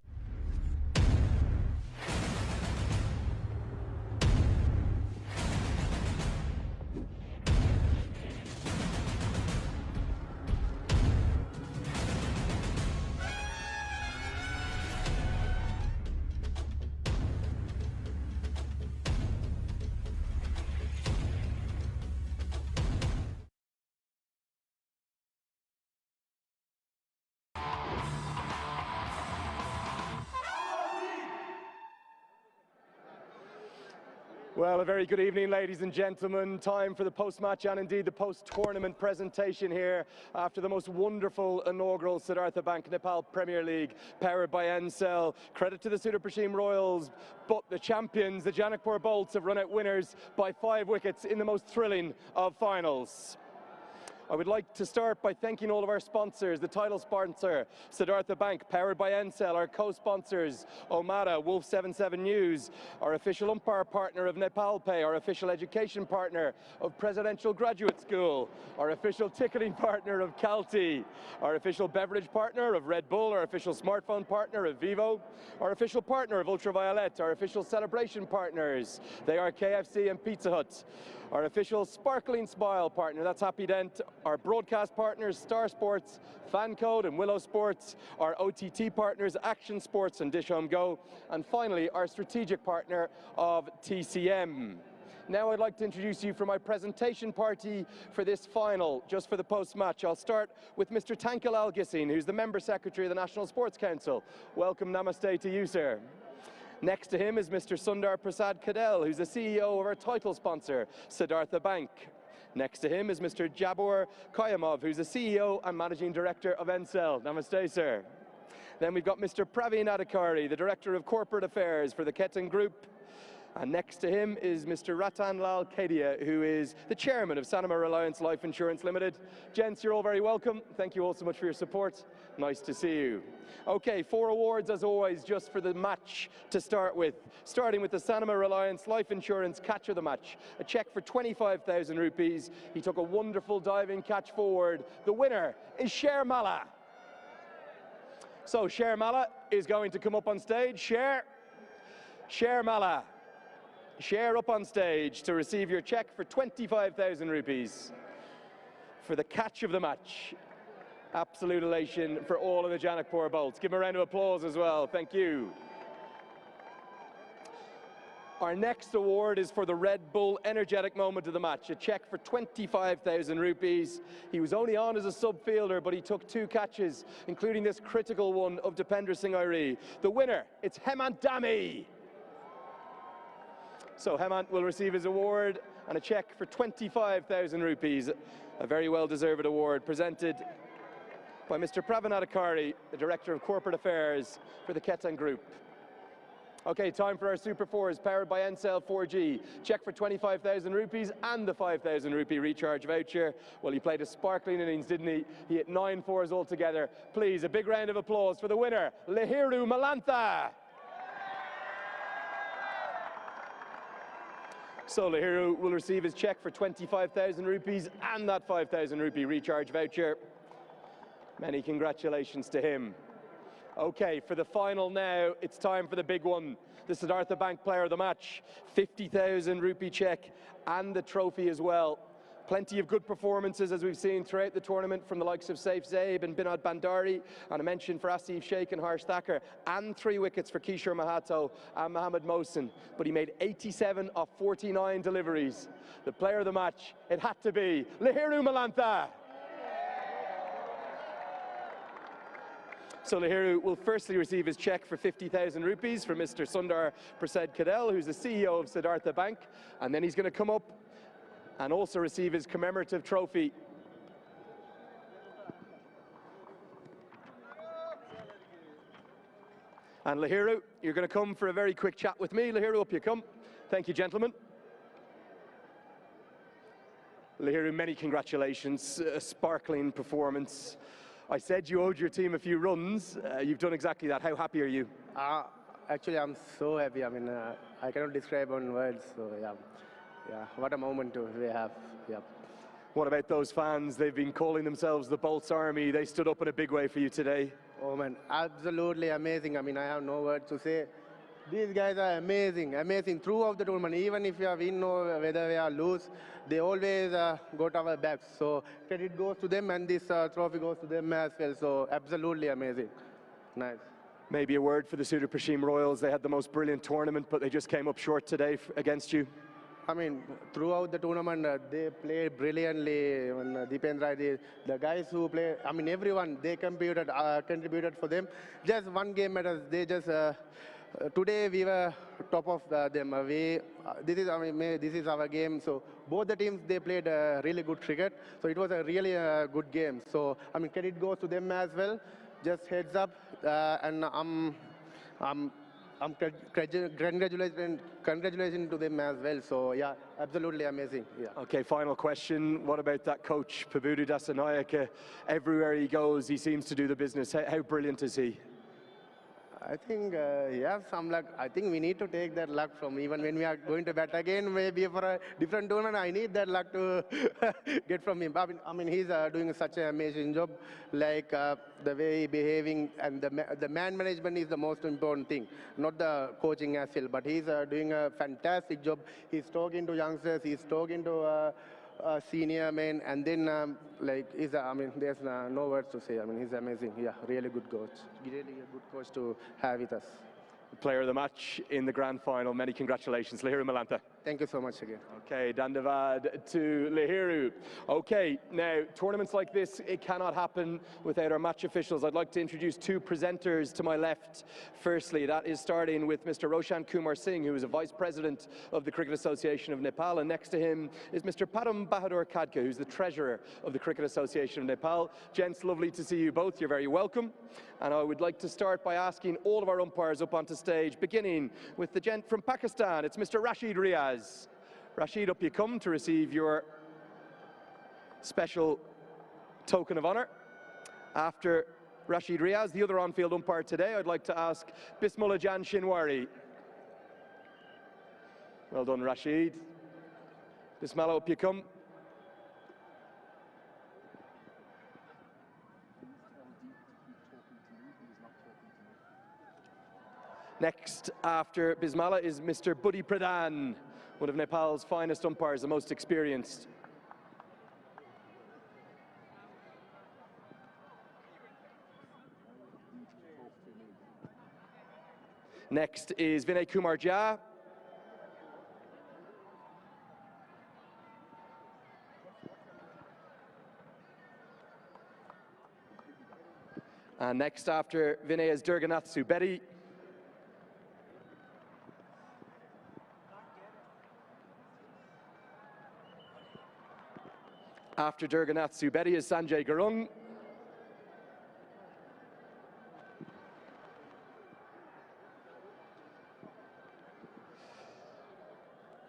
Well, a very good evening, ladies and gentlemen. Time for the post-match and indeed the post-tournament presentation here after the most wonderful inaugural Siddhartha Bank Nepal Premier League powered by Ncell. Credit to the Sudar Prashim Royals, but the champions, the Janakpur Bolts, have run out winners by 5 wickets in the most thrilling of finals. I would like to start by thanking all of our sponsors, the title sponsor, Siddhartha Bank, powered by Encel, our co-sponsors, Omada, Wolf77 News, our official umpire partner of Nepal Pay, our official education partner of Presidential Graduate School, our official ticketing partner of Calty, our official beverage partner of Red Bull, our official smartphone partner of Vivo, our official partner of Ultraviolet, our official celebration partners, they are KFC and Pizza Hut, our official Sparkling Smile partner, that's Happy Dent, our broadcast partners, Star Sports, Fancode and Willow Sports, our OTT partners, Action Sports and Dish Home Go, and finally, our strategic partner of TCM. Now I'd like to introduce you for my presentation party for this final, just for the post-match. I'll start with Mr. Tankal Al-Gissin, who's the Member Secretary of the National Sports Council. Welcome, namaste to you, sir. Next to him is Mr. Sundar Prasad Kadel, who's the CEO of our title sponsor, Siddhartha Bank. Next to him is Mr. Jabor Kayamov, who's the CEO and Managing Director of Encel. Namaste, sir. Then we've got Mr. Praveen Adhikari, the Director of Corporate Affairs for the Ketan Group. And next to him is Mr. Ratan Lal Kedia, who is the Chairman of Sanoma Reliance Life Insurance Limited. Gents, you're all very welcome. Thank you all so much for your support. Nice to see you. Okay, 4 awards as always, just for the match to start with. Starting with the Sanoma Reliance Life Insurance Catch of the Match. A cheque for 25,000 rupees. He took a wonderful diving catch forward. The winner is Sher Mala. So Sher Mala is going to come up on stage. Sher Mala. Share up on stage to receive your cheque for 25,000 rupees for the catch of the match. Absolute elation for all of the Janakpur Bolts. Give them a round of applause as well. Thank you. Our next award is for the Red Bull energetic moment of the match. A cheque for 25,000 rupees. He was only on as a sub-fielder, but he took 2 catches, including this critical one of Dipender Singh Airi. The winner, it's Hemant Dami. So Hemant will receive his award and a cheque for 25,000 rupees. A very well-deserved award presented by Mr. Praveen Adhikari, the Director of Corporate Affairs for the Ketan Group. Okay, time for our Super 4s, powered by Encel 4G. Cheque for 25,000 rupees and the 5,000 rupee recharge voucher. Well, he played a sparkling innings, didn't he? He hit 9 fours altogether. Please, a big round of applause for the winner, Lahiru Malantha. So Lahiru will receive his cheque for 25,000 rupees and that 5,000 rupee recharge voucher. Many congratulations to him. Okay, for the final now, it's time for the big one. The Siddhartha Bank Player of the Match. 50,000 rupee cheque and the trophy as well. Plenty of good performances, as we've seen throughout the tournament, from the likes of Saif Zaib and Binod Bandari, and a mention for Asif Sheikh and Harsh Thakur, and 3 wickets for Kishore Mahato and Mohammad Mohsin. But he made 87 of 49 deliveries. The player of the match, it had to be Lahiru Malantha. So Lahiru will firstly receive his cheque for 50,000 rupees from Mr. Sundar Prasad Kadel, who's the CEO of Siddhartha Bank, and then he's going to come up and also receive his commemorative trophy. And Lahiru, you're going to come for a very quick chat with me. Lahiru, up you come. Thank you, gentlemen. Lahiru, many congratulations. A sparkling performance. I said you owed your team a few runs. You've done exactly that. How happy are you? Actually, I'm so happy. I mean, I cannot describe on words. So yeah, what a moment we have. Yeah. What about those fans? They've been calling themselves the Bolts Army. They stood up in a big way for you today. Oh man, absolutely amazing. I mean, I have no words to say. These guys are amazing, amazing throughout the tournament. Even if we are win or whether we are lose, they always got our backs. So credit goes to them, and this trophy goes to them as well. So absolutely amazing. Nice. Maybe a word for the Sudar Prashim Royals. They had the most brilliant tournament, but they just came up short today against you. I mean, throughout the tournament, they played brilliantly. Dipendra, the guys who play, I mean, everyone, they contributed for them. Just one game matters. They just, today we were top of them. This is our game. So both the teams, they played really good cricket. So it was a really good game. So, I mean, credit goes to them as well. Just heads up, and congratulations to them as well. So yeah, absolutely amazing. Yeah. Okay, final question. What about that coach, Pabudu Dasanayake? Everywhere he goes, he seems to do the business. How brilliant is he? I think he has some luck. I think we need to take that luck from even when we are going to bat again, maybe for a different tournament. I need that luck to get from him. I mean he's doing such an amazing job. Like the way he behaving and the man management is the most important thing, not the coaching as well. But he's doing a fantastic job. He's talking to youngsters. He's talking to senior men, and then like I mean, there's no words to say. I mean, he's amazing. Yeah, really good coach. Really a good coach to have with us. Player of the match in the grand final. Many congratulations, Lahiru Malanta. Thank you so much again. Okay, Dandavad to Lahiru. Okay, now tournaments like this, it cannot happen without our match officials. I'd like to introduce two presenters to my left. Firstly, that is starting with Mr. Roshan Kumar Singh, who is a Vice President of the Cricket Association of Nepal, and next to him is Mr. Padam Bahadur Khadka, who's the Treasurer of the Cricket Association of Nepal. Gents, lovely to see you both. You're very welcome. And I would like to start by asking all of our umpires up onto stage, beginning with the gent from Pakistan. It's Mr. Rashid Riaz. Rashid, up you come to receive your special token of honour. After Rashid Riaz, the other on-field umpire today, I'd like to ask Bismillah Jan Shinwari. Well done, Rashid. Bismillah, up you come. Next, after Bismillah, is Mr. Buddy Pradhan, one of Nepal's finest umpires, the most experienced. Next is Vinay Kumar Jha. And next after Vinay is Durganath Subedi. After Durganath Subedi is Sanjay Gurung.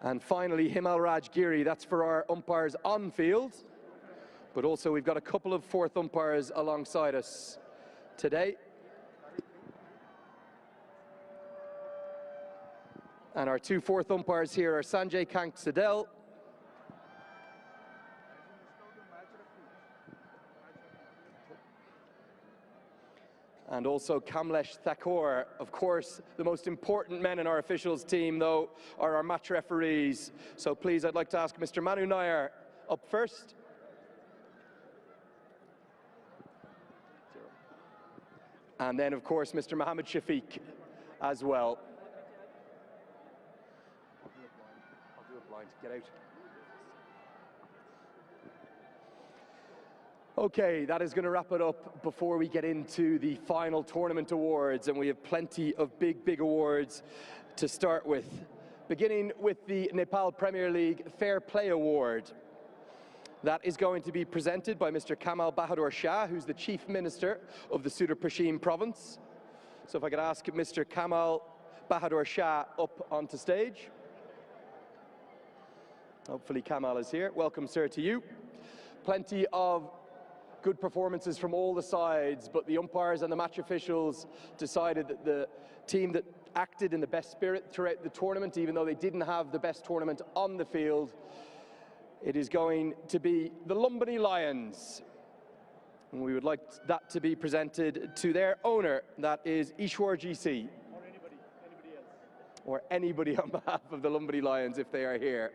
And finally, Himal Raj Giri. That's for our umpires on field. But also we've got a couple of fourth umpires alongside us today. And our two fourth umpires here are Sanjay Kank Sadel and also Kamlesh Thakur. Of course, the most important men in our officials team, though, are our match referees. So please, I'd like to ask Mr. Manu Nair up first. And then, of course, Mr. Mohammed Shafiq as well. I'll do a blind. Get out. Okay, that is going to wrap it up before we get into the final tournament awards, and we have plenty of big awards to start with. Beginning with the Nepal Premier League Fair Play Award. That is going to be presented by Mr. Kamal Bahadur Shah, who's the Chief Minister of the Sudar Pashim province. So if I could ask Mr. Kamal Bahadur Shah up onto stage. Hopefully Kamal is here. Welcome, sir, to you. Plenty of good performances from all the sides, but the umpires and the match officials decided that the team that acted in the best spirit throughout the tournament, even though they didn't have the best tournament on the field, it is going to be the Lumbini Lions. And we would like that to be presented to their owner, that is Ishwar GC. Or anybody else. Or anybody on behalf of the Lumbini Lions if they are here.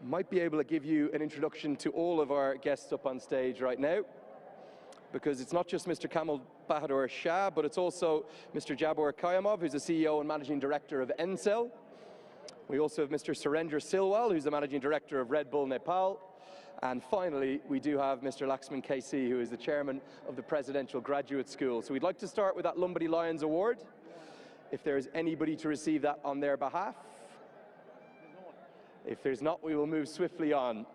Might be able to give you an introduction to all of our guests up on stage right now, because it's not just Mr. Kamal Bahadur Shah, but it's also Mr. Jabor Kayamov, who's the CEO and Managing Director of Encel. We also have Mr. Surendra Silwal, who's the Managing Director of Red Bull Nepal. And finally, we do have Mr. Laxman KC, who is the Chairman of the Presidential Graduate School. So we'd like to start with that Lumbini Lions Award, if there is anybody to receive that on their behalf. If there's not, we will move swiftly on.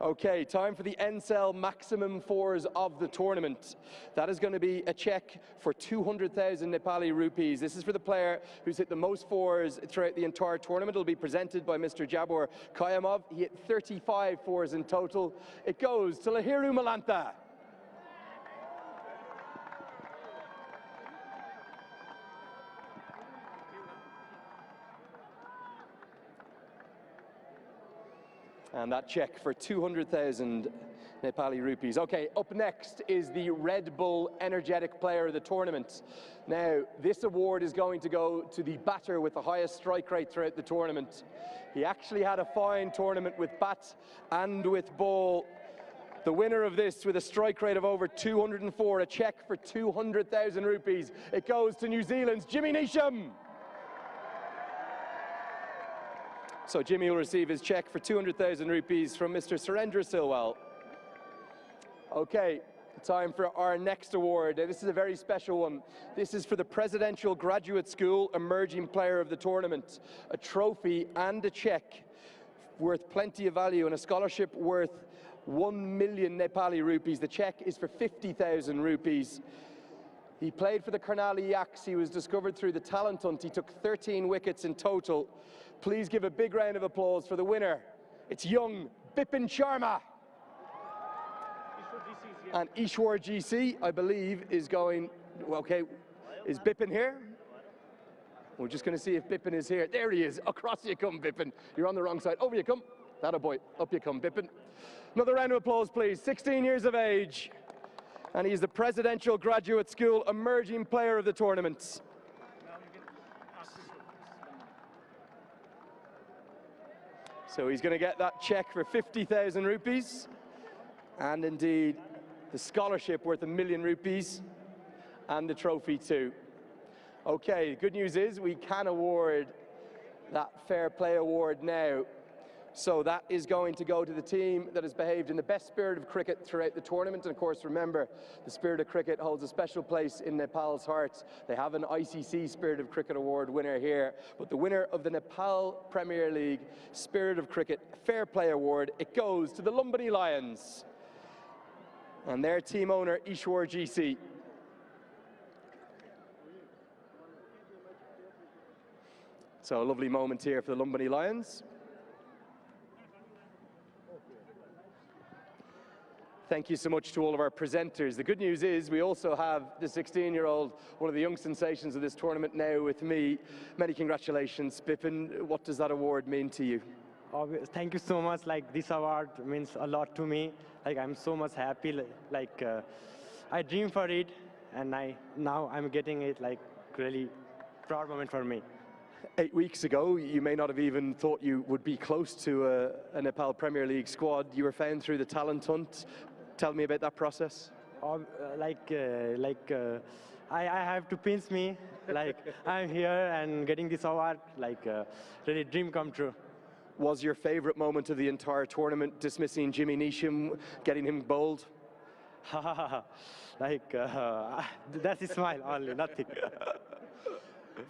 Okay, time for the NCL maximum fours of the tournament. That is going to be a check for 200,000 Nepali rupees. This is for the player who's hit the most fours throughout the entire tournament. It'll be presented by Mr. Jabor Kayamov. He hit 35 fours in total. It goes to Lahiru Malantha. And that check for 200,000 Nepali rupees. Okay, up next is the Red Bull Energetic Player of the Tournament. Now, this award is going to go to the batter with the highest strike rate throughout the tournament. He actually had a fine tournament with bat and with ball. The winner of this with a strike rate of over 204, a check for 200,000 rupees. It goes to New Zealand's Jimmy Neesham. So Jimmy will receive his check for 200,000 rupees from Mr. Surendra Silwal. Okay, time for our next award. This is a very special one. This is for the Presidential Graduate School Emerging Player of the Tournament. A trophy and a check worth plenty of value and a scholarship worth 1 million Nepali rupees. The check is for 50,000 rupees. He played for the Karnali Yaks. He was discovered through the talent hunt. He took 13 wickets in total. Please give a big round of applause for the winner. It's young Bipin Sharma. And Ishwar GC, I believe, is going, okay, is Bipin here? We're just going to see if Bipin is here. There he is. Across you come, Bipin. You're on the wrong side. Over you come. That a boy. Up you come, Bipin. Another round of applause, please. 16 years of age. And he's the Presidential Graduate School Emerging Player of the Tournament. So he's going to get that check for 50,000 rupees. And indeed, the scholarship worth 1 million rupees. And the trophy too. Okay, good news is we can award that Fair Play Award now. So that is going to go to the team that has behaved in the best spirit of cricket throughout the tournament. And of course, remember, the spirit of cricket holds a special place in Nepal's hearts. They have an ICC Spirit of Cricket Award winner here. But the winner of the Nepal Premier League Spirit of Cricket Fair Play Award, it goes to the Lumbini Lions and their team owner, Ishwar GC. So a lovely moment here for the Lumbini Lions. Thank you so much to all of our presenters. The good news is we also have the 16-year-old, one of the young sensations of this tournament now with me. Many congratulations, Bipin. What does that award mean to you? Thank you so much. Like, this award means a lot to me. Like, I'm so much happy. I dream for it, and now I'm getting it. Like, really proud moment for me. 8 weeks ago, you may not have even thought you would be close to a Nepal Premier League squad. You were found through the talent hunt. Tell me about that process. I have to pinch me. Like, I'm here and getting this award. Like, really dream come true. Was your favorite moment of the entire tournament dismissing Jimmy Neesham, getting him bowled? That's a smile only, nothing.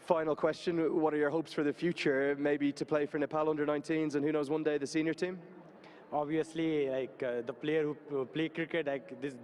Final question, what are your hopes for the future? Maybe to play for Nepal under-19s and who knows, one day the senior team? Obviously, the player who play cricket,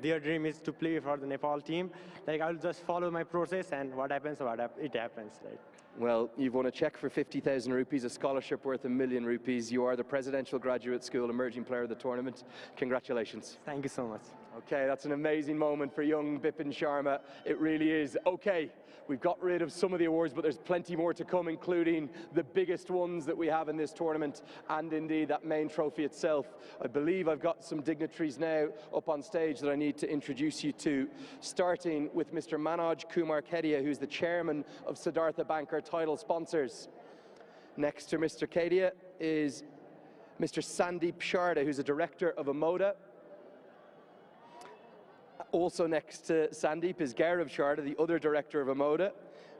their dream is to play for the Nepal team. Like, I'll just follow my process, and what happens, it happens. Right? Well, you've won a check for 50,000 rupees, a scholarship worth 1 million rupees. You are the Presidential Graduate School Emerging Player of the Tournament. Congratulations. Thank you so much. Okay, that's an amazing moment for young Bipin Sharma. It really is. Okay, we've got rid of some of the awards, but there's plenty more to come, including the biggest ones that we have in this tournament, and indeed that main trophy itself. I believe I've got some dignitaries now up on stage that I need to introduce you to, starting with Mr. Manoj Kumar Kedia, who's the chairman of Siddhartha Bank, our title sponsors. Next to Mr. Kedia is Mr. Sandeep Sharda, who's a director of Amoda. Also next to Sandeep is Gaurav Sharda, the other director of Amoda.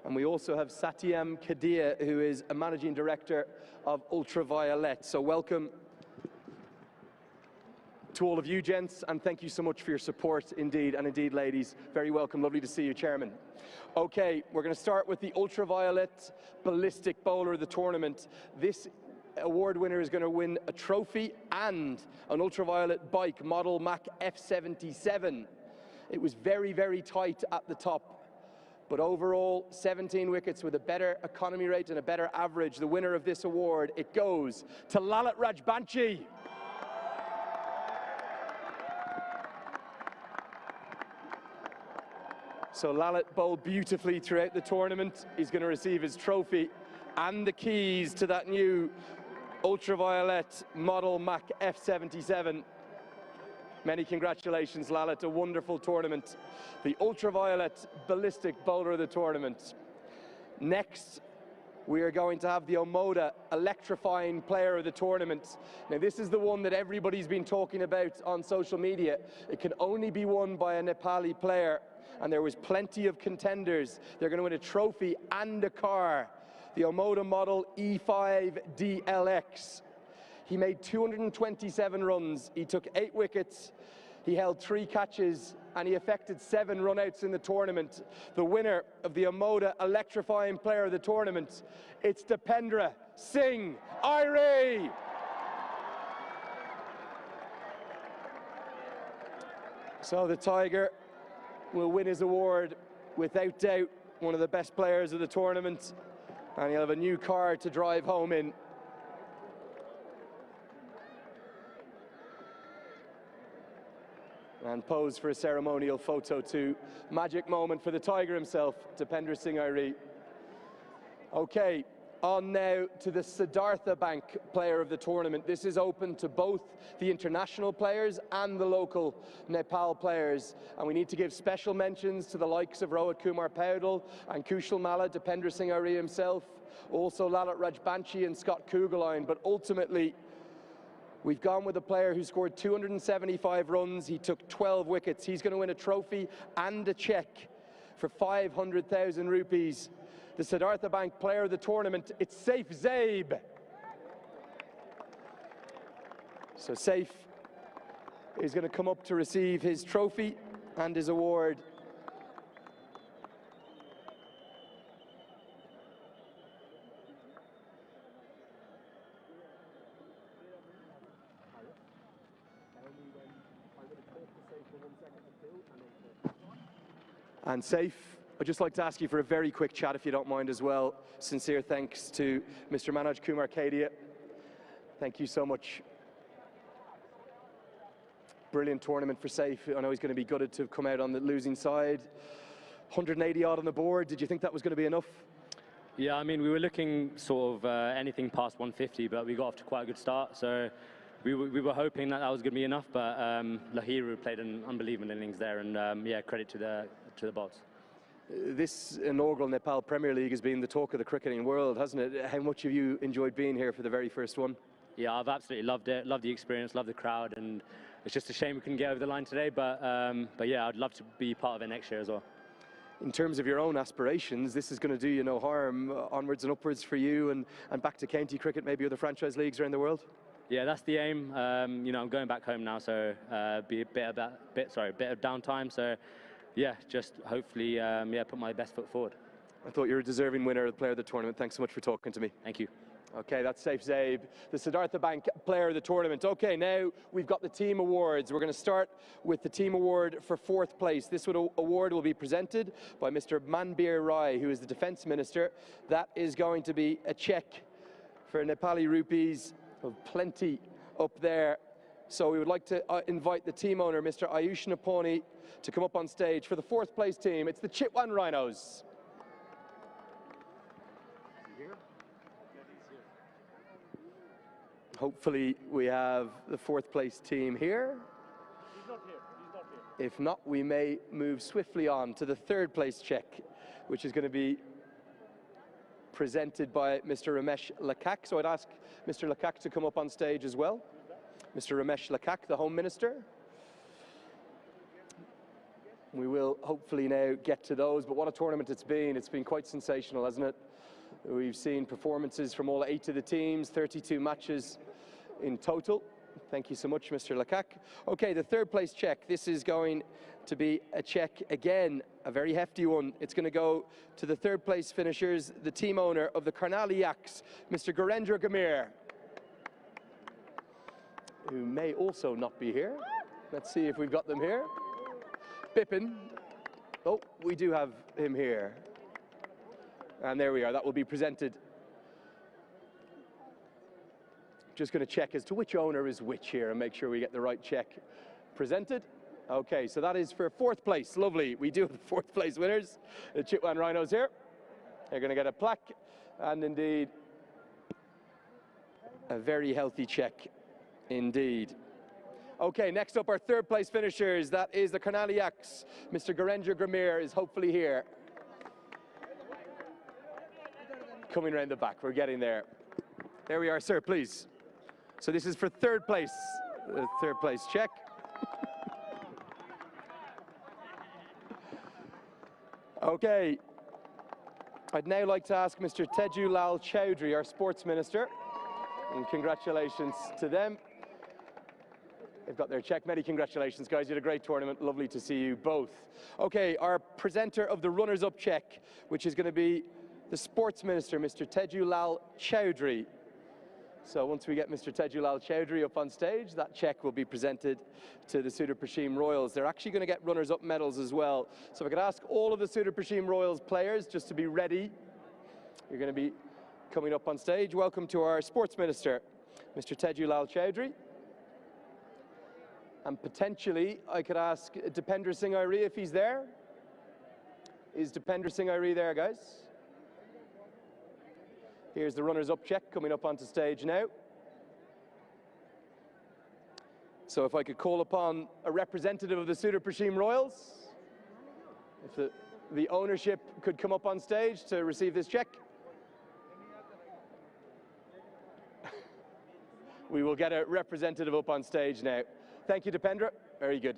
And we also have Satyam Kadia, who is a managing director of Ultraviolet. So welcome to all of you, gents, and thank you so much for your support, indeed, and indeed, ladies. Very welcome, lovely to see you, Chairman. Okay, we're going to start with the Ultraviolet Ballistic Bowler of the tournament. This award winner is going to win a trophy and an ultraviolet bike model Mach F77. It was very, very tight at the top, but overall 17 wickets with a better economy rate and a better average. The winner of this award, it goes to Lalit Rajbanshi. So Lalit bowled beautifully throughout the tournament. He's going to receive his trophy and the keys to that new ultraviolet model Mach F77. Many congratulations, Lalit. A wonderful tournament. The ultraviolet ballistic bowler of the tournament. Next, we are going to have the Omoda electrifying player of the tournament. Now, this is the one that everybody's been talking about on social media. It can only be won by a Nepali player, and there was plenty of contenders. They're going to win a trophy and a car. The Omoda model E5 DLX. He made 227 runs. He took 8 wickets. He held 3 catches, and he effected 7 runouts in the tournament. The winner of the Omoda electrifying player of the tournament, it's Dipendra Singh Airi. So the Tiger will win his award without doubt, one of the best players of the tournament, and he'll have a new car to drive home in. And pose for a ceremonial photo too. Magic moment for the Tiger himself, Dipendra Singh Airi. Okay, on now to the Siddhartha Bank player of the tournament. This is open to both the international players and the local Nepal players. And we need to give special mentions to the likes of Rohit Kumar Paudel and Kushal Malla, Dipendra Singh Airi himself, also Lalit Rajbanshi and Scott Kugelheim. But ultimately, we've gone with a player who scored 275 runs. He took 12 wickets. He's going to win a trophy and a cheque for 500,000 rupees. The Siddhartha Bank player of the tournament, it's Saif Zaib. So Saif is going to come up to receive his trophy and his award. And Saif, I'd just like to ask you for a very quick chat, if you don't mind as well. Sincere thanks to Mr. Manoj Kumar Kedia. Thank you so much. Brilliant tournament for Saif. I know he's going to be gutted to have come out on the losing side. 180 odd on the board. Did you think that was going to be enough? Yeah, I mean, we were looking sort of anything past 150, but we got off to quite a good start. So we were hoping that was going to be enough, but Lahiru played an unbelievable innings there, and yeah, credit to the bots. This inaugural Nepal Premier League has been the talk of the cricketing world, hasn't it? How much have you enjoyed being here for the very first one? Yeah, I've absolutely loved it. Loved the experience, loved the crowd, and it's just a shame we couldn't get over the line today. But yeah, I'd love to be part of it next year as well. In terms of your own aspirations, this is going to do you no harm, onwards and upwards for you, and back to county cricket, maybe other franchise leagues around the world. Yeah, that's the aim. You know, I'm going back home now, so be a bit of downtime. So yeah, just hopefully yeah, put my best foot forward. I thought you were a deserving winner of the player of the tournament. Thanks so much for talking to me. Thank you. Okay, that's Saif Zaib, the Siddhartha Bank player of the tournament. Okay, now we've got the team awards. We're going to start with the team award for 4th place. This award will be presented by Mr. Manbir Rai, who is the Defence Minister. That is going to be a cheque for Nepali rupees of plenty up there. So we would like to invite the team owner, Mr. Ayush Naponi, to come up on stage for the 4th place team. It's the Chitwan Rhinos. Hopefully we have the 4th place team here. He's not here. He's not here. If not, we may move swiftly on to the 3rd place cheque, which is going to be presented by Mr. Ramesh Lakak. So I'd ask Mr. Lakak to come up on stage as well. Mr. Ramesh Lakak, the Home Minister. We will hopefully now get to those, but what a tournament it's been. It's been quite sensational, hasn't it? We've seen performances from all 8 of the teams, 32 matches in total. Thank you so much, Mr. Lakak. Okay, the 3rd place cheque. This is going to be a cheque, again, a very hefty one. It's going to go to the 3rd place finishers, the team owner of the Karnali Yaks, Mr. Gurendra Gamir. who may also not be here. Let's see if we've got them here. Bippin. Oh, we do have him here. And there we are. That will be presented. Just going to check as to which owner is which here and make sure we get the right check presented. Okay, so that is for 4th place. Lovely. We do have the 4th place winners. The Chitwan Rhinos here. They're going to get a plaque and indeed a very healthy check indeed. Okay, next up our 3rd place finishers. That is the Karnaliaks. Mr. Gurendra Gramir is hopefully here. Coming around the back, we're getting there. There we are, sir, please. So this is for 3rd place. The 3rd place check. Okay. I'd now like to ask Mr. Teju Lal Chowdhury, our sports minister, and congratulations to them. They've got their check. Many congratulations, guys. You had a great tournament. Lovely to see you both. Okay, our presenter of the runners-up check, which is going to be the sports minister, Mr. Teju Lal Chowdhury. So once we get Mr. Teju Lal Chowdhury up on stage, that check will be presented to the Sudar Prashim Royals. They're actually going to get runners-up medals as well. So if I could ask all of the Sudar Prashim Royals players just to be ready. You're going to be coming up on stage. Welcome to our sports minister, Mr. Teju Lal Chowdhury. And potentially, I could ask Dipendra Singh Airi if he's there. Is Dipendra Singh Airi there, guys? Here's the runners-up check coming up onto stage now. So if I could call upon a representative of the Sudar Prashim Royals, if the ownership could come up on stage to receive this check. We will get a representative up on stage now. Thank you, Dipendra. Very good.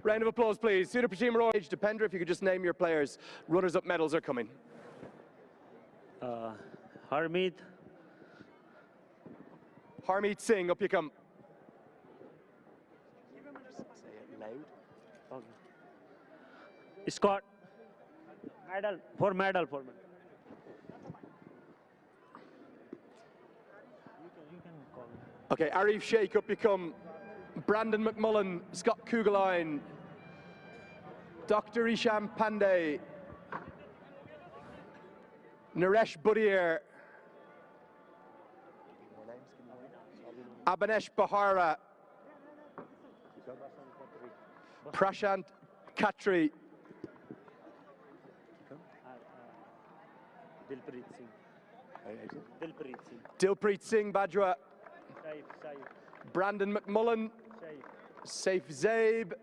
Round of applause, please. Sudar Prashim Royals. Dipendra, if you could just name your players. Runners-up medals are coming. Harmeet. Harmeet Singh, up you come. Say it loud. Okay. Scott. Medal. For medal. You can call me. Okay, Arif Sheikh, up you come. Brandon McMullen, Scott Kugeline, Dr. Isham Pandey, Naresh Budier, Abanesh Bahara, Prashant Khatri, Dilpreet Singh Bajwa, Brandon McMullen, Saif Zaib,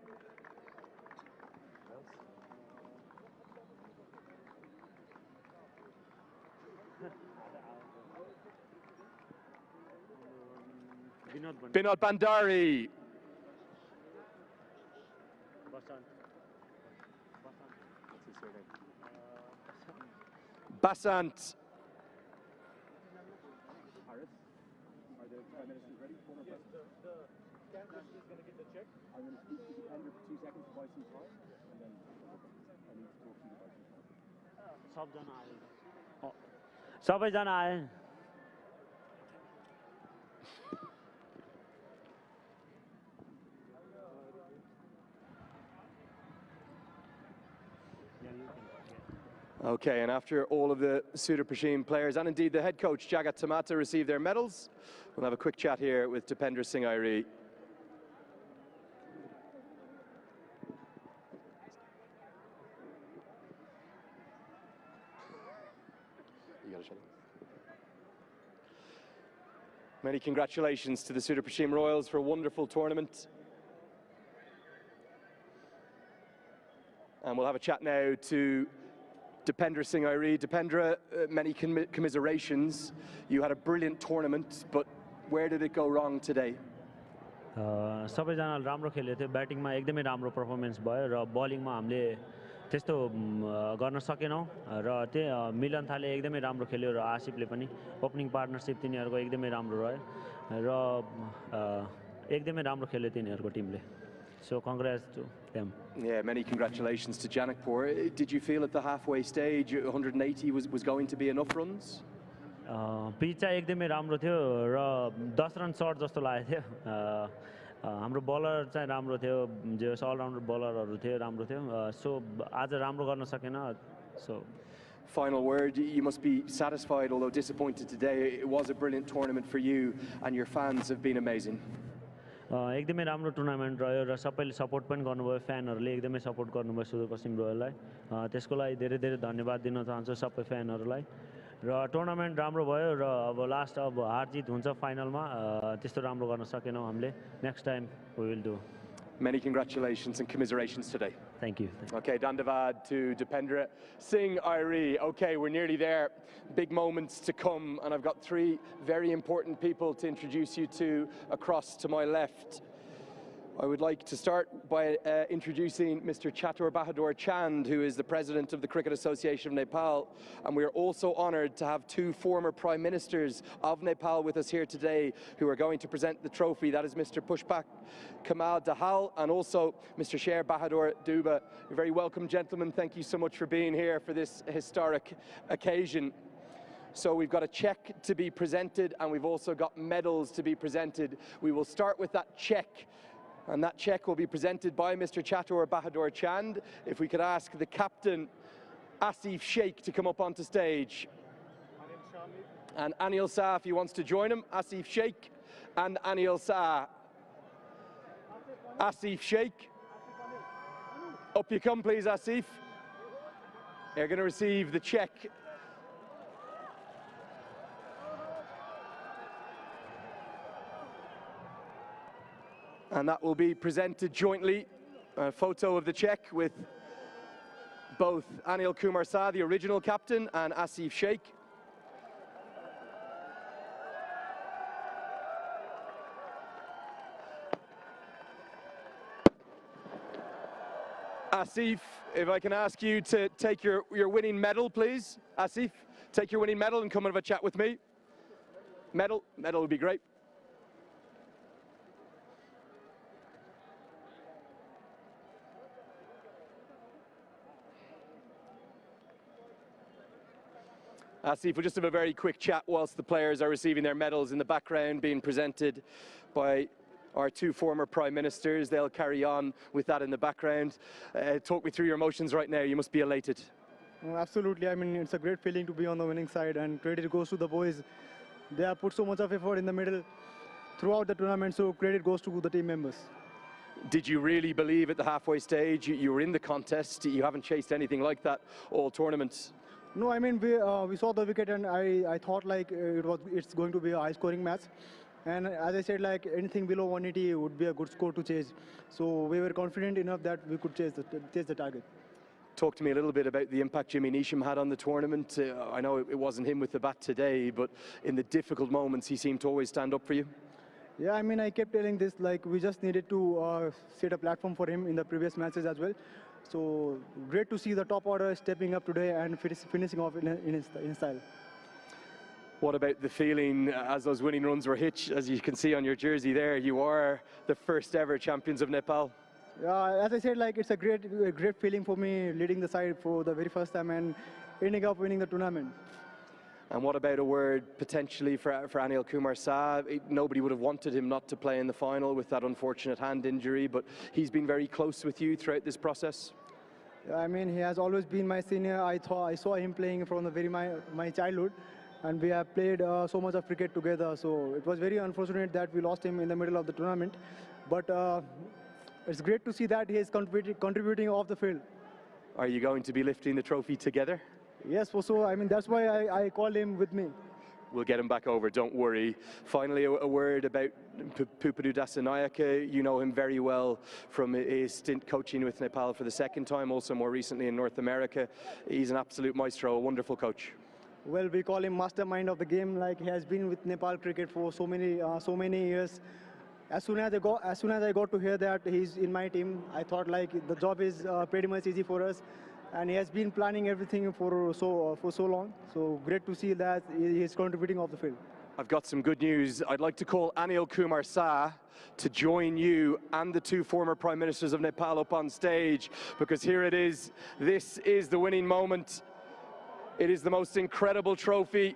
Binod Bandari, Basant, I'm going to speak to Dipendra for 2 seconds to buy some time, and then I need to talk to you about your सबैजना आए Okay, and after all of the Sudar Prashim players and indeed the head coach Jagat Tamata receive their medals, we'll have a quick chat here with Dipendra Singh Airi. Many congratulations to the Sudar Prashim Royals for a wonderful tournament. And we'll have a chat now to Dipendra Singh Airi. Dipendra, many commiserations. You had a brilliant tournament, but where did it go wrong today? सबैजना राम्रो खेले थियो ब्याटिङमा एकदमै राम्रो performance भयो र बलिङमा हामीले त्यस्तो गर्न सकेनौं र त्यो मिलन थाले एकदमै राम्रो खेल्यो र आसिफले पनि ओपनिङ पार्टनरशिप तिनीहरुको एकदमै राम्रो रह्यो र एकदमै राम्रो खेल्यो तिनीहरुको टिमले. So congrats to them. Yeah, many congratulations to Janakpur. Did you feel at the halfway stage 180 was going to be enough runs? Pitch चाहिँ एकदमै राम्रो थियो र 10 रन सर्ट जस्तो लागेको थियो हाम्रो बलर चाहिँ राम्रो थियो जे अलराउन्डर बलरहरू थियो राम्रो थियो सो आज राम्रो गर्न सकेन सो Final word, you must be satisfied, although disappointed today. It was a brilliant tournament for you, and your fans have been amazing. एकदमै राम्रो टुर्नामेन्ट रह्यो र सबैले सपोर्ट पनि गर्नुभयो फ्यानहरूले एकदमै सपोर्ट गर्नुभयो सुदूरपश्चिम रोयललाई त्यसको लागि धेरै धेरै धन्यवाद दिन चाहन्छु सबै फ्यानहरूलाई र टुर्नामेन्ट राम्रो भयो र अब लास्ट अब हार जित हुन्छ फाइनलमा त्यस्तो राम्रो गर्न सकेनौँ हामीले next time we will do Many congratulations and commiserations today. Thank you. Okay, Dandavad to Dipendra Singh Irie. Okay, we're nearly there. Big moments to come, and I've got three very important people to introduce you to across to my left. I would like to start by introducing Mr. Chatur Bahadur Chand, who is the president of the Cricket Association of Nepal. And we are also honored to have two former prime ministers of Nepal with us here today who are going to present the trophy. That is Mr. Pushpak Kamal Dahal and also Mr. Sher Bahadur Duba. You're very welcome, gentlemen. Thank you so much for being here for this historic occasion. So we've got a check to be presented and we've also got medals to be presented. We will start with that check. And that check will be presented by Mr. Chatur Bahadur Chand. If we could ask the captain, Asif Sheikh, to come up onto stage. And Anil Shah, if he wants to join him. Asif Sheikh and Anil Shah. Asif Sheikh. Up you come, please, Asif. You're going to receive the check. And that will be presented jointly, a photo of the check with both Anil Kumar Shah, the original captain, and Asif Sheikh. Asif, if I can ask you to take your winning medal, please. Asif, take your winning medal and come and have a chat with me. Medal would be great. Asif, we'll just have a very quick chat whilst the players are receiving their medals in the background, being presented by our two former prime ministers. They'll carry on with that in the background. Talk me through your emotions right now. You must be elated. Absolutely. I mean, it's a great feeling to be on the winning side, and credit goes to the boys. They have put so much of effort in the middle throughout the tournament, so credit goes to the team members. Did you really believe at the halfway stage you were in the contest? You haven't chased anything like that all tournament. No, I mean, we saw the wicket and I thought like it's going to be a high-scoring match. And as I said, like anything below 180 would be a good score to chase. So we were confident enough that we could chase the target. Talk to me a little bit about the impact Jimmy Neesham had on the tournament. I know it wasn't him with the bat today, but in the difficult moments, he seemed to always stand up for you. Yeah, I mean, I kept telling this, like we just needed to set a platform for him in the previous matches as well. So great to see the top order stepping up today and finishing off in style. What about the feeling as those winning runs were hit? As you can see on your jersey there, you are the first ever champions of Nepal. As I said, like it's a great feeling for me leading the side for the very first time and ending up winning the tournament. And what about a word potentially for Anil Kumar Shah? Nobody would have wanted him not to play in the final with that unfortunate hand injury, but he's been very close with you throughout this process. I mean, he has always been my senior. I saw him playing from the very my childhood, and we have played so much of cricket together. So it was very unfortunate that we lost him in the middle of the tournament, but it's great to see that he is contributing off the field. Are you going to be lifting the trophy together? Yes, so I mean, that's why I called him with me. We'll get him back over, don't worry. Finally, a word about Pupadu Dasanayake. You know him very well from his stint coaching with Nepal for the second time, also more recently in North America. He's an absolute maestro, a wonderful coach. Well, we call him mastermind of the game. Like he has been with Nepal cricket for so many years. As soon as I got to hear that he's in my team, I thought like the job is pretty much easy for us. And he has been planning everything for so long. So great to see that he is contributing off the field. I've got some good news. I'd like to call Anil Kumar Shah to join you and the two former prime ministers of Nepal up on stage, because here it is. This is the winning moment. It is the most incredible trophy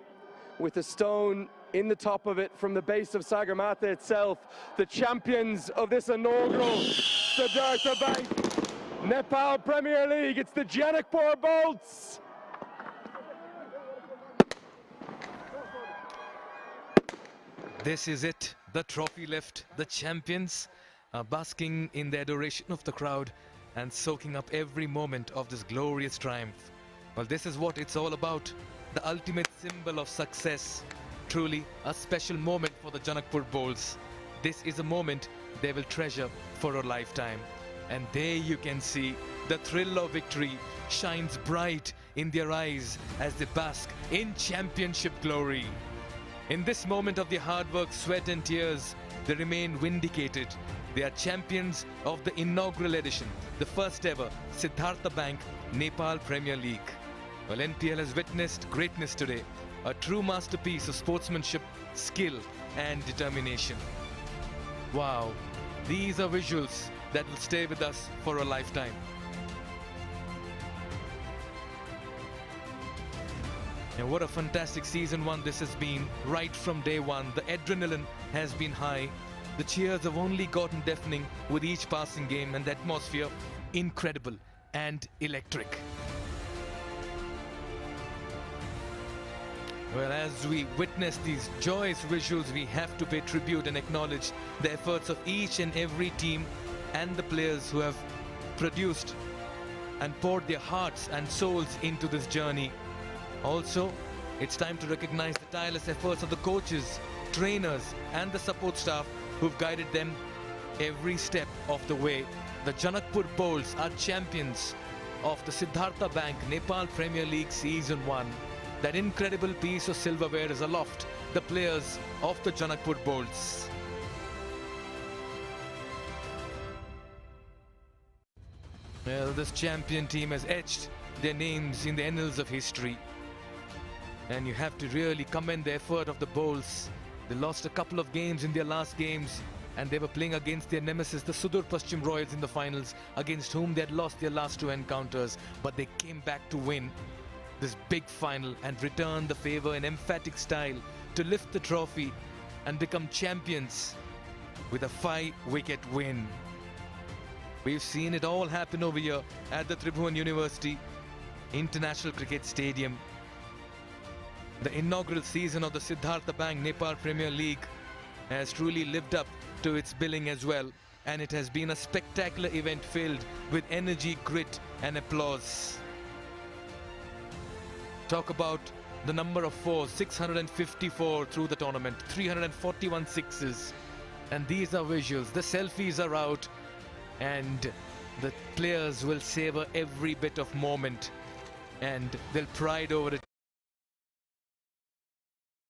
with a stone in the top of it from the base of Sagarmatha itself. The champions of this inaugural Siddhartha Bank Nepal Premier League. It's the Janakpur Bolts. This is it, the trophy lift. The champions are basking in the adoration of the crowd and soaking up every moment of this glorious triumph. Well, this is what it's all about, the ultimate symbol of success. Truly a special moment for the Janakpur Bolts. This is a moment they will treasure for a lifetime. And there you can see the thrill of victory shines bright in their eyes as they bask in championship glory. In this moment of their hard work, sweat and tears, they remain vindicated. They are champions of the inaugural edition, the first ever Siddhartha Bank Nepal Premier League. Well, NPL has witnessed greatness today, a true masterpiece of sportsmanship, skill and determination. Wow, these are visuals that will stay with us for a lifetime. And what a fantastic season one this has been. Right from day one, the adrenaline has been high. The cheers have only gotten deafening with each passing game, and the atmosphere incredible and electric. Well, as we witness these joyous visuals, we have to pay tribute and acknowledge the efforts of each and every team and the players who have produced and poured their hearts and souls into this journey. Also, it's time to recognize the tireless efforts of the coaches, trainers and the support staff who've guided them every step of the way. The Janakpur Bolts are champions of the Siddhartha Bank Nepal Premier League Season 1. That incredible piece of silverware is aloft the players of the Janakpur Bolts. Well, this champion team has etched their names in the annals of history. And you have to really commend the effort of the Bolts. They lost a couple of games in their last games, and they were playing against their nemesis, the Sudur Paschim Royals, in the finals, against whom they had lost their last two encounters. But they came back to win this big final and return the favor in emphatic style to lift the trophy and become champions with a 5-wicket win. We've seen it all happen over here at the Tribhuvan University International Cricket Stadium. The inaugural season of the Siddhartha Bank Nepal Premier League has truly lived up to its billing as well, and it has been a spectacular event filled with energy, grit and applause. Talk about the number of fours, 654 through the tournament, 341 sixes, and these are visuals. The selfies are out and the players will savor every bit of moment and they'll pride over it